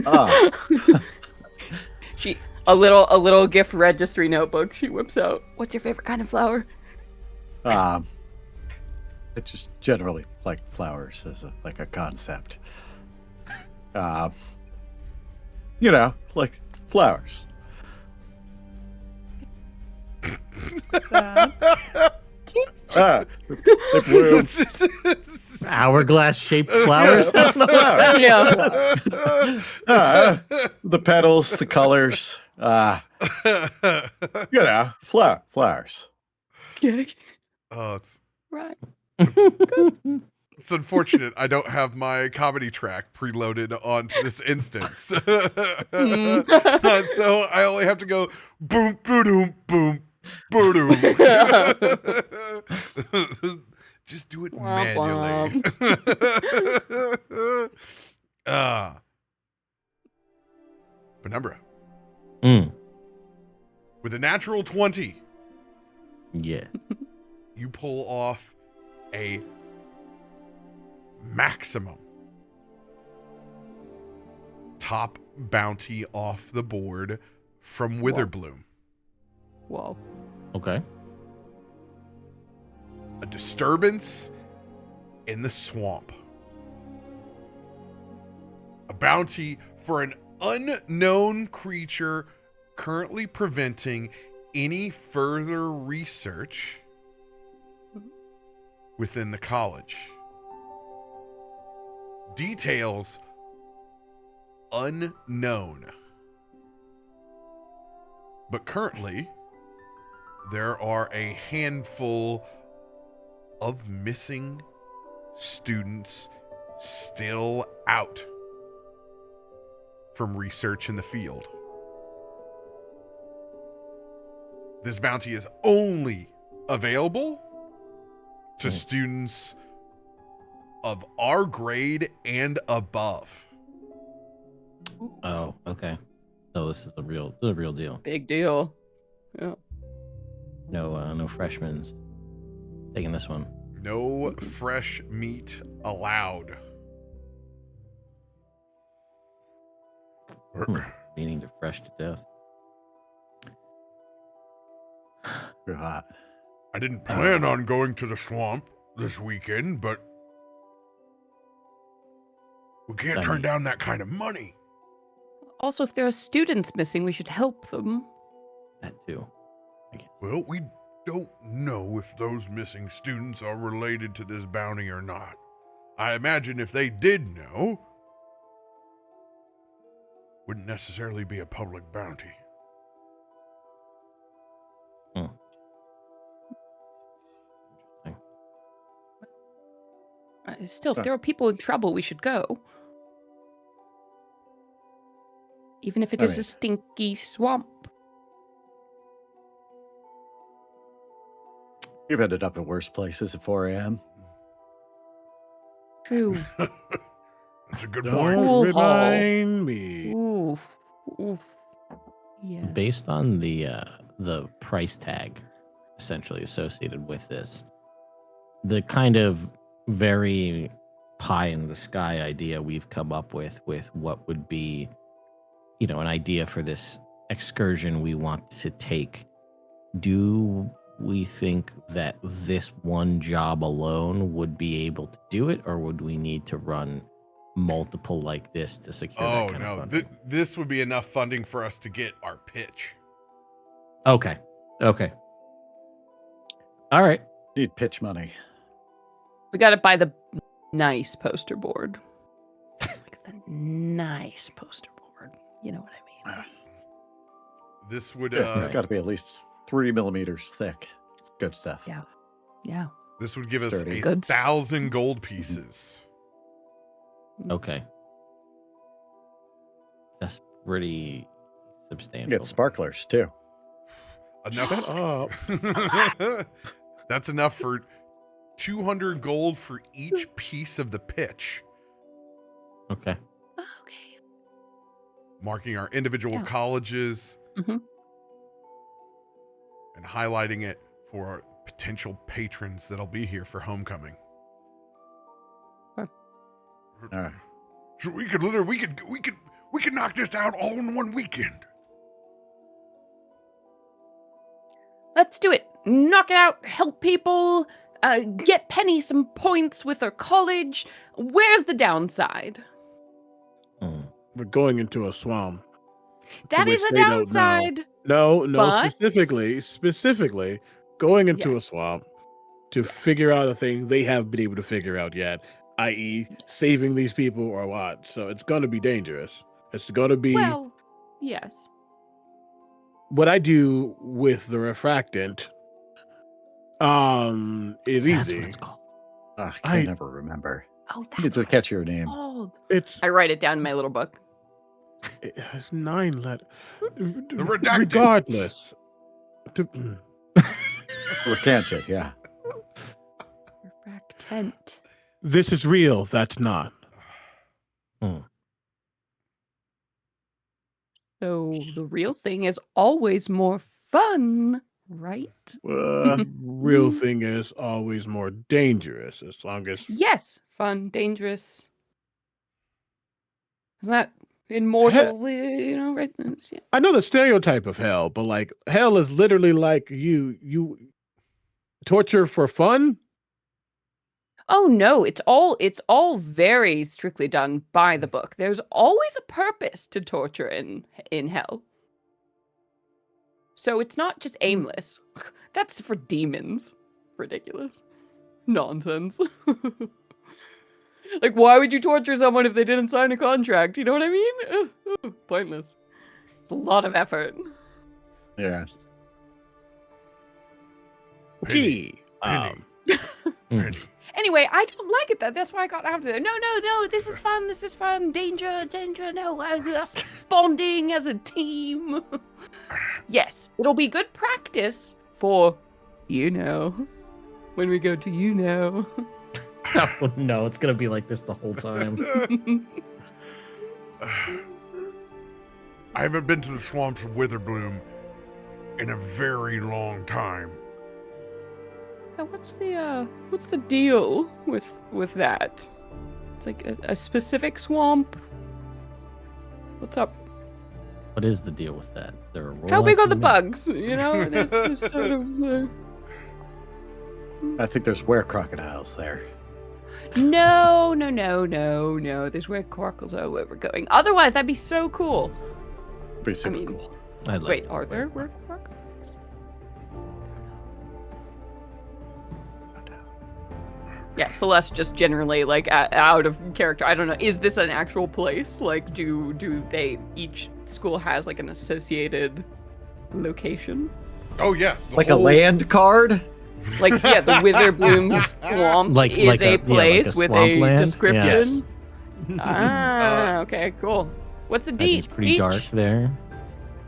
Ah, She a little gift registry notebook she whips out. What's your favorite kind of flower? I just generally like flowers as a concept. Like flowers. They bloom. hourglass shaped flowers. Flowers. Yeah. The petals, the colors. Flowers. Okay. Oh, it's Right. unfortunate I don't have my comedy track preloaded onto this instance. So I only have to go boom, boom, boom, boom. Just do it Womp manually. Penumbra. With a natural 20, Yeah. you pull off a maximum top bounty off the board from Witherbloom. Whoa. Okay. A disturbance in the swamp. A bounty for an unknown creature currently preventing any further research within the college. Details unknown. But currently, there are a handful of missing students still out from research in the field. This bounty is only available to students of our grade and above. Oh, okay. So this is the real deal. Big deal. Yeah. No freshmen taking this one. No fresh meat allowed. Meaning they're fresh to death. You're hot. I didn't plan on going to the swamp this weekend, but we can't turn down that kind of money. Also, if there are students missing, we should help them. That too. Well, we don't know if those missing students are related to this bounty or not. I imagine if they did know, wouldn't necessarily be a public bounty. Still, if there are people in trouble, we should go. even if it I is mean- a stinky swamp. You've ended up in worse places at 4 a.m. True. That's a good Don't point. Pool remind me. Oof. Oof. Yes. Based on the price tag essentially associated with this, the kind of very pie in the sky idea we've come up with what would be, an idea for this excursion we want to take. Do we think that this one job alone would be able to do it, or would we need to run multiple like this to secure Oh, that kind of no. funding? This would be enough funding for us to get our pitch. Okay. All right. Need pitch money. We got to buy the nice poster board. Like the nice poster board. You know what I mean? This would Yeah, it's got to be at least 3 millimeters thick. It's good stuff. Yeah. Yeah. this would give us Sturdy. 1,000 gold pieces. Okay. That's pretty You substantial. get sparklers too. Enough. Shut up. That's enough for 200 gold for each piece of the pitch, Okay. Okay. marking our individual Yeah. colleges Mhm. and highlighting it for our potential patrons that'll be here for homecoming. All right. So we could literally we could knock this out all in one weekend. Let's do it. Knock it out. Help people. Get Penny some points with her college. Where's the downside? Hmm. We're going into a swamp. That which is a they don't know. downside. No, But- specifically going into Yeah. a swamp to figure out a thing they haven't been able to figure out yet, i.e., saving these people or what. So it's going to be dangerous. It's going to be Well, yes. what I do with the refractant. Is That's easy. what it's called. I I- can never remember. Oh, I that's need to what catch it's your name. called. It's I write it down in my little book. it has 9 letters. redacted. Regardless. Recant it, yeah. Refractant. This is real. That's not. So the real thing is always more fun, right? Real thing is always more dangerous as long as Yes, fun, dangerous. Isn't that immortal? Right? Yeah. I know the stereotype of hell, but like hell is literally like you torture for fun. Oh no, it's all very strictly done by the book. There's always a purpose to torture in hell. So it's not just aimless. That's for demons. Ridiculous. Nonsense. Like, why would you torture someone if they didn't sign a contract? You know what I mean? Pointless. It's a lot of effort. Yeah. Okay. Penny. Mm. Anyway, I don't like it. That's why I got out of there. No, this is fun. This is fun. Danger. No, us bonding as a team. Yes, it'll be good practice for, when we go to Oh no, it's gonna be like this the whole time. I haven't been to the swamps of Witherbloom in a very long time. Now, what's the deal with that? It's like a specific swamp. What's up? What is the deal with that? Is there a How rule big I are the can make? bugs? There's sort of. I think there's were-crocodiles there. No. There's where coracles are where we're going. Otherwise, that'd be so cool. Be super mean- cool. I'd like Wait, to are play there that. where coracles? Yeah, Celeste just generally out of character. I don't know. Is this an actual place? Like, do they each school has like an associated location? Oh yeah, the Like a whole- land card? Like, yeah, the Witherbloom Swamp Like is a a place with a swampland? description. Yes. Ah, okay, cool. What's the I think deets? it's pretty dark there.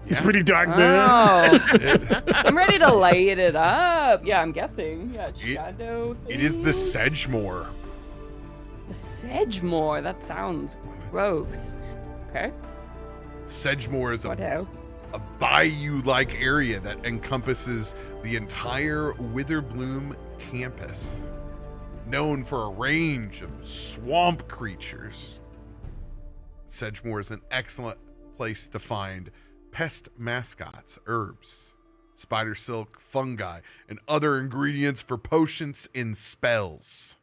It's Yeah. pretty dark there. Oh, I'm ready to light it up. Yeah, I'm guessing. Yeah, shadow. It is the things. Sedgmoor. The Sedgmoor. That sounds gross. Okay. Sedgmoor is What a hell? bayou-like area that encompasses the entire Witherbloom campus, known for a range of swamp creatures. Sedgmoor is an excellent place to find pest mascots, herbs, spider silk, fungi, and other ingredients for potions and spells.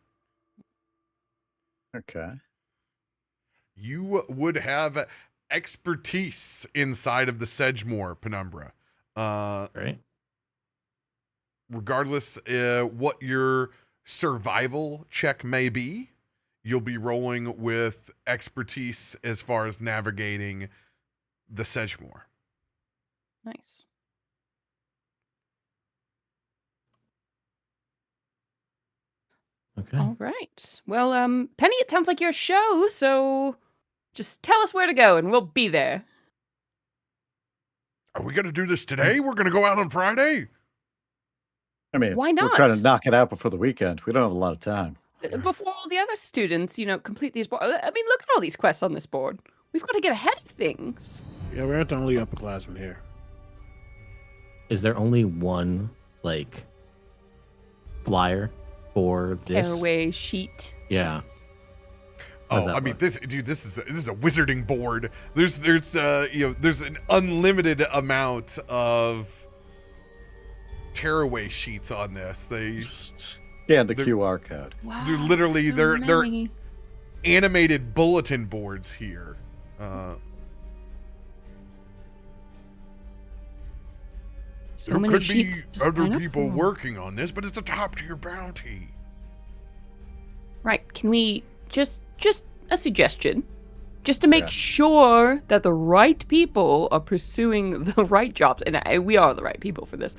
Okay. You would have expertise inside of the Sedgmoor penumbra. Right. Regardless what your survival check may be, you'll be rolling with expertise as far as navigating the Sedgmoor. Nice. Okay. All right. Well, Penny, it sounds like your show, so just tell us where to go and we'll be there. Are we going to do this today? We're going to go out on Friday? I mean, Why we're trying to not? knock it out before the weekend. We don't have a lot of time. Before all the other students, complete these boards. I mean, look at all these quests on this board. We've got to get ahead of things. Yeah, we're not the only upperclassmen here. Is there only one flyer for this? Tearaway sheet. Yeah. Yes. How's Oh, that I mean, look? this is a wizarding board. There's an unlimited amount of tearaway sheets on this. Yeah, the They're- QR code. Wow, They're literally- so they're many. animated bulletin boards here. So There many could be sheets to other sign up people for. working on this, but it's a top tier bounty. Right. Can we just a suggestion? Just to make Yeah. sure that the right people are pursuing the right jobs, and we are the right people for this.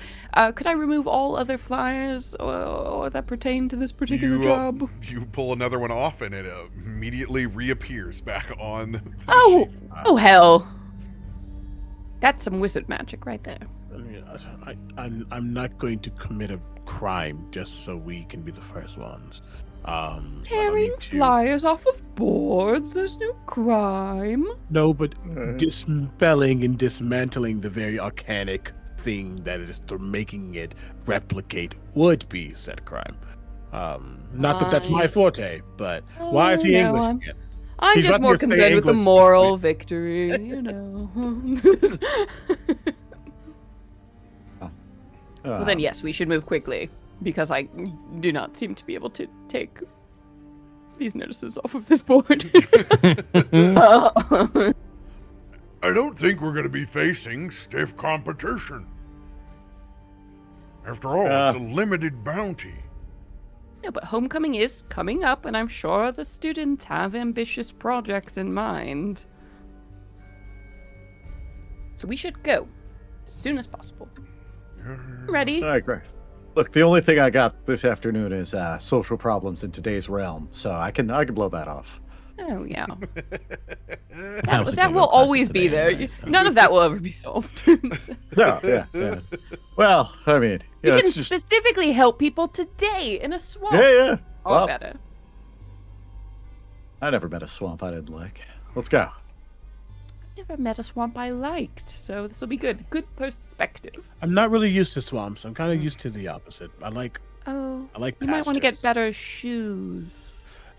Could I remove all other flyers or that pertain to this particular job? You pull another one off, and it immediately reappears back on the Oh, sheet. oh hell! That's some wizard magic right there. I'm not going to commit a crime just so we can be the first ones. I don't Tearing need to- flyers off of boards. There's no crime. No, but dispelling and dismantling the very arcanic thing that is making it replicate would be said crime. Not that that's my forte, but why is he no, English? I'm- again? I'm He's just about to more stay concerned with the English moral victory, you know. Well, then, yes, we should move quickly, because I do not seem to be able to take these notices off of this board. I don't think we're going to be facing stiff competition. After all, it's a limited bounty. No, but homecoming is coming up, and I'm sure the students have ambitious projects in mind. So we should go as soon as possible. Ready? All right, great. Look, the only thing I got this afternoon is social problems in today's realm, so I can blow that off. Oh, yeah. That was a That good will classes always be today there. anyway, so. None of that will ever be solved. No, yeah. Well, I mean, We yeah, can it's just specifically help people today in a swamp. yeah. Or Well, better. I never met a swamp I didn't like. Let's go. Never met a swamp I liked, so this will be good. Good perspective. I'm not really used to swamps. I'm kind of used to the opposite. I like Oh, pastures. you might want to get better shoes.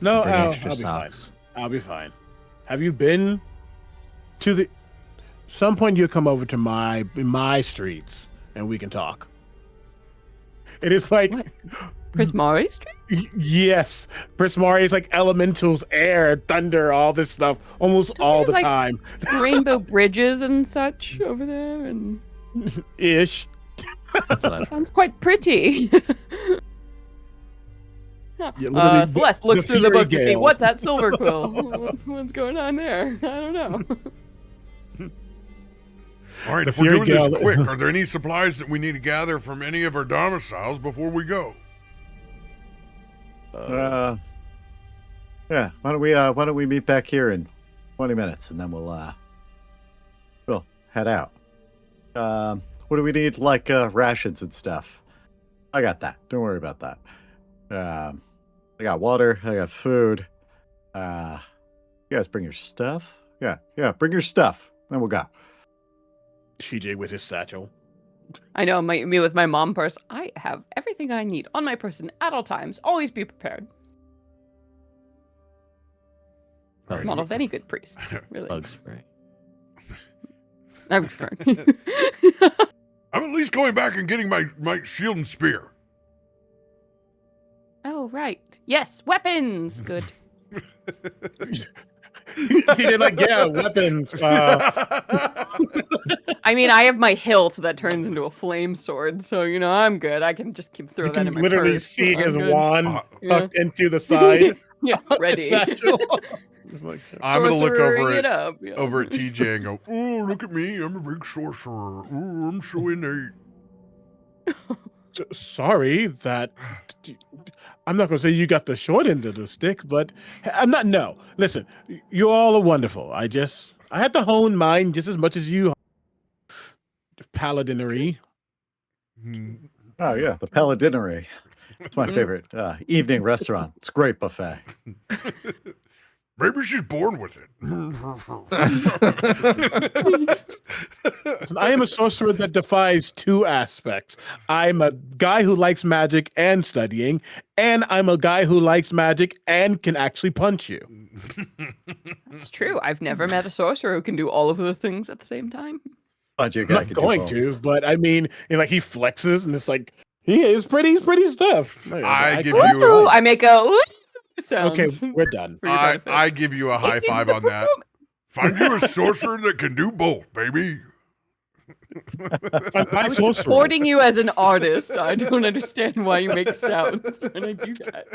No, Bring I'll extra be socks. fine. I'll be fine. Have you been to the? Some point you'll come over to my streets and we can talk. It is like What? Prismari Street? Yes, Prismari is like elementals, air, thunder, all this stuff, almost Don't all they the have, like- time. Rainbow bridges and such over there, and Ish. That's what I've heard. sounds quite pretty. Yeah, literally, Celeste looks the through the Fury book to see Gale. what's that silver quill. What's going on there? I don't know. All right, The if we're Fury doing this Gale- quick, are there any supplies that we need to gather from any of our domiciles before we go? Yeah. Why don't we meet back here in 20 minutes and then we'll head out. What do we need? Like rations and stuff. I got that. Don't worry about that. I got water. I got food. You guys bring your stuff? Yeah. Bring your stuff. Then we'll go. TJ with his satchel. I know, me with my mom purse. I have everything I need on my person at all times. Always be prepared. All right. Model of any good priest, really. Bug spray. I'm sure. I'm at least going back and getting my shield and spear. Oh, right. Yes, weapons. Good. He did like, yeah, weapons. I mean, I have my hilt that turns into a flame sword, so I'm good. I can just keep You throwing that in can my literally purse. see I'm his good. wand Yeah. tucked into the side. Yeah, ready. Satchel. Just like, I'm gonna look over Sorcering it up. Yeah. over at TJ and go, "Oh, look at me! I'm a big sorcerer. Ooh, I'm so innate." sorry that I'm not gonna say you got the short end of the stick, but I'm not. No, listen, you all are wonderful. I had to hone mine just as much as you. Paladinary. Oh yeah, the Paladinery. It's my favorite evening restaurant. It's a great buffet. Maybe she's born with it. Listen, I am a sorcerer that defies two aspects. I'm a guy who likes magic and studying, and I'm a guy who likes magic and can actually punch you. It's true. I've never met a sorcerer who can do all of those things at the same time. But you I'm not going to, but I mean, like he flexes and it's like he is pretty stuff. I give Ooh, you I make a ooh sound. Okay, we're done. for your benefit. I give you a high It's five the on that. Find you a sorcerer that can do both, baby. I'm sorcerer. Supporting you as an artist. I don't understand why you make sounds when I do that.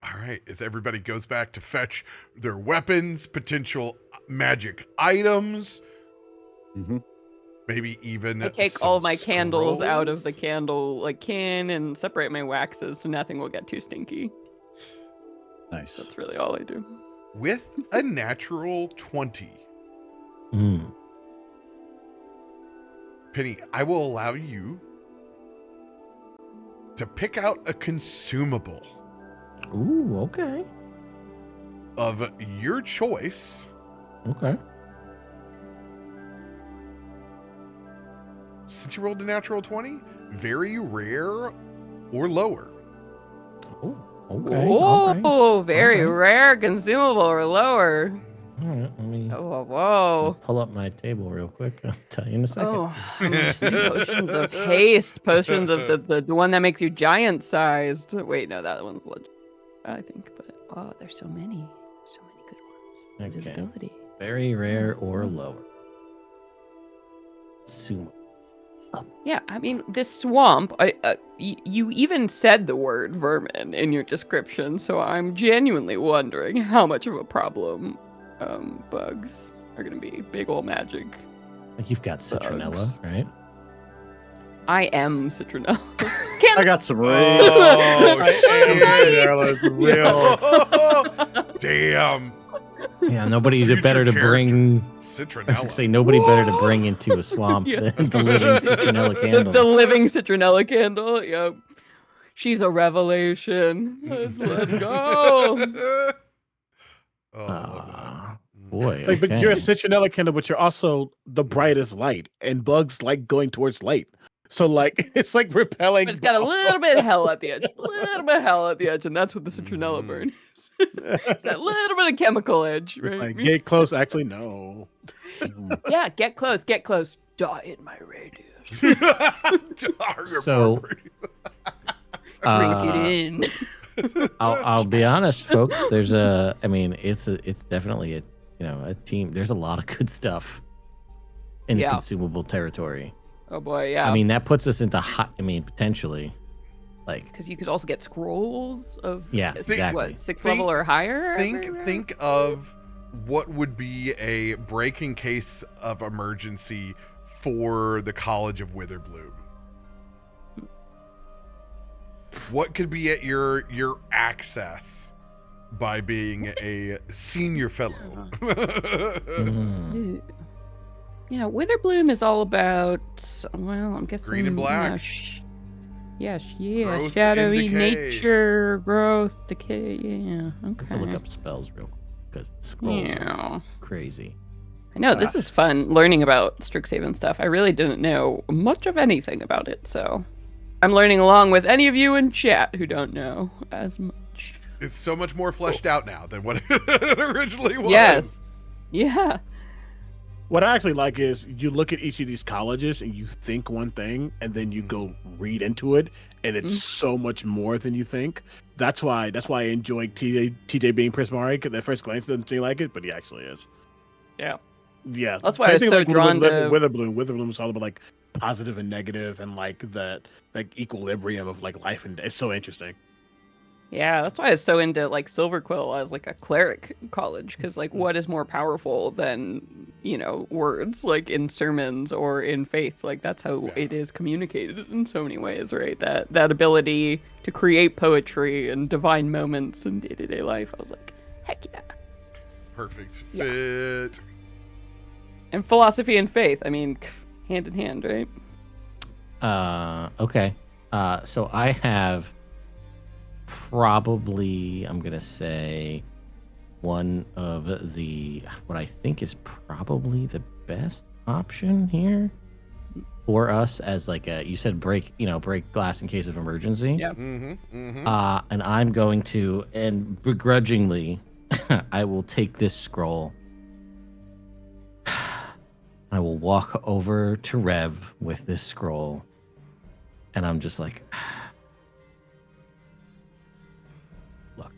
All right, as everybody goes back to fetch their weapons, potential magic items, maybe even I take some all my candles out of the scrolls. candle can and separate my waxes so nothing will get too stinky. Nice. That's really all I do. With a natural 20. Penny, I will allow you to pick out a consumable Ooh, okay. of your choice. Okay. Since you rolled a natural 20, very rare or lower. Oh, okay. Okay. Oh, very Okay. rare consumable or lower. All right, let me Oh, whoa. pull up my table real quick. I'll tell you in a second. Oh, potions of haste. Potions of the one that makes you giant sized. Wait, no, that one's legit, I think. But oh, there's so many good ones. Okay. Invisibility. Very rare or lower. Sumo. Yeah, I mean, this swamp, you even said the word vermin in your description, so I'm genuinely wondering how much of a problem bugs are going to be. Big ol' magic. You've got citronella, Bugs. right? I am citronella. I got some rain. Oh, It's real. Damn. Yeah, nobody Future better to character. bring. I was Citronella. gonna say nobody better to bring into a swamp Yeah. than the living citronella candle. The living citronella candle, yep. She's a revelation. Let's go. Oh, I love that. Boy, It's like, but you're a okay. citronella candle, but you're also the brightest light, and bugs like going towards light. So like it's like repelling. But it's got a little bit of hell at the edge. A little bit of hell at the edge, and that's what the citronella burn is. It's that little bit of chemical edge, It's right? like get close. Actually, no. Yeah, get close, get close. Die in my radius. So, Drink it in. I'll be honest, folks. There's I mean, it's definitely a team. There's a lot of good stuff in the Yeah. consumable territory. Oh boy, yeah. I mean, that puts us into potentially, like, because you could also get scrolls of Yeah, exactly. what, sixth Think- level or higher. Think of what would be a breaking case of emergency for the College of Witherbloom. What could be at your access by being a senior fellow. Mm. Yeah, Witherbloom is all about, well, I'm guessing Green and black. Growth shadowy and decay. nature, growth, decay. Yeah, I have to look okay. up spells real quick because the scrolls are Yeah. crazy. I know this is fun learning about Strixhaven stuff. I really didn't know much of anything about it, so I'm learning along with any of you in chat who don't know as much. It's so much more fleshed out now than what it originally was. Yes. Yeah. What I actually like is you look at each of these colleges and you think one thing, and then you go read into it, and it's so much more than you think. That's why I enjoy TJ being Prismari, because at first glance it doesn't seem like it, but he actually is. Yeah. Yeah, That's why I was so drawn to Witherbloom. Witherbloom is all about like positive and negative, and like that like equilibrium of like life and death. It's so interesting. Yeah, that's why I was so into like Silverquill as like a cleric college, because like what is more powerful than, you know, words like in sermons or in faith? Like that's how it is communicated in so many ways, right? That ability to create poetry and divine moments in day-to-day life. I was like, heck yeah. Perfect fit. Yeah. And philosophy and faith, I mean, hand in hand, right? Okay. So I have probably, I'm gonna say, one of the what I think is probably the best option here for us as like a, you said break glass in case of emergency. Yeah. And I'm going to, and begrudgingly, I will take this scroll. I will walk over to Rev with this scroll, and I'm just like, look,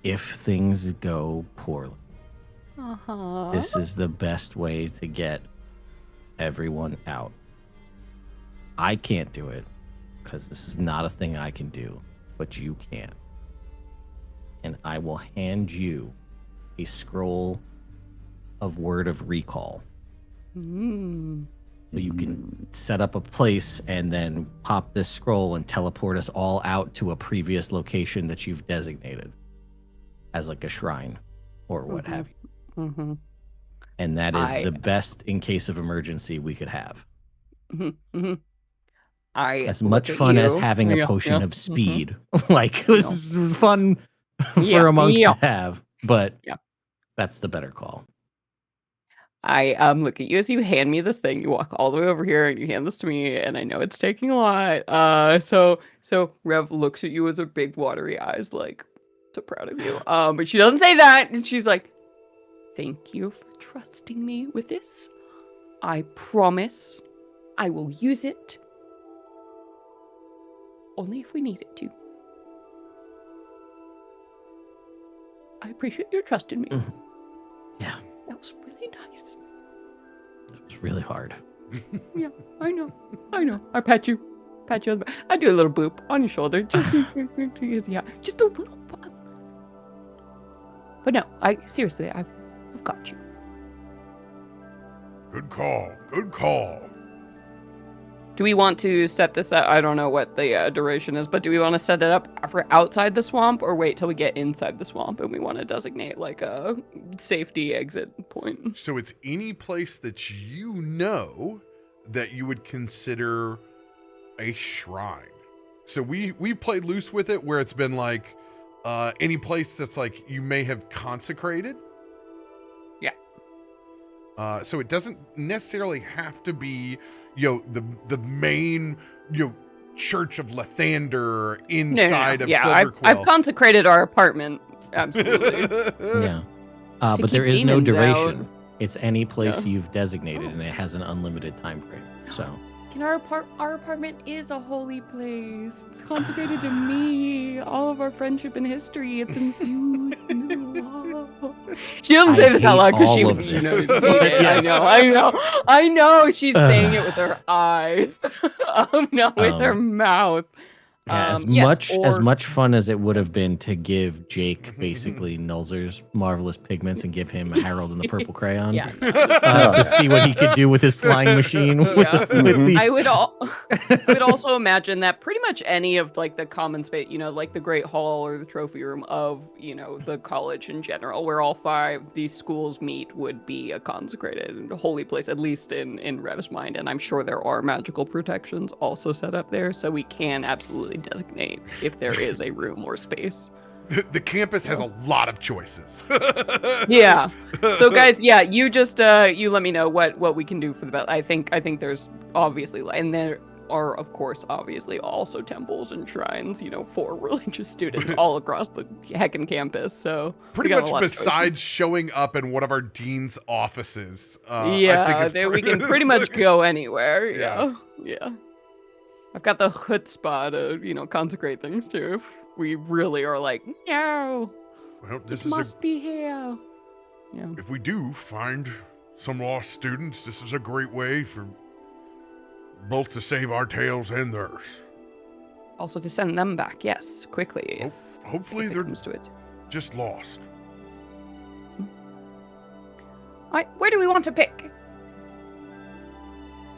if things go poorly, this is the best way to get everyone out. I can't do it because this is not a thing I can do, but you can. And I will hand you a scroll of Word of Recall. So you can set up a place and then pop this scroll and teleport us all out to a previous location that you've designated as like a shrine or what have you. And that is the best in case of emergency we could have. As much fun as having a potion of speed. Like, this is fun for a monk to have, but that's the better call. I look at you as you hand me this thing. You walk all the way over here and you hand this to me, and I know it's taking a lot. So Rev looks at you with her big watery eyes, like, so proud of you. But she doesn't say that, and she's like, "Thank you for trusting me with this. I promise I will use it only if we need it to. I appreciate your trust in me." Yeah. That was really nice. It was really hard. Yeah, I know. I pat you on the back. I do a little boop on your shoulder. Just just a little one. But no, seriously, I've got you. Good call. Do we want to set this up? I don't know what the duration is, but do we want to set it up for outside the swamp or wait till we get inside the swamp and we want to designate like a safety exit point? So it's any place that you know that you would consider a shrine. So we've played loose with it where it's been like any place that's like you may have consecrated. Yeah. So it doesn't necessarily have to be, the main, Church of Lathander inside of Silverquill. I've consecrated our apartment. Absolutely. Yeah. But there is no duration. It's any place you've designated, and it has an unlimited time frame. So. Our apartment is a holy place. It's consecrated to me. All of our friendship and history. It's infused into the wall. She doesn't say this out loud because she would, yes. I know. She's saying it with her eyes. Not with her mouth. Yeah, as yes, much fun as it would have been to give Jake basically Nulzer's marvelous pigments and give him Harold and the purple crayon Yeah. to see what he could do with his flying machine. Yeah. With the... I would also imagine that pretty much any of like the common space, like the Great Hall or the trophy room of, the college in general, where all 5 these schools meet, would be a consecrated holy place, at least in Rev's mind. And I'm sure there are magical protections also set up there, so we can absolutely designate if there is a room or space. The campus has a lot of choices. Yeah. So guys, yeah, you just you let me know what we can do for the best. I think there's obviously, and there are of course obviously also temples and shrines, for religious students all across the heckin' campus. So pretty much besides showing up in one of our dean's offices. Yeah, we can pretty much go anywhere. Yeah. Yeah. I've got the chutzpah to, consecrate things too. If we really are like, no, Well, this must be here. Yeah. If we do find some lost students, this is a great way for both to save our tails and theirs. Also to send them back, yes, quickly. Hopefully if it they're comes to it. just lost. Where do we want to pick?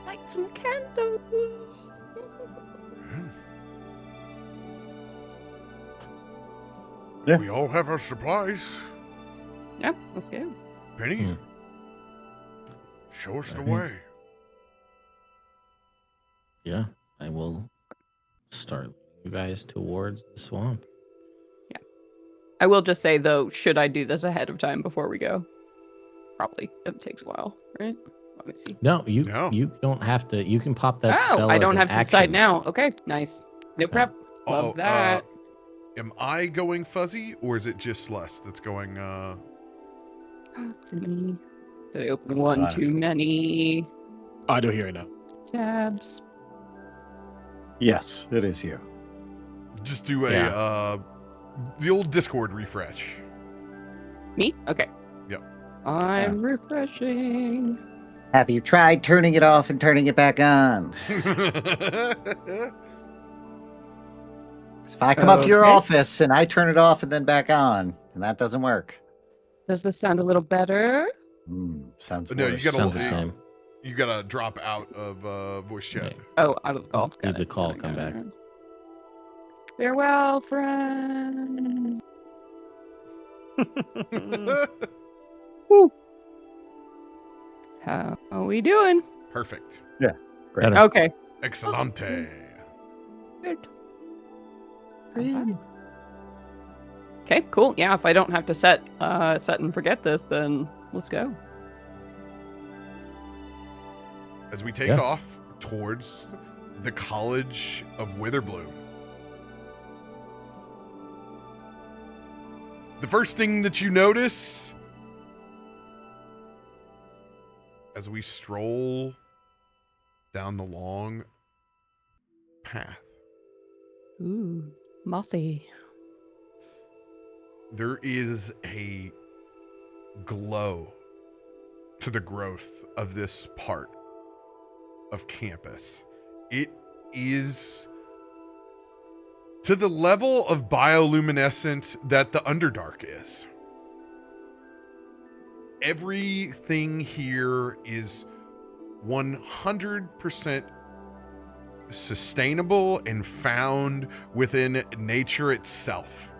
Light some candles. Yeah. We all have our supplies. Yeah, let's go. Penny, show us the Alright. way. Yeah, I will start you guys towards the swamp. I will just say though, should I do this ahead of time before we go? Probably. It takes a while, right? Let me see. No, you No. you don't have to. You can pop that spell. I don't as have an to decide action. now. Okay, nice. No prep. Love that. Am I going fuzzy, or is it just Celeste that's going, Too many. Did I open one too many I do hear it now. tabs? Yes, it is you. just do the old Discord refresh? Me? Okay. Yep. I'm refreshing. Have you tried turning it off and turning it back on? If I come up to your Okay. office and I turn it off and then back on, and that doesn't work. Does this sound a little better? Sounds No, you worse. gotta Sounds the leave. same. You gotta drop out of voice chat. Right. Oh, out of the call. Leave the call, come back. Farewell, friend. How are we doing? Perfect. Great. Better. Okay. Excellente. Good. Okay, cool. Yeah, if I don't have to set and forget this, then let's go. As we take Yeah. off towards the College of Witherbloom. The first thing that you notice as we stroll down the long path, Ooh, mossy. there is a glow to the growth of this part of campus. It is to the level of bioluminescent that the Underdark is. Everything here is 100% sustainable and found within nature itself.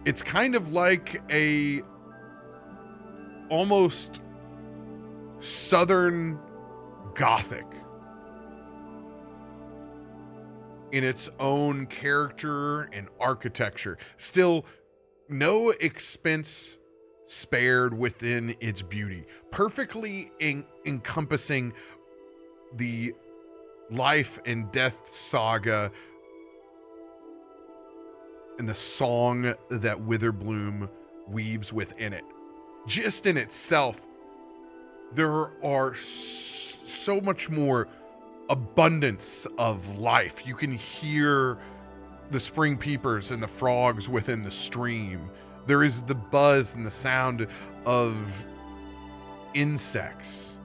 It's kind of like a almost southern Gothic in its own character and architecture. Still, no expense spared within its beauty, perfectly encompassing the life and death saga and the song that Witherbloom weaves within it. Just in itself, there are so much more abundance of life. You can hear the spring peepers and the frogs within the stream. There is the buzz and the sound of insects.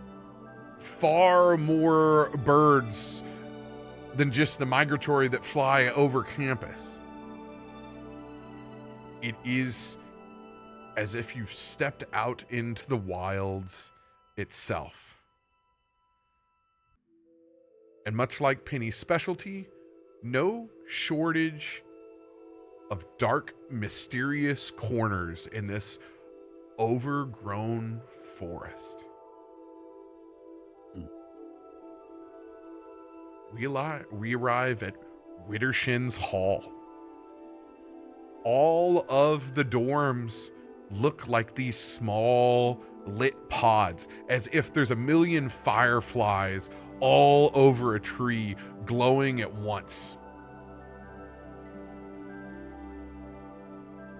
Far more birds than just the migratory that fly over campus. It is as if you've stepped out into the wilds itself. And much like Penny's specialty, no shortage of dark, mysterious corners in this overgrown forest. We arrive at Widdershin's Hall. All of the dorms look like these small lit pods, as if there's a million fireflies all over a tree glowing at once.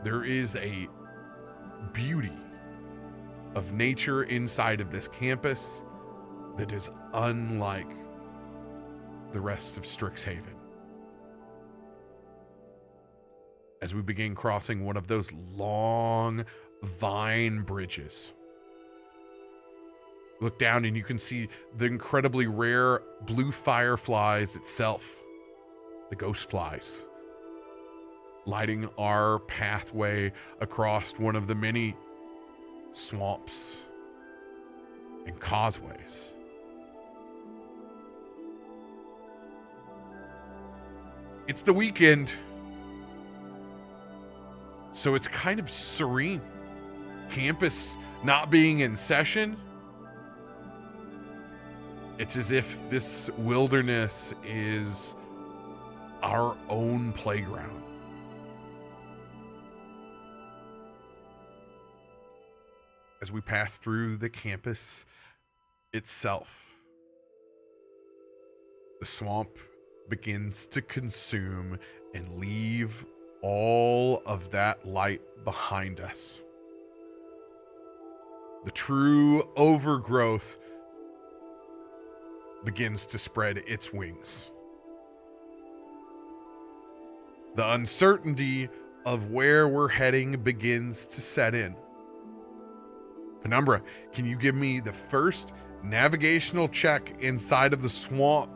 There is a beauty of nature inside of this campus that is unlike the rest of Strixhaven. As we begin crossing one of those long vine bridges, look down and you can see the incredibly rare blue fireflies itself, the ghost flies, lighting our pathway across one of the many swamps and causeways. It's the weekend, so it's kind of serene. Campus not being in session, it's as if this wilderness is our own playground. As we pass through the campus itself, the swamp begins to consume and leave all of that light behind us. The true overgrowth begins to spread its wings. The uncertainty of where we're heading begins to set in. Penumbra, can you give me the first navigational check inside of the swamp?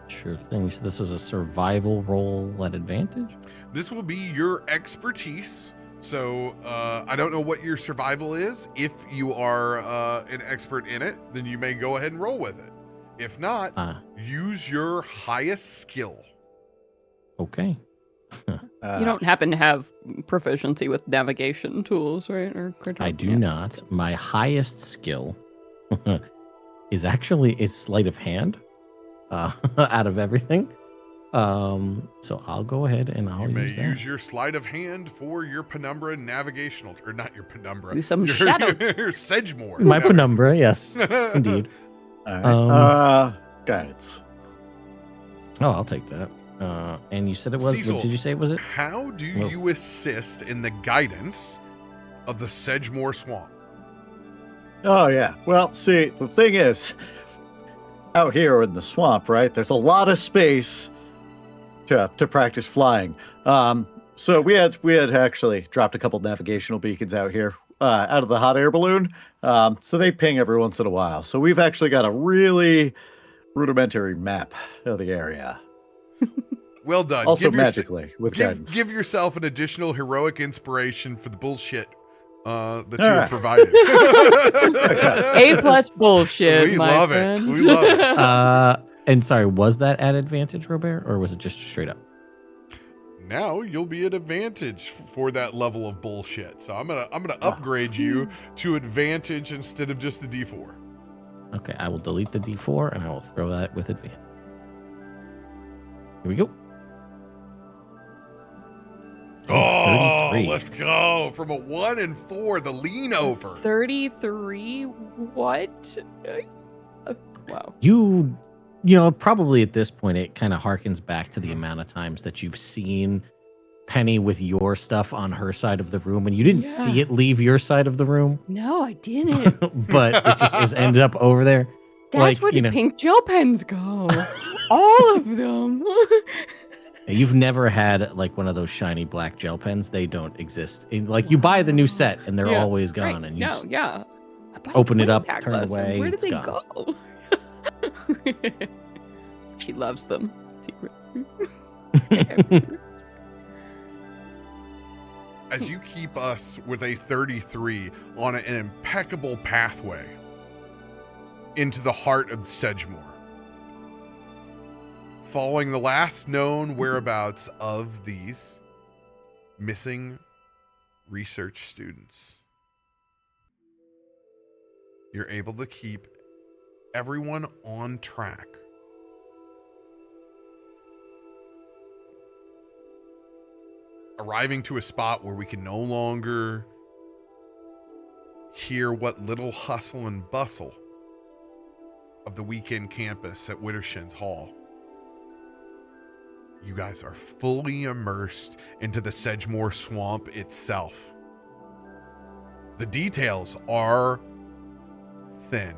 Sure thing. So this was a survival roll at advantage? This will be your expertise. So I don't know what your survival is. If you are an expert in it, then you may go ahead and roll with it. If not, use your highest skill. Okay. You don't happen to have proficiency with navigation tools, right? Or I do not. My highest skill is actually sleight of hand out of everything. So I'll go ahead and I'll use that. Use your sleight of hand for your Penumbra navigational, or not your Penumbra. Do some shadow. Your Sedgmoor. My Penumbra, yes, indeed. All right. Guidance. Oh, I'll take that. And you said it was. Cecil, what did you say? Was it? How do you assist in the guidance of the Sedgmoor Swamp? Oh, yeah. Well, see, the thing is, out here in the swamp, right, there's a lot of space to practice flying. So we had actually dropped a couple navigational beacons out here out of the hot air balloon. So they ping every once in a while. So we've actually got a really rudimentary map of the area. Well done. Also magically with guidance. Give yourself an additional heroic inspiration for the bullshit that you have provided. A+ bullshit. We my love friend. it. We love it. And sorry, was that at advantage, RoBear, or was it just straight up? Now you'll be at advantage for that level of bullshit. So I'm gonna upgrade you to advantage instead of just a D4. Okay, I will delete the D4 and I will throw that with advantage. Here we go. Oh, 33. let's go. From a 1 and 4, the lean over. 33? What? Wow. You know, probably at this point, it kind of harkens back to the amount of times that you've seen Penny with your stuff on her side of the room, and you didn't see it leave your side of the room. No, I didn't. But it just has ended up over there. That's where the pink gel pens go. All of them. You've never had like one of those shiny black gel pens. They don't exist. Like you buy the new set and they're always gone. Right. And you I bought a open it up, pack turn last away. time. Where did it's they gone. go? much he loves them secretly. As you keep us with a 33 on an impeccable pathway into the heart of Sedgmoor, following the last known whereabouts of these missing research students, you're able to keep everyone on track. Arriving to a spot where we can no longer hear what little hustle and bustle of the weekend campus at Wittershin's Hall. You guys are fully immersed into the Sedgmoor swamp itself. The details are thin.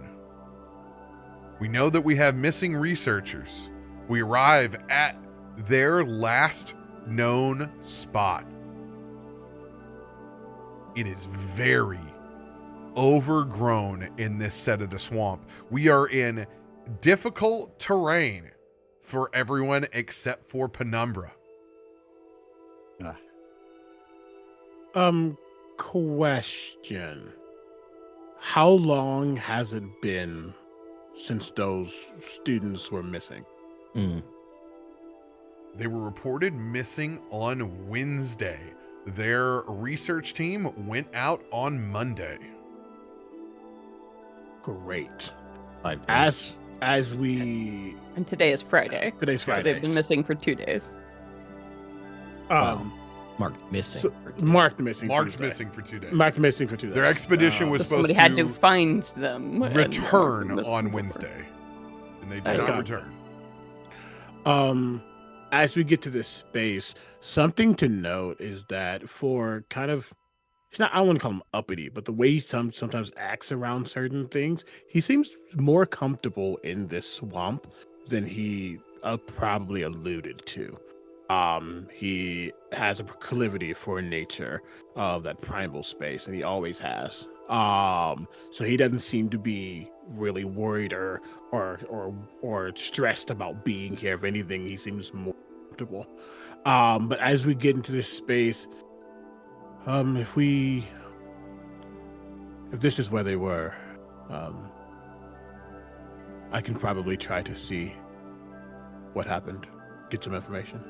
We know that we have missing researchers. We arrive at their last known spot. It is very overgrown in this set of the swamp. We are in difficult terrain for everyone except for Penumbra. Question. How long has it been since those students were missing? They were reported missing on Wednesday. Their research team went out on Monday. Great. I'd As we And today is Friday. today's So Friday. they've been missing for 2 days. marked missing. So, for today. marked missing. Marked Tuesday. missing for 2 days. Marked missing for 2 days. Their expedition was So supposed somebody to had to find them. and return mark them on missing. Wednesday, and they did I not see. return. As we get to this space, something to note is that for kind of, it's not, I don't want to call him uppity, but the way he sometimes acts around certain things, he seems more comfortable in this swamp than he probably alluded to. He has a proclivity for nature of that primal space, and he always has. So he doesn't seem to be really worried or stressed about being here. If anything, he seems more comfortable. But as we get into this space, if this is where they were, I can probably try to see what happened, get some information.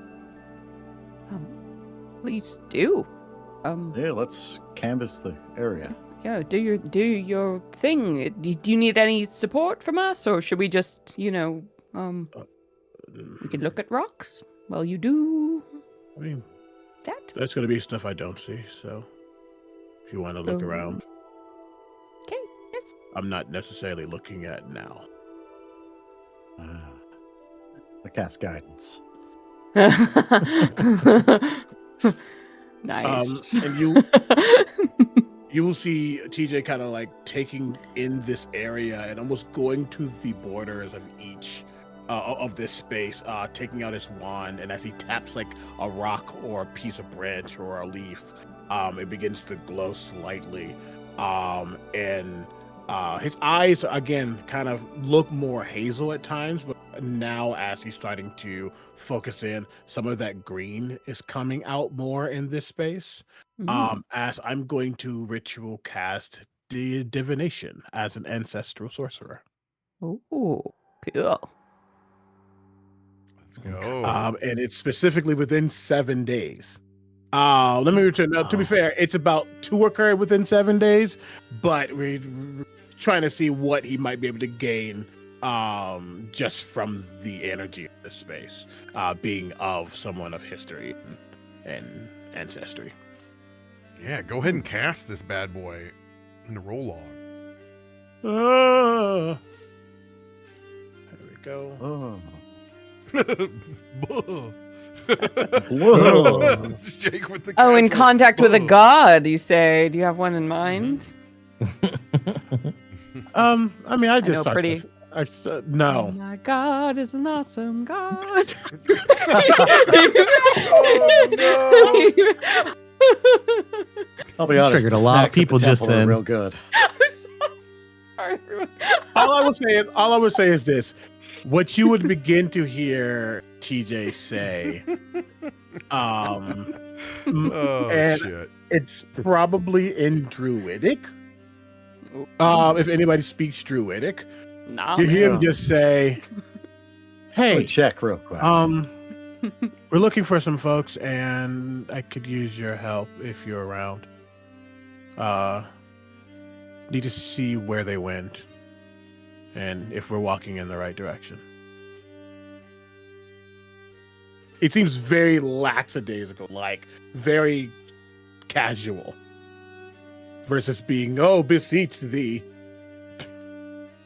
Please do. Yeah, let's canvass the area. Yeah, do your thing. Do you need any support from us, or should we just, we can look at rocks while you do I mean, that? that's going to be stuff I don't see, so if you want to look around, Okay, yes. I'm not necessarily looking at now. The cast guidance. Nice. And you will see TJ kind of like taking in this area and almost going to the borders of each of this space, taking out his wand, and as he taps like a rock or a piece of branch or a leaf, it begins to glow slightly, and his eyes again kind of look more hazel at times, but now as he's starting to focus in, some of that green is coming out more in this space. As I'm going to ritual cast the divination as an ancestral sorcerer. Ooh, cool. Let's go. And it's specifically within 7 days. Let me return. Now, to be fair, it's about 2 occur within 7 days, but we're trying to see what he might be able to gain just from the energy of the space, being of someone of history and ancestry. Yeah, go ahead and cast this bad boy in the roll log. There we go. Oh. It's Jake with the Oh, in cats. contact with a god, you say? Do you have one in mind? I mean, I just know, started pretty- with- I s- Oh no. my god is an awesome god. I'll be honest. Triggered the a lot of snacks at the people just temple are then. real good. Sorry, everyone. All I would say is this: what you would begin to hear TJ say, Oh and shit! it's probably in Druidic. If anybody speaks Druidic, Nah, you hear him man. just say, Let me "Hey, check real quick. we're looking for some folks, and I could use your help if you're around. Need to see where they went, and if we're walking in the right direction." It seems very lackadaisical, like very casual, versus being, "Oh, beseech thee,"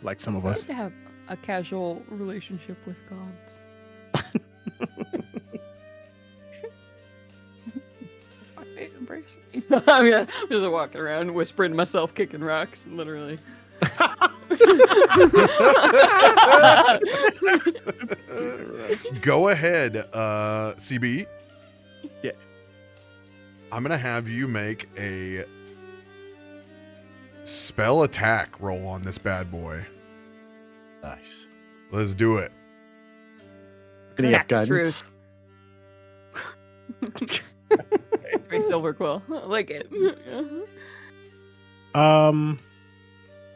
like some of It's us. good to have a casual relationship with gods. Embrace me. I'm just walking around whispering to myself, kicking rocks, literally. Go ahead, CB. Yeah. I'm gonna have you make a spell attack roll on this bad boy. Nice. Let's do it. Can you have Attack guidance? truth. Very silver quill. I like it.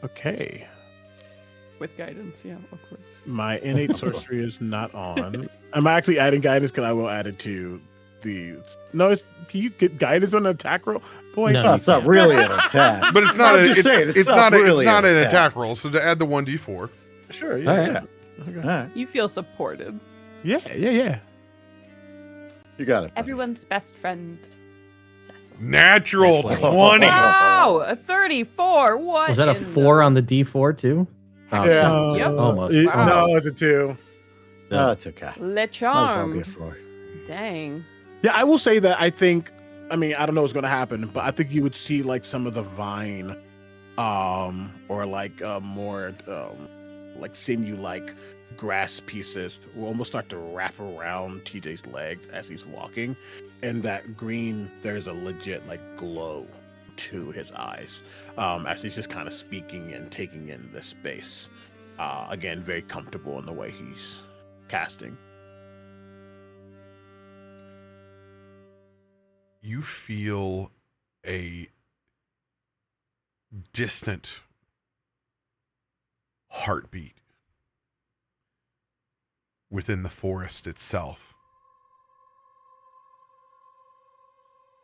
Okay. With guidance, yeah, of course. My innate sorcery is not on. I'm actually adding guidance because I will add it to the. No, can you get guidance on an attack roll? Boy, No. Well, it's not really an attack. But it's not. I'm A, just it's, saying, it's not. really It's not an an attack roll. So to add the 1d4. sure. All Yeah. right. Okay. All right, You feel supported. Yeah. you got it. buddy. Everyone's best friend. Cecil. Natural That's 20. Wow, a 34. What? Was that a in 4 on the D4 too? Oh, Yeah. Yep. Almost. Wow. No, it's a 2. Oh, it's okay. Le Might as well be a Charmed. 4. Dang. Yeah, I will say that I think. I mean, I don't know what's going to happen, but I think you would see like some of the vine, or like more like sinew-like grass pieces will almost start to wrap around TJ's legs as he's walking, and that green, there's a legit like glow to his eyes as he's just kind of speaking and taking in this space. Again, very comfortable in the way he's casting. You feel a distant heartbeat within the forest itself.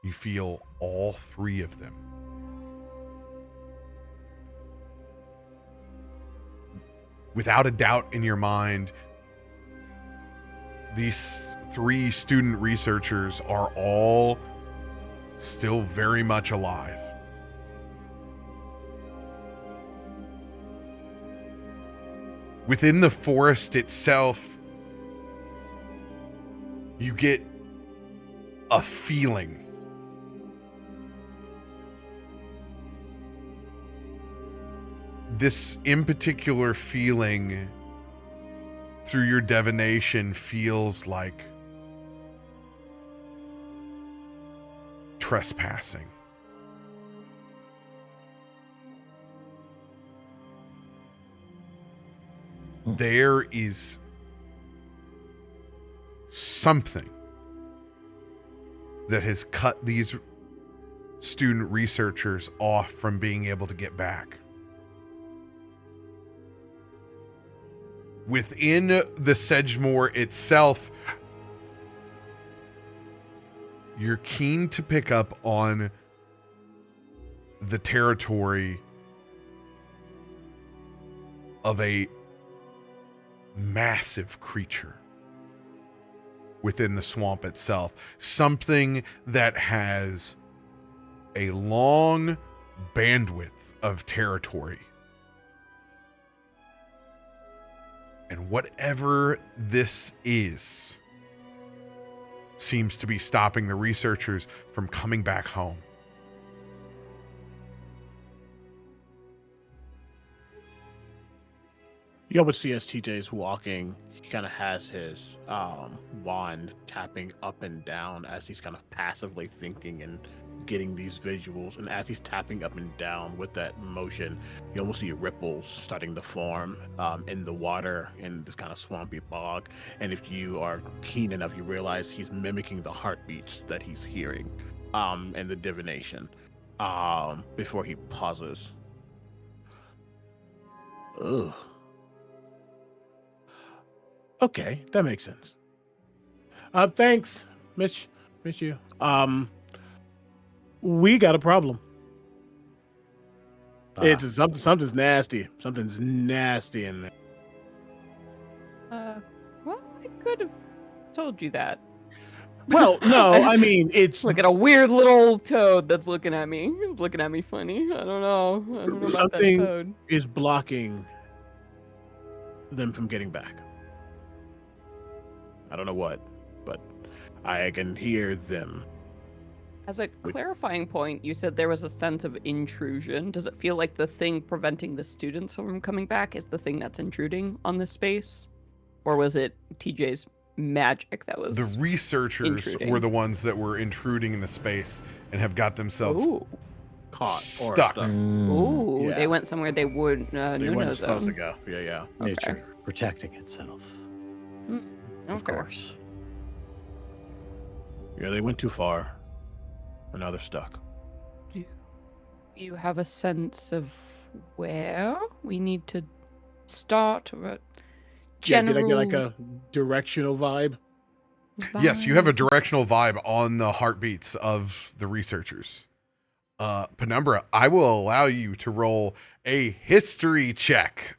You feel all 3 of them. Without a doubt in your mind, these 3 student researchers are all still very much alive. Within the forest itself, you get a feeling. This in particular feeling through your divination feels like trespassing. There is something that has cut these student researchers off from being able to get back. Within the Sedgmoor itself, you're keen to pick up on the territory of a massive creature within the swamp itself. Something that has a long bandwidth of territory. And whatever this is seems to be stopping the researchers from coming back home. You would see as TJ's walking, he kind of has his wand tapping up and down as he's kind of passively thinking and getting these visuals, and as he's tapping up and down with that motion, you almost see ripples starting to form in the water in this kind of swampy bog. And if you are keen enough, you realize he's mimicking the heartbeats that he's hearing and the divination before he pauses. Ugh. Okay, that makes sense. Thanks, miss you. We got a problem. It's something's nasty. Something's nasty in there. Well, I could have told you that. Well, no, I mean it's Look at a weird little toad that's looking at me. It's looking at me funny. I don't know about something that toad. is blocking them from getting back. I don't know what, but I can hear them. As a clarifying point, you said there was a sense of intrusion. Does it feel like the thing preventing the students from coming back is the thing that's intruding on this space? Or was it TJ's magic that was The researchers intruding? were the ones that were intruding in the space and have got themselves Caught or stuck. Ooh, Yeah. they went somewhere they would They weren't supposed to zone. go. Yeah. Nature protecting itself, of Okay. course. Yeah, they went too far. And now they're stuck. Do you have a sense of where we need to start, or a Yeah, general did I get like a directional vibe? Yes, you have a vibe? directional vibe on the heartbeats of the researchers. Penumbra, I will allow you to roll a history check.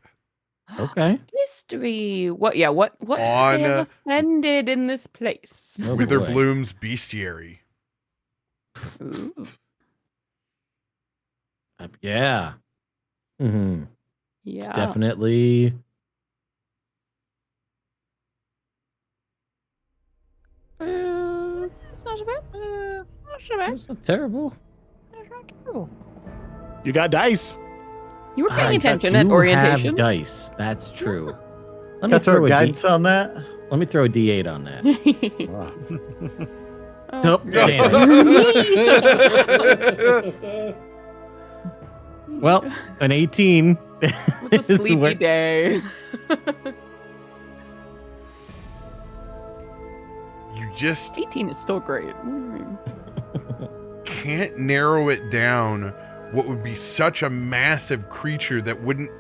Okay. History. What? Yeah. What? What On, they have offended in this place? Oh, boy. Witherbloom's bestiary. Ooh. Yeah. Mm-hmm. Yeah. It's definitely. It's not so bad. Not so bad. It's not terrible. It's not terrible. You got dice. You were paying I attention do at orientation. have dice. That's true. Let me That's our throw a guidance on that. Let me throw a D8 on that. Wow. Oh, damn it. Well, an 18. It was a is sleepy where- day. You just 18 is still great. can't narrow it down what would be such a massive creature that wouldn't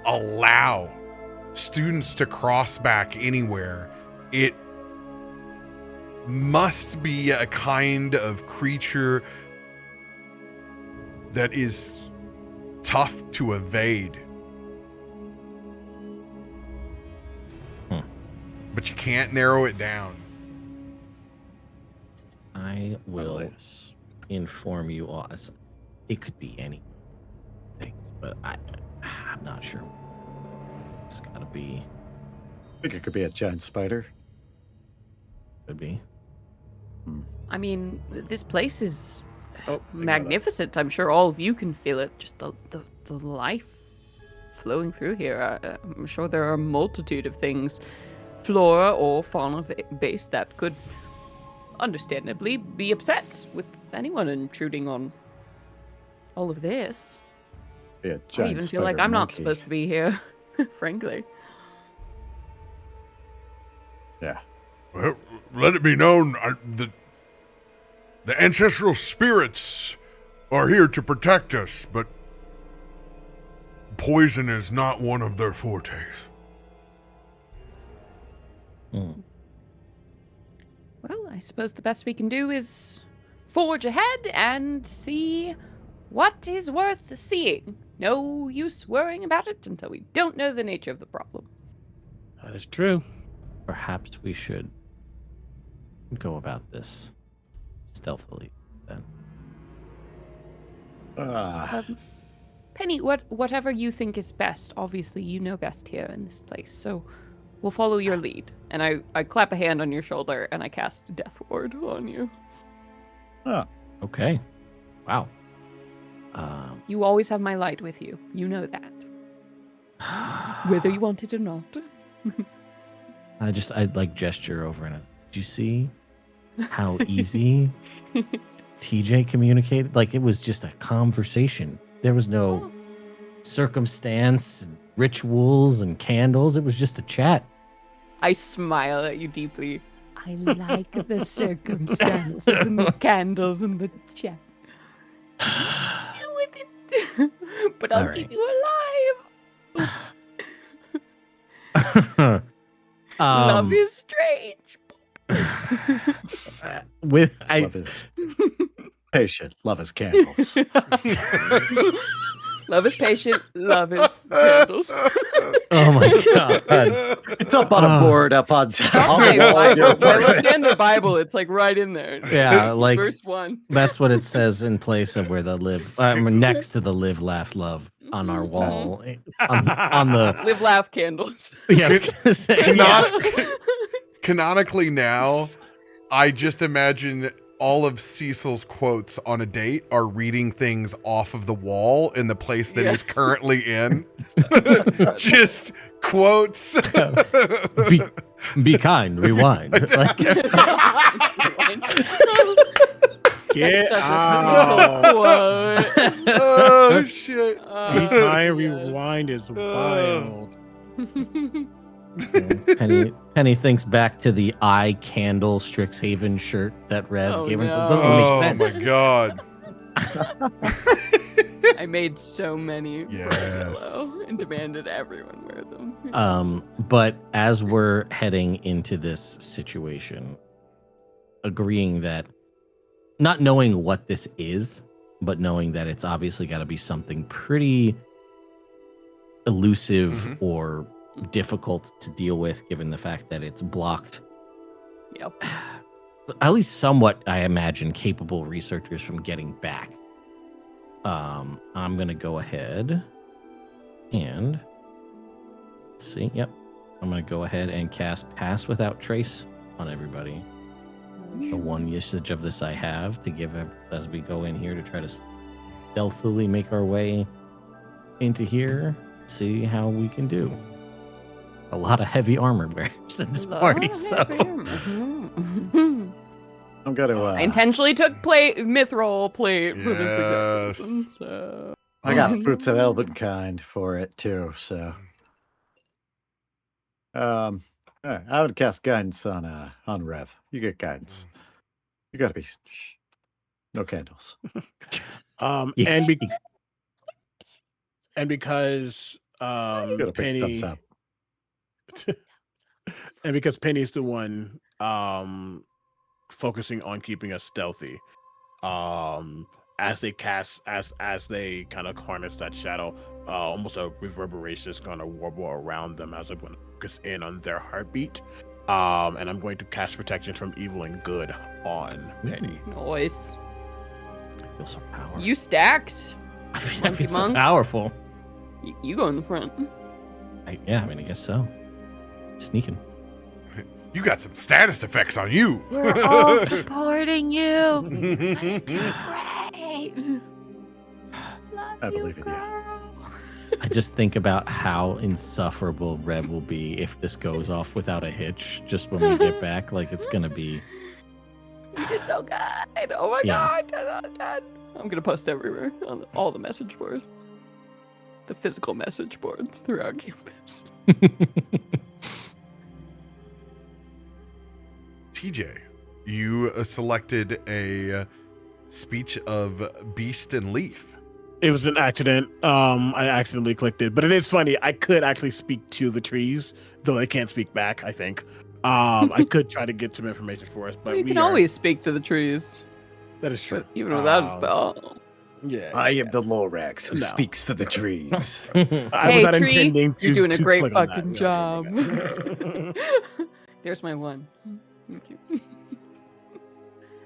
allow students to cross back anywhere. It must be a kind of creature that is tough to evade. But you can't narrow it down. I will Yes. inform you all. It could be anything, but I'm not sure. It's gotta be. I think it could be a giant spider. Could be. I mean, this place is Oh, magnificent. I'm sure all of you can feel it. Just the life flowing through here. I'm sure there are a multitude of things, flora or fauna based, that could understandably be upset with anyone intruding on all of this. Be a I giant even feel like spider I'm not monkey. supposed to be here, frankly. Yeah. Well, let it be known that the ancestral spirits are here to protect us, but poison is not one of their fortes. Hmm. Well, I suppose the best we can do is forge ahead and see what is worth seeing. No use worrying about it until we don't know the nature of the problem. That is true. Perhaps we should go about this stealthily then. Penny, whatever you think is best. Obviously, you know best here in this place, so we'll follow your lead. And I clap a hand on your shoulder and I cast Death Ward on you. Okay. Wow. You always have my light with you. You know that. Whether you want it or not. I'd like gesture over and did you see how easy TJ communicated. Like, it was just a conversation. There was no circumstance, rituals, and candles. It was just a chat. I smile at you deeply. I like the circumstances and the candles and the chat. Deal with it. But I'll keep you alive. Love is strange. Love is patient. Love is candles. Love is patient. Love is candles. Oh my god! It's up on a board up on top. I looked in the Bible. It's like right in there. Yeah, like verse 1. That's what it says in place of where the live, next to the live, laugh, love on our wall on the live, laugh candles. Yeah, I was gonna say, Canonically now, I just imagine all of Cecil's quotes on a date are reading things off of the wall in the place that he's currently in. Just quotes. Be kind, rewind. Like, Get Such a out. Cecil quote. Oh shit. Be kind, rewind is wild. Penny thinks back to the eye candle Strixhaven shirt that Rev gave her. So it doesn't Oh make sense. my god. I made so many for Yes. Halo and demanded everyone wear them. But as we're heading into this situation, agreeing that not knowing what this is, but knowing that it's obviously got to be something pretty elusive or difficult to deal with, given the fact that it's blocked. Yep. At least somewhat, I imagine, capable researchers from getting back. I'm gonna go ahead and let's see. Yep, I'm gonna go ahead and cast Pass Without Trace on everybody. The one usage of this I have to give as we go in here to try to stealthily make our way into here. See how we can do. A lot of heavy armor wearers in this party, so I'm gonna. I intentionally took mithril plate for this Yes. again. So I got Boots of Elvenkind for it too. So, all right, I would cast guidance on Rev. You get guidance. You gotta be no candles. And because You gotta pick thumbs Penny up. and because Penny's the one focusing on keeping us stealthy, as they cast as they kind of harness that shadow, almost a reverberation is going to warble around them as I'm going to focus in on their heartbeat, and I'm going to cast protection from evil and good on Penny. nice. I feel so powerful. You stacked. I feel Monkey so monk. powerful. You go in the front. I guess so. Sneaking. You got some status effects on you. We're all supporting you. I believe in you. I just think about how insufferable Rev will be if this goes off without a hitch. Just when we get back, like it's gonna be. You did so good. Oh my god. 10 out of 10. I'm gonna post everywhere on all the message boards. The physical message boards throughout campus. TJ, you selected a speech of Beast and Leaf. It was an accident. I accidentally clicked it, but it is funny. I could actually speak to the trees, though I can't speak back. I think. I could try to get some information for us, but Well, you can always speak to the trees, That is true. but even without a spell. Yeah. I am the Lorax who No. speaks for the trees. I Hey, was not tree, intending to. you're doing a to great click on that. fucking Yeah, job. yeah. There's my one. Thank you.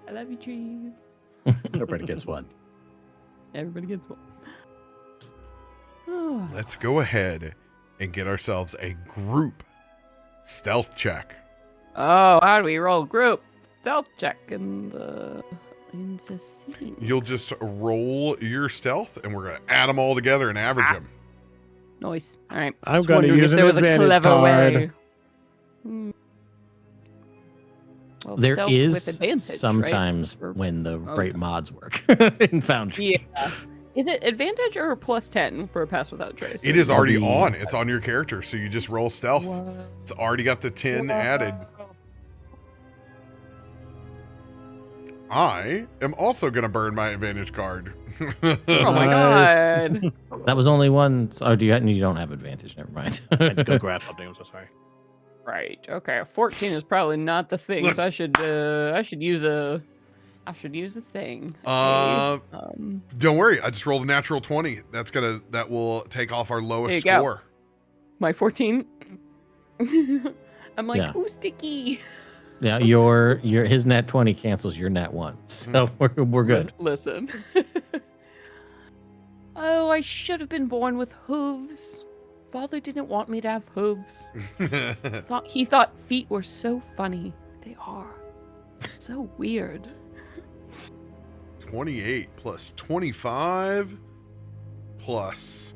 I love you, trees. Everybody gets one. Everybody gets one. Oh. Let's go ahead and get ourselves a group stealth check. Oh, how do we roll group stealth check in the scene? You'll just roll your stealth, and we're gonna add them all together and average them. Nice. All right. I'm Just gonna wondering use if an there was a advantage clever card. way. Well, There stealth is with advantage, sometimes right? Or- when the okay. right mods work in Foundry. Yeah. Is it advantage or +10 for a pass without trace? It is already I'll be- on. It's on your character, so you just roll stealth. Whoa. It's already got the 10 added. I am also going to burn my advantage card. Oh my god. That was only one. Oh, you don't have advantage? Never mind. I had to go grab something. I'm so sorry. Right. Okay. 14 is probably not the thing, Look. so I should use a thing. Don't worry. I just rolled a natural 20. That will take off our lowest There you go. score. My 14. I'm like, Yeah. ooh, sticky. Yeah, his net 20 cancels your net 1, so we're good. Listen. Oh, I should have been born with hooves. Father didn't want me to have hooves. He thought feet were so funny. They are. So weird. 28 plus 25 plus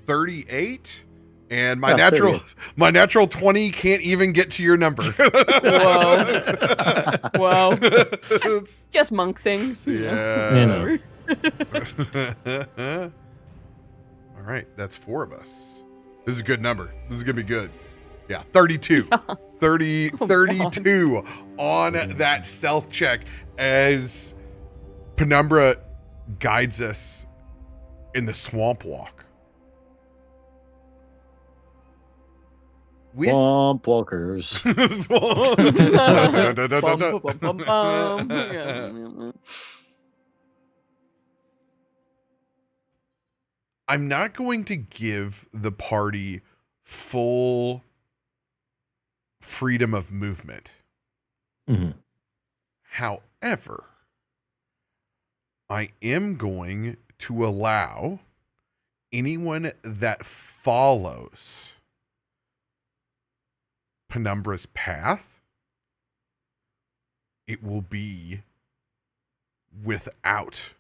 38. And my Yeah, natural 20 can't even get to your number. Whoa. Just monk things. Yeah. All right, that's 4 of us. This is a good number. This is going to be good. Yeah, 32. 32 on that stealth check as Penumbra guides us in the swamp walk. With Swamp walkers. I'm not going to give the party full freedom of movement. Mhm. However, I am going to allow anyone that follows Penumbra's path, it will be without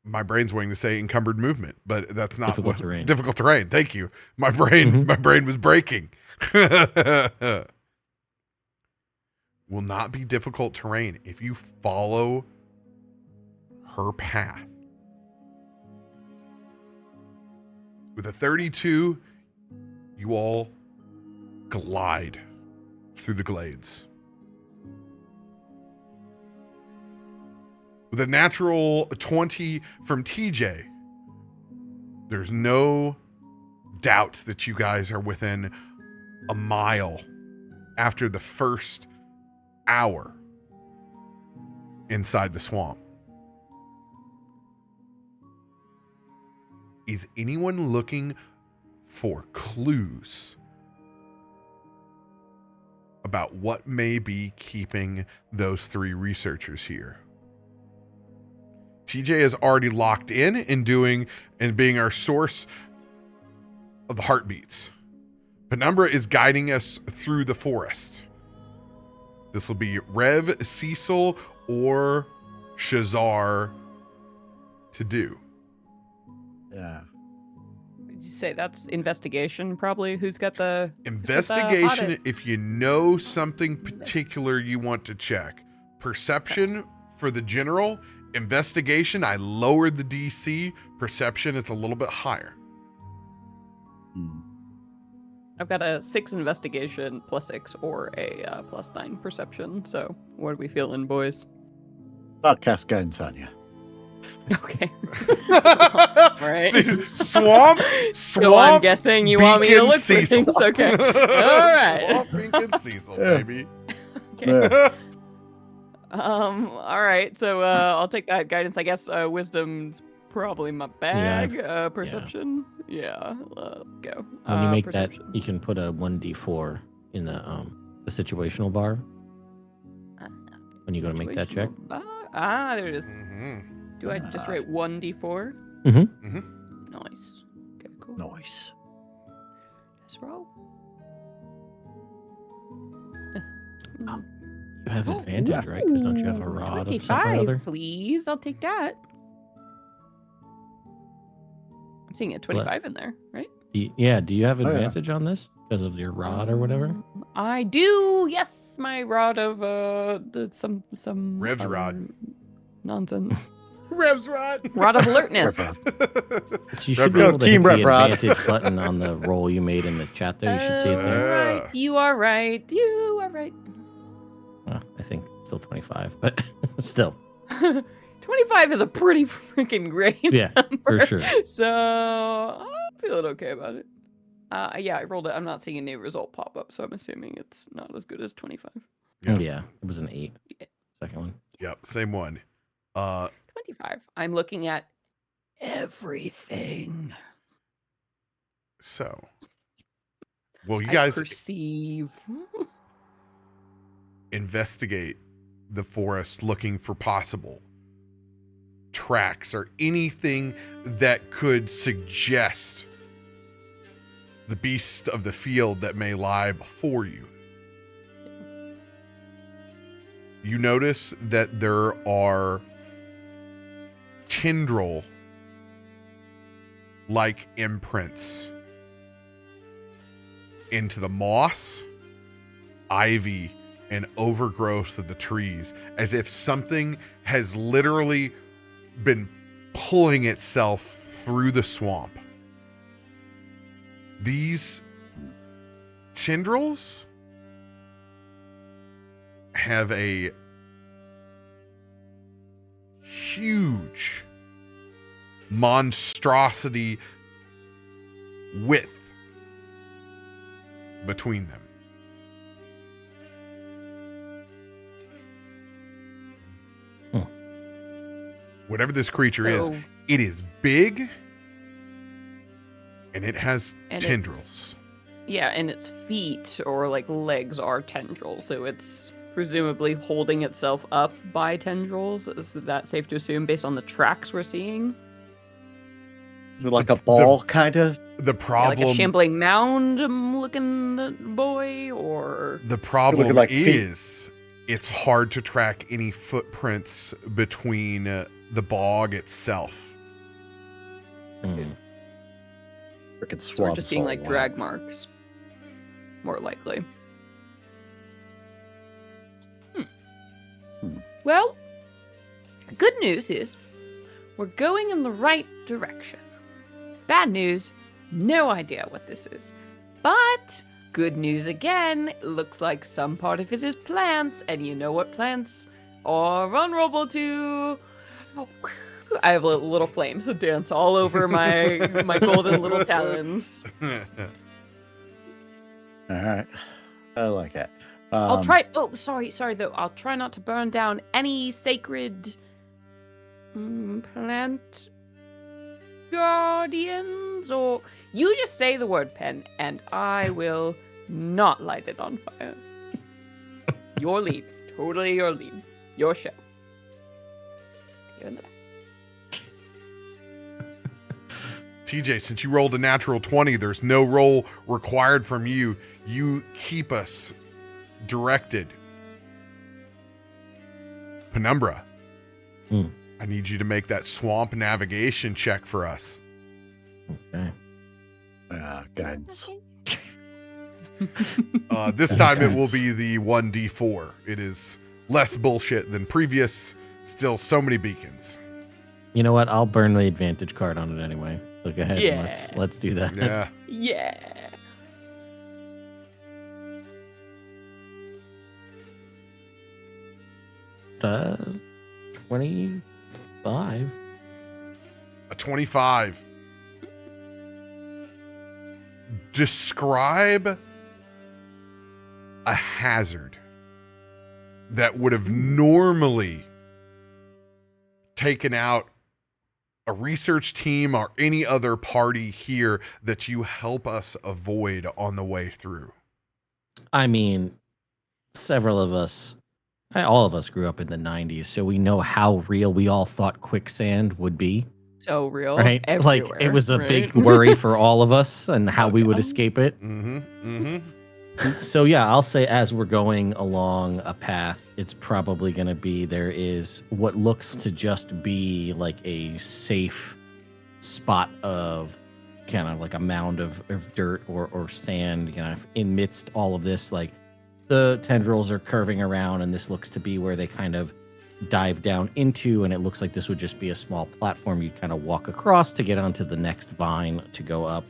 my brain's wanting to say encumbered movement, but that's not Difficult terrain. Difficult terrain. Thank you. My brain was breaking. Will not be difficult terrain if you follow her path. With a 32, you all glide through the glades. With a natural 20 from TJ, there's no doubt that you guys are within a mile after the first hour inside the swamp. Is anyone looking for clues about what may be keeping those 3 researchers here? TJ is already locked in and being our source of the heartbeats. Penumbra is guiding us through the forest. This will be Rev, Cecil, or Shazar to do. Yeah. Did you say that's investigation? Probably. Who's got the Investigation, hottest? if you know something particular you want to check. Perception for the general. Investigation, I lowered the DC. Perception, it's a little bit higher. I've got a 6 investigation +6 or a +9 perception. So what are we feeling, boys? I'll cast guidance on you. Okay. Right. Swamp. So I'm guessing you want me to Beacon look for Cecil. things. Okay. All right. Swamp Beacon Cecil, baby. Okay. Yeah. All right. So I'll take that guidance. I guess wisdom's probably my bag. Perception. Yeah. Go. When you make perception. that, you can put a 1d4 in the situational bar. When you go to make that check. There it is. Do I just write 1d4? Mm-hmm. Nice. Okay, cool. Nice. Let's roll. You have advantage, right? Because don't you have a rod of some or 25, other? please. I'll take that. I'm seeing a 25 in there, right? Do you have Oh, yeah. advantage on this because of your rod or whatever? I do. Yes, my rod of some Rev's other rod. nonsense. Rev's rod. Rod of alertness. Rev So you should be Rev- able to Team hit the Rev Rod. advantage button on the roll you made in the chat there. You should see it there. Right. You are right. You are right. Well, I think still 25, but still. 25 is a pretty freaking great Yeah, number. for sure. So I'm feeling okay about it. Yeah, I rolled it. I'm not seeing a new result pop up, so I'm assuming it's not as good as 25. Yeah, it was an 8. Yeah. Second one. Yep, same one. 25. I'm looking at everything. So, well, you I guys perceive. investigate the forest looking for possible tracks or anything that could suggest the beast of the field that may lie before you. You notice that there are tendril like imprints into the moss, ivy, and overgrowth of the trees, as if something has literally been pulling itself through the swamp. These tendrils have a huge monstrosity width between them. Whatever this creature is, So- it is big and it has And tendrils. Yeah, and its feet or like legs are tendrils, so it's presumably holding itself up by tendrils. Is that safe to assume based on the tracks we're seeing? Is it like a ball, kind of? The Yeah, problem, like a shambling mound looking boy, or the problem Looking like feet. is it's hard to track any footprints between the bog itself. Hmm. Freaking so we're swamp. just seeing like drag marks, more likely. Well, good news is we're going in the right direction. Bad news, no idea what this is. But good news again, it looks like some part of it is plants, and you know what plants are vulnerable to. I have little flames that dance all over my golden little talons. All right. I like it. I'll try. Oh, sorry though. I'll try not to burn down any sacred plant guardians. Or you just say the word, Pen, and I will not light it on fire. Your lead, totally your lead, your show. You're in the back. TJ, since you rolled a natural 20, there's no roll required from you. You keep us directed. Penumbra, I need you to make that swamp navigation check for us. Okay. Guidance. This time it will be the 1d4. It is less bullshit than previous. Still so many beacons. You know what? I'll burn the advantage card on it anyway. So go ahead and Yeah. let's do that. Yeah. Yeah. Uh, 25. A 25. Describe a hazard that would have normally taken out a research team or any other party here that you help us avoid on the way through. I mean, several of us, all of us grew up in the 90s, so we know how real we all thought quicksand would be, So real. right? Like, it everywhere, was a right? big worry for all of us and how we would Okay. escape it. Mm-hmm. Mm-hmm. So yeah, I'll say as we're going along a path, it's probably going to be there is what looks to just be like a safe spot of kind of like a mound of dirt or sand, kind of amidst all of this. Like the tendrils are curving around, and this looks to be where they kind of dive down into, and it looks like this would just be a small platform you kind of walk across to get onto the next vine to go up.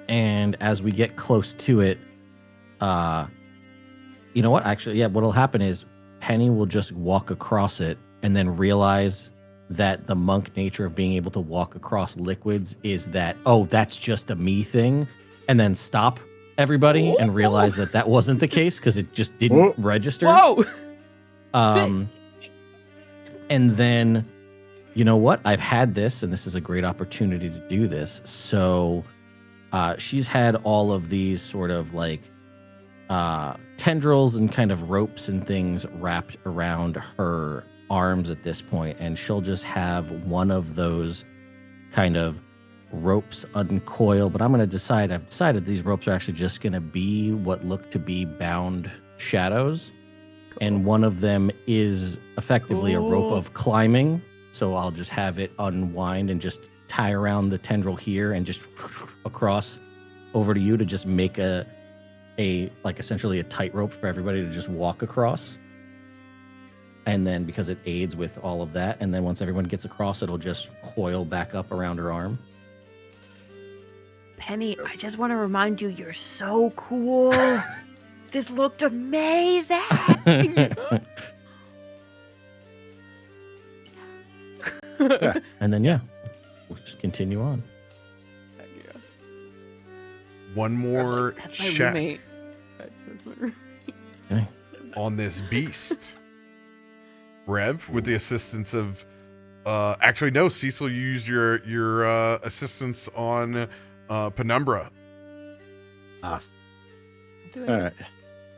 And as we get close to it, you know what? Actually, yeah, what'll happen is Penny will just walk across it and then realize that the monk nature of being able to walk across liquids is that, oh, that's just a me thing, and then stop everybody and realize that that wasn't the case because it just didn't register. Whoa! And then, you know what? I've had this, and this is a great opportunity to do this. So she's had all of these sort of like tendrils and kind of ropes and things wrapped around her arms at this point, and she'll just have one of those kind of ropes uncoil. But I've decided these ropes are actually just going to be what look to be bound shadows. And one of them is effectively a rope of climbing. So I'll just have it unwind and just tie around the tendril here and just across over to you to just make a like essentially a tightrope for everybody to just walk across. And then because it aids with all of that, and then once everyone gets across, it'll just coil back up around her arm. Penny, I just want to remind you, you're so cool. This looked amazing. And then, yeah, we'll just continue on. One more That's my check roommate. That's my roommate. Okay. on this beast. Rev, with the assistance of actually no, Cecil, you used your assistance on Penumbra. All Do it. right,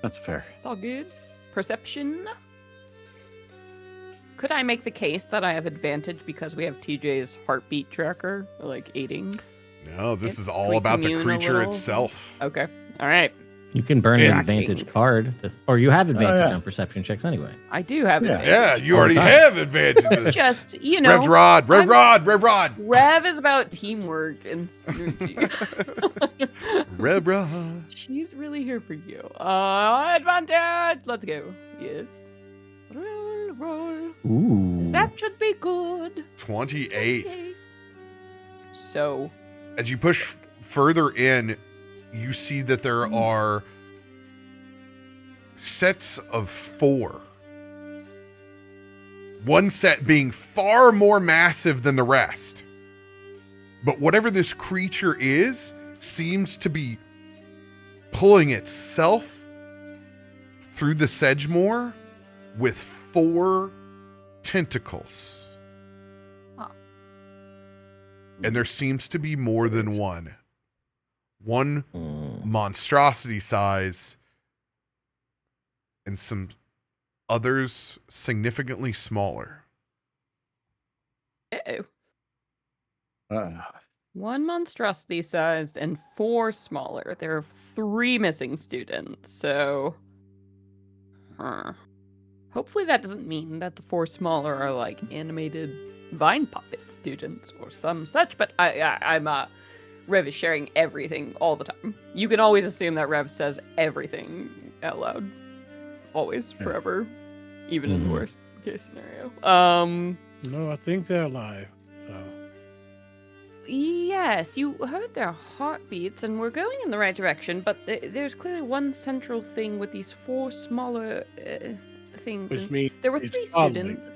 that's fair. It's all good. Perception. Could I make the case that I have advantage because we have TJ's heartbeat tracker, like aiding? No, this is all we about the commune a creature little? itself. Okay. All right. You can burn an And- advantage card, or you have advantage yeah. on perception checks anyway. I do have Yeah. advantage. Yeah, you All already the time. have advantages. It's just, you know. Rev Rod, Rev I'm- Rod, Rev Rod. Rev is about teamwork and synergy. Rev Rod. She's really here for you. Advantage. Let's go. Yes. Roll, roll. Ooh. That should be good. 28. So, As you push further in, you see that there are sets of 4. One set being far more massive than the rest. But whatever this creature is, seems to be pulling itself through the Sedgmoor with 4 tentacles. Huh. And there seems to be more than one. One Mm. monstrosity size and some others significantly smaller. uh-oh. Uh, One monstrosity sized and 4 smaller. There are 3 missing students, so. Hopefully that doesn't mean that the 4 smaller are like animated vine puppet students or some such, but I'm Rev is sharing everything all the time. You can always assume that Rev says everything out loud. Always, Yeah. forever, even in the Mhm. worst case scenario. No, I think they're alive. So Yes, you heard their heartbeats, and we're going in the right direction, but there's clearly one central thing with these 4 smaller things. which and means there were it's 3 probably students.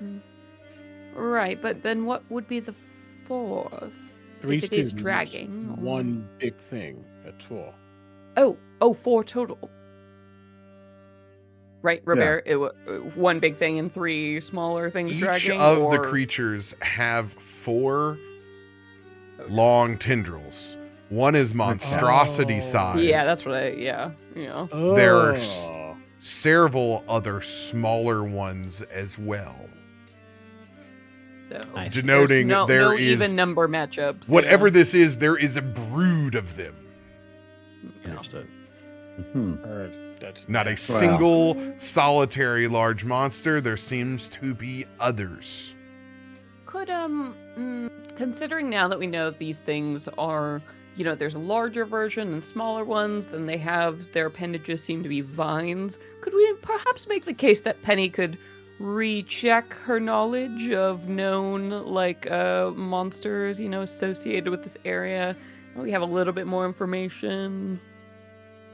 Right, but then what would be the 4th? 3 if it is students, dragging, or- one big thing. That's 4. Oh, 4 total. Right, RoBear? One big thing and 3 smaller things Each dragging? of the or- creatures have 4 long tendrils. One is monstrosity Oh. sized. Yeah, that's what yeah. There are Oh. several other smaller ones as well. So, Nice. Denoting there's there no is even number matchups. whatever this is, there is a brood of them. Understood. hmm. That's Not a Wow. single solitary large monster. There seems to be others. Could considering now that we know these things are, there's a larger version and smaller ones, then they have their appendages seem to be vines. Could we perhaps make the case that Penny could recheck her knowledge of known, monsters, associated with this area? We have a little bit more information,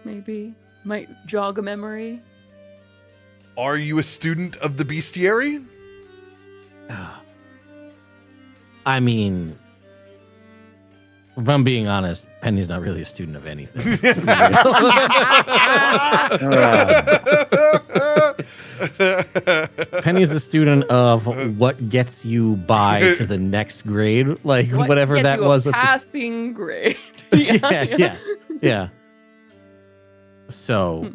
maybe. Might jog a memory. Are you a student of the bestiary? I mean, if I'm being honest, Penny's not really a student of anything. Penny's a student of what gets you by to the next grade, like What whatever gets that you a was. passing grade. Yeah. So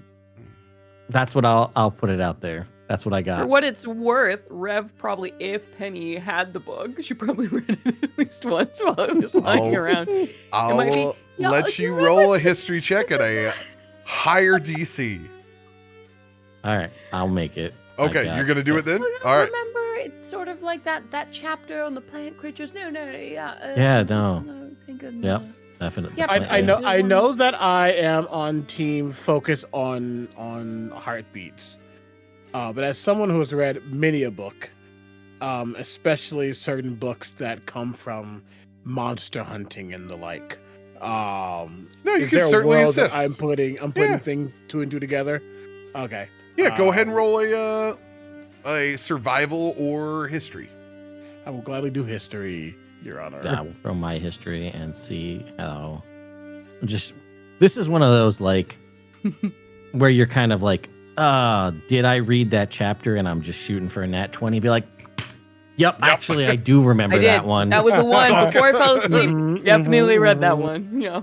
that's what I'll put it out there. That's what I For got. what it's worth, Rev probably, if Penny had the book, she probably read it at least once while it was lying around. might I'll be- Yeah, let do you you roll a history check at a higher DC. All right, I'll make it. Okay, you're gonna do it then. All right. Remember, it's sort of like that chapter on the plant creatures. No, yeah. Yeah, no. Think of, Yep. Definitely. Yeah, I know that I am on team focus on heartbeats. But as someone who has read many a book, especially certain books that come from monster hunting and the like, No, you is can there a certainly world that assist. I'm putting things two and two together? Okay. Yeah, go ahead and roll a survival or history. I will gladly do history, Your Honor. I will throw my history and see how. This is one of those where you're kind of like, did I read that chapter and I'm just shooting for a nat 20? Be like, yep. Actually, I do remember I did. that one. That was the one before I fell asleep. Definitely read that one. Yeah.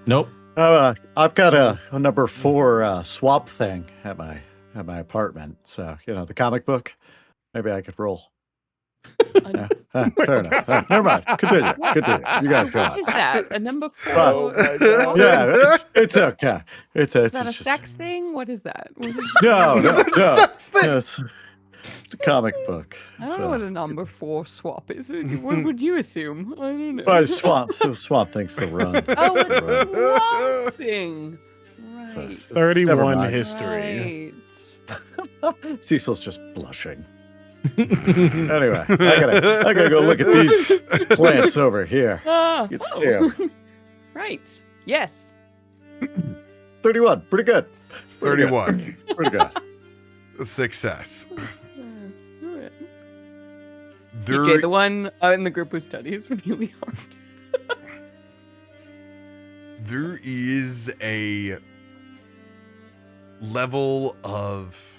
Nope. I've got a number 4 swap thing at my apartment. So the comic book. Maybe I could roll. Fair enough. Never mind. Continue. You guys go What on. is that? A number 4? Oh my God. Yeah, it's okay. It's Is that a just, sex thing? What is that? No. Sex thing. Yeah, it's a comic book. I don't know what a number 4 swap is. What would you assume? I don't know. Well, Swamp Thing's the run. Oh, it's the swamp thing. Right. 31 Never mind. history. Right. Cecil's just blushing. Anyway, I gotta go look at these plants over here. Ah, It's oh. two. Right. Yes. 31, pretty good. 31. Pretty good. Success. Alright. There, DJ, the one in the group who studies really hard. there is a level of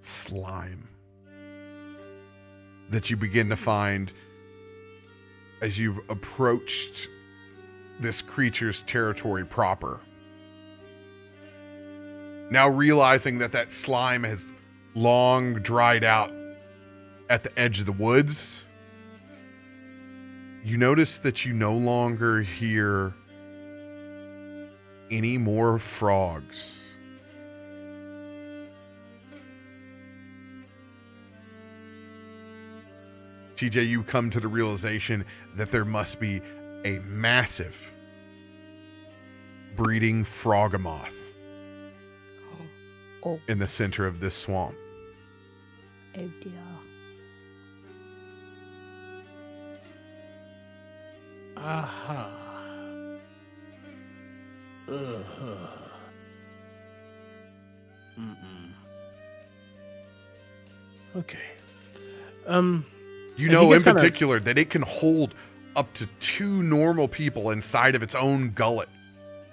slime that you begin to find as you've approached this creature's territory proper. Now realizing that slime has long dried out at the edge of the woods, you notice that you no longer hear any more frogs. TJ, you come to the realization that there must be a massive breeding frogamoth Oh, in the center of this swamp. oh dear. Aha. Okay. You And know he in gets kinda- particular that it can hold up to 2 normal people inside of its own gullet.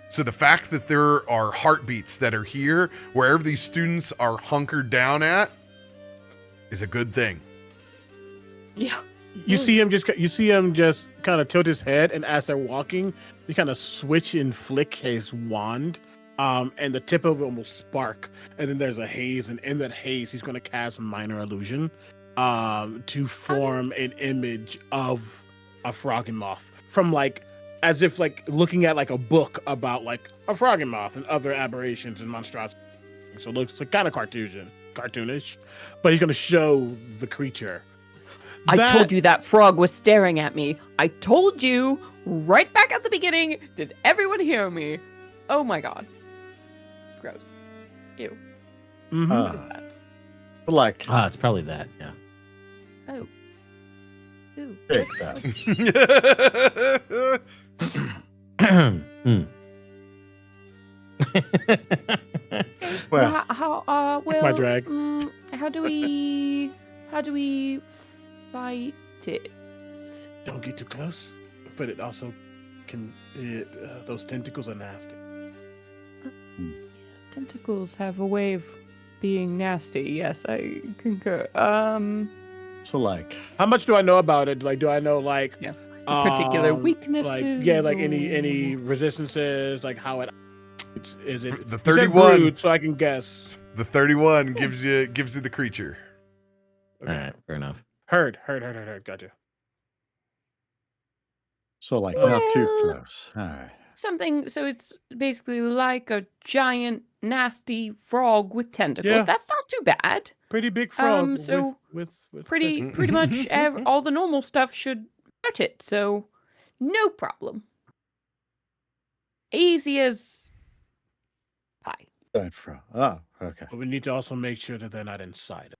So the fact that there are heartbeats that are here, wherever these students are hunkered down at, is a good thing. Yeah. You see him just kind of tilt his head, and as they're walking, he kind of switch and flick his wand, and the tip of it will spark, and then there's a haze, and in that haze, he's going to cast minor illusion, to form an image of a Froggenmoth from as if looking at a book about a Froggenmoth and other aberrations and monstrosities. So it looks kind of cartoonish. cartoonish, but he's going to show the creature. I told you that frog was staring at me. I told you right back at the beginning. Did everyone hear me? Oh my god. Gross. Ew. Mhm. What is that? Like, It's probably that. Yeah. Oh. Ooh. take that. Hmm. Well, Well, My drag. how do we fight it? Don't get too close, but it also can. Those tentacles are nasty. Tentacles have a way of being nasty. Yes, I concur. so like, How much do I know about it? Like, do I know like Yeah. Particular weaknesses? Like, yeah, like or- any resistances, like how it is it The you said 31. brood, so I can guess. The 31 gives you the creature. All right. Fair enough. Heard. Gotcha. so like, not too Well- close. All right. Something, so it's basically like a giant, nasty frog with tentacles. Yeah. That's not too bad. Pretty big frog. So with Pretty tentacles. much all the normal stuff should hurt it, so no problem. Easy as pie. Giant frog. Oh, okay. But we need to also make sure that they're not inside.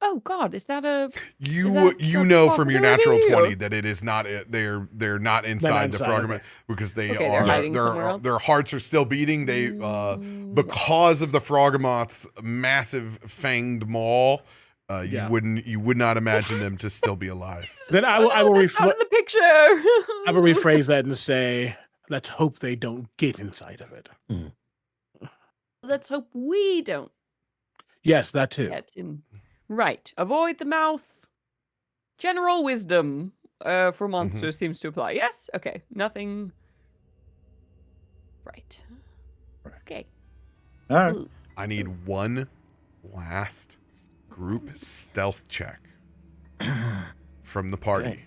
Oh God, is that a? You that you a know from your natural possibility, 20 or- that it is not they're not inside the inside, frog okay. because they Okay, they're are hiding somewhere else? their hearts are still beating. They because of the Frogamoth's massive fanged maw, Yeah. you would not imagine them to still be alive. Then I will That's out reflect. of the picture. I will rephrase that and say, let's hope they don't get inside of it. Let's hope we don't Yes, that too. get in. Right. Avoid the mouth. General wisdom for monsters seems to apply. Yes? Okay. Nothing. Right. Okay. All right. Ooh. I need one last group stealth check from the party. Okay.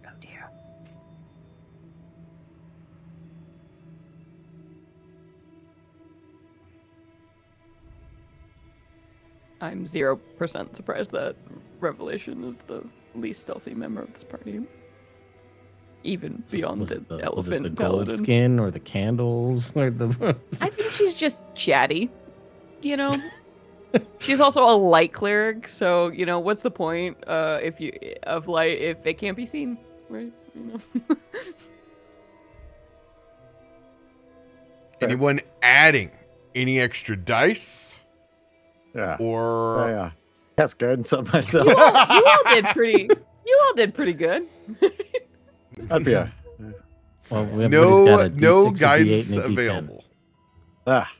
Oh dear. I'm 0% surprised that Revelation is the least stealthy member of this party. Even beyond Was the it the elephant gold paladin. skin or the candles or the? I think she's just chatty, you know. She's also a light cleric, so you know what's the point if it can't be seen, right? You know. Anyone adding any extra dice Yeah. or Yeah. That's good. Something myself. you all did pretty. You all did pretty good. That'd be a. Well, everybody's got a no D6, a D8, guidance and a D10. available. Ah.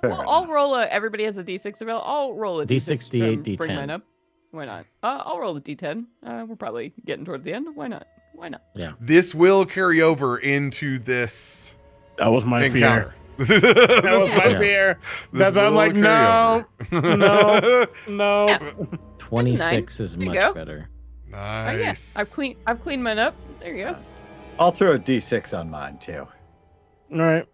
Fair Well, enough. I'll roll a. Everybody has a D6 available. I'll roll a D6, D6, D8, Bring D10. mine up. Why not? I'll roll a D10. We're probably getting towards the end. Why not? Why not? This will carry over into this That was my encounter. fear. That was my Yeah. fear. This That's why I'm will like, carry no, over. no. Yeah. 26 is There you much go. better. Oh yeah, Nice. I've cleaned mine up. There you go. I'll throw a D6 on mine too. All right.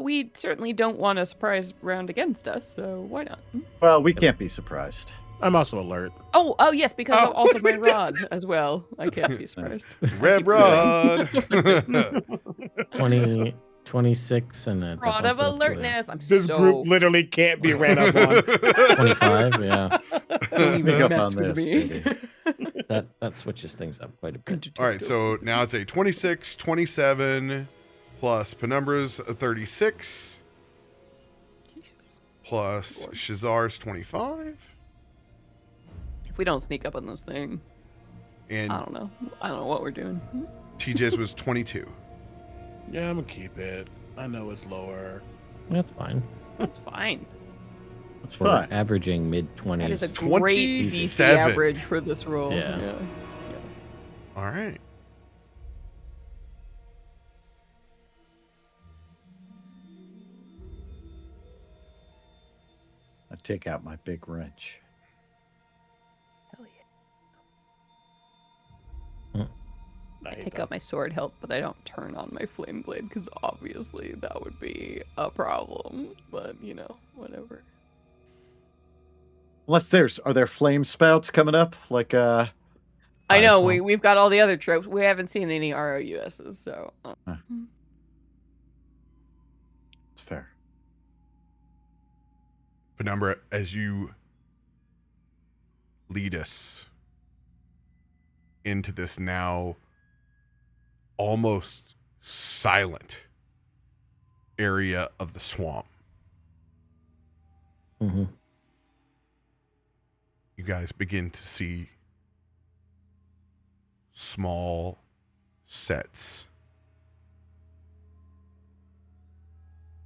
We certainly don't want a surprise round against us, so why not? Well, we can't be surprised. I'm also alert. Oh yes, because Oh, of also my that's- rod as well. I can't be surprised. Red rod. 20, 26, and that Rod bumps of it up to alertness. I'm This so group literally can't be ran up on. 25, yeah. Sneak up mess on with this, me. baby. That switches things up quite a bit. All right, so now it's a 26, 27 plus Penumbra's a 36 Jesus. plus Lord. Shazar's 25 If we don't sneak up on this thing, and I don't know. I don't know what we're doing. TJ's was 22. Yeah, I'm gonna keep it. I know it's lower. That's fine. That's fine. That's We're fine. averaging mid That is a 20s. great DC 27. average for this roll. Yeah. All right. I take out my big wrench. Hell yeah. my sword hilt, but I don't turn on my flame blade because obviously that would be a problem. But you know, whatever. Unless are there flame spouts coming up? Like I know we've got all the other tropes. We haven't seen any ROUSs, so. It's fair. Penumbra, as you lead us into this now almost silent area of the swamp, Mm-hmm. you guys begin to see small sets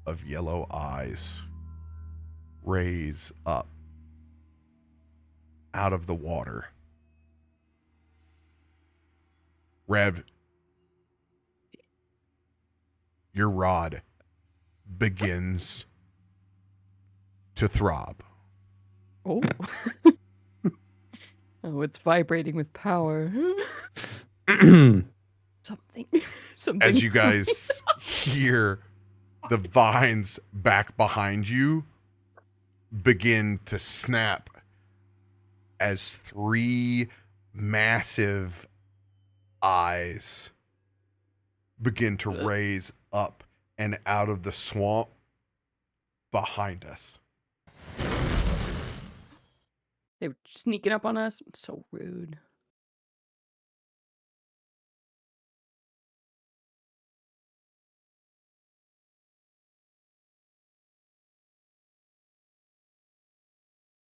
of yellow eyes raise up out of the water. Rev, your rod begins to throb. Oh. Oh, it's vibrating with power. Something. As you guys hear the vines back behind you begin to snap as 3 massive eyes begin to raise up and out of the swamp behind us. They were sneaking up on us. So rude.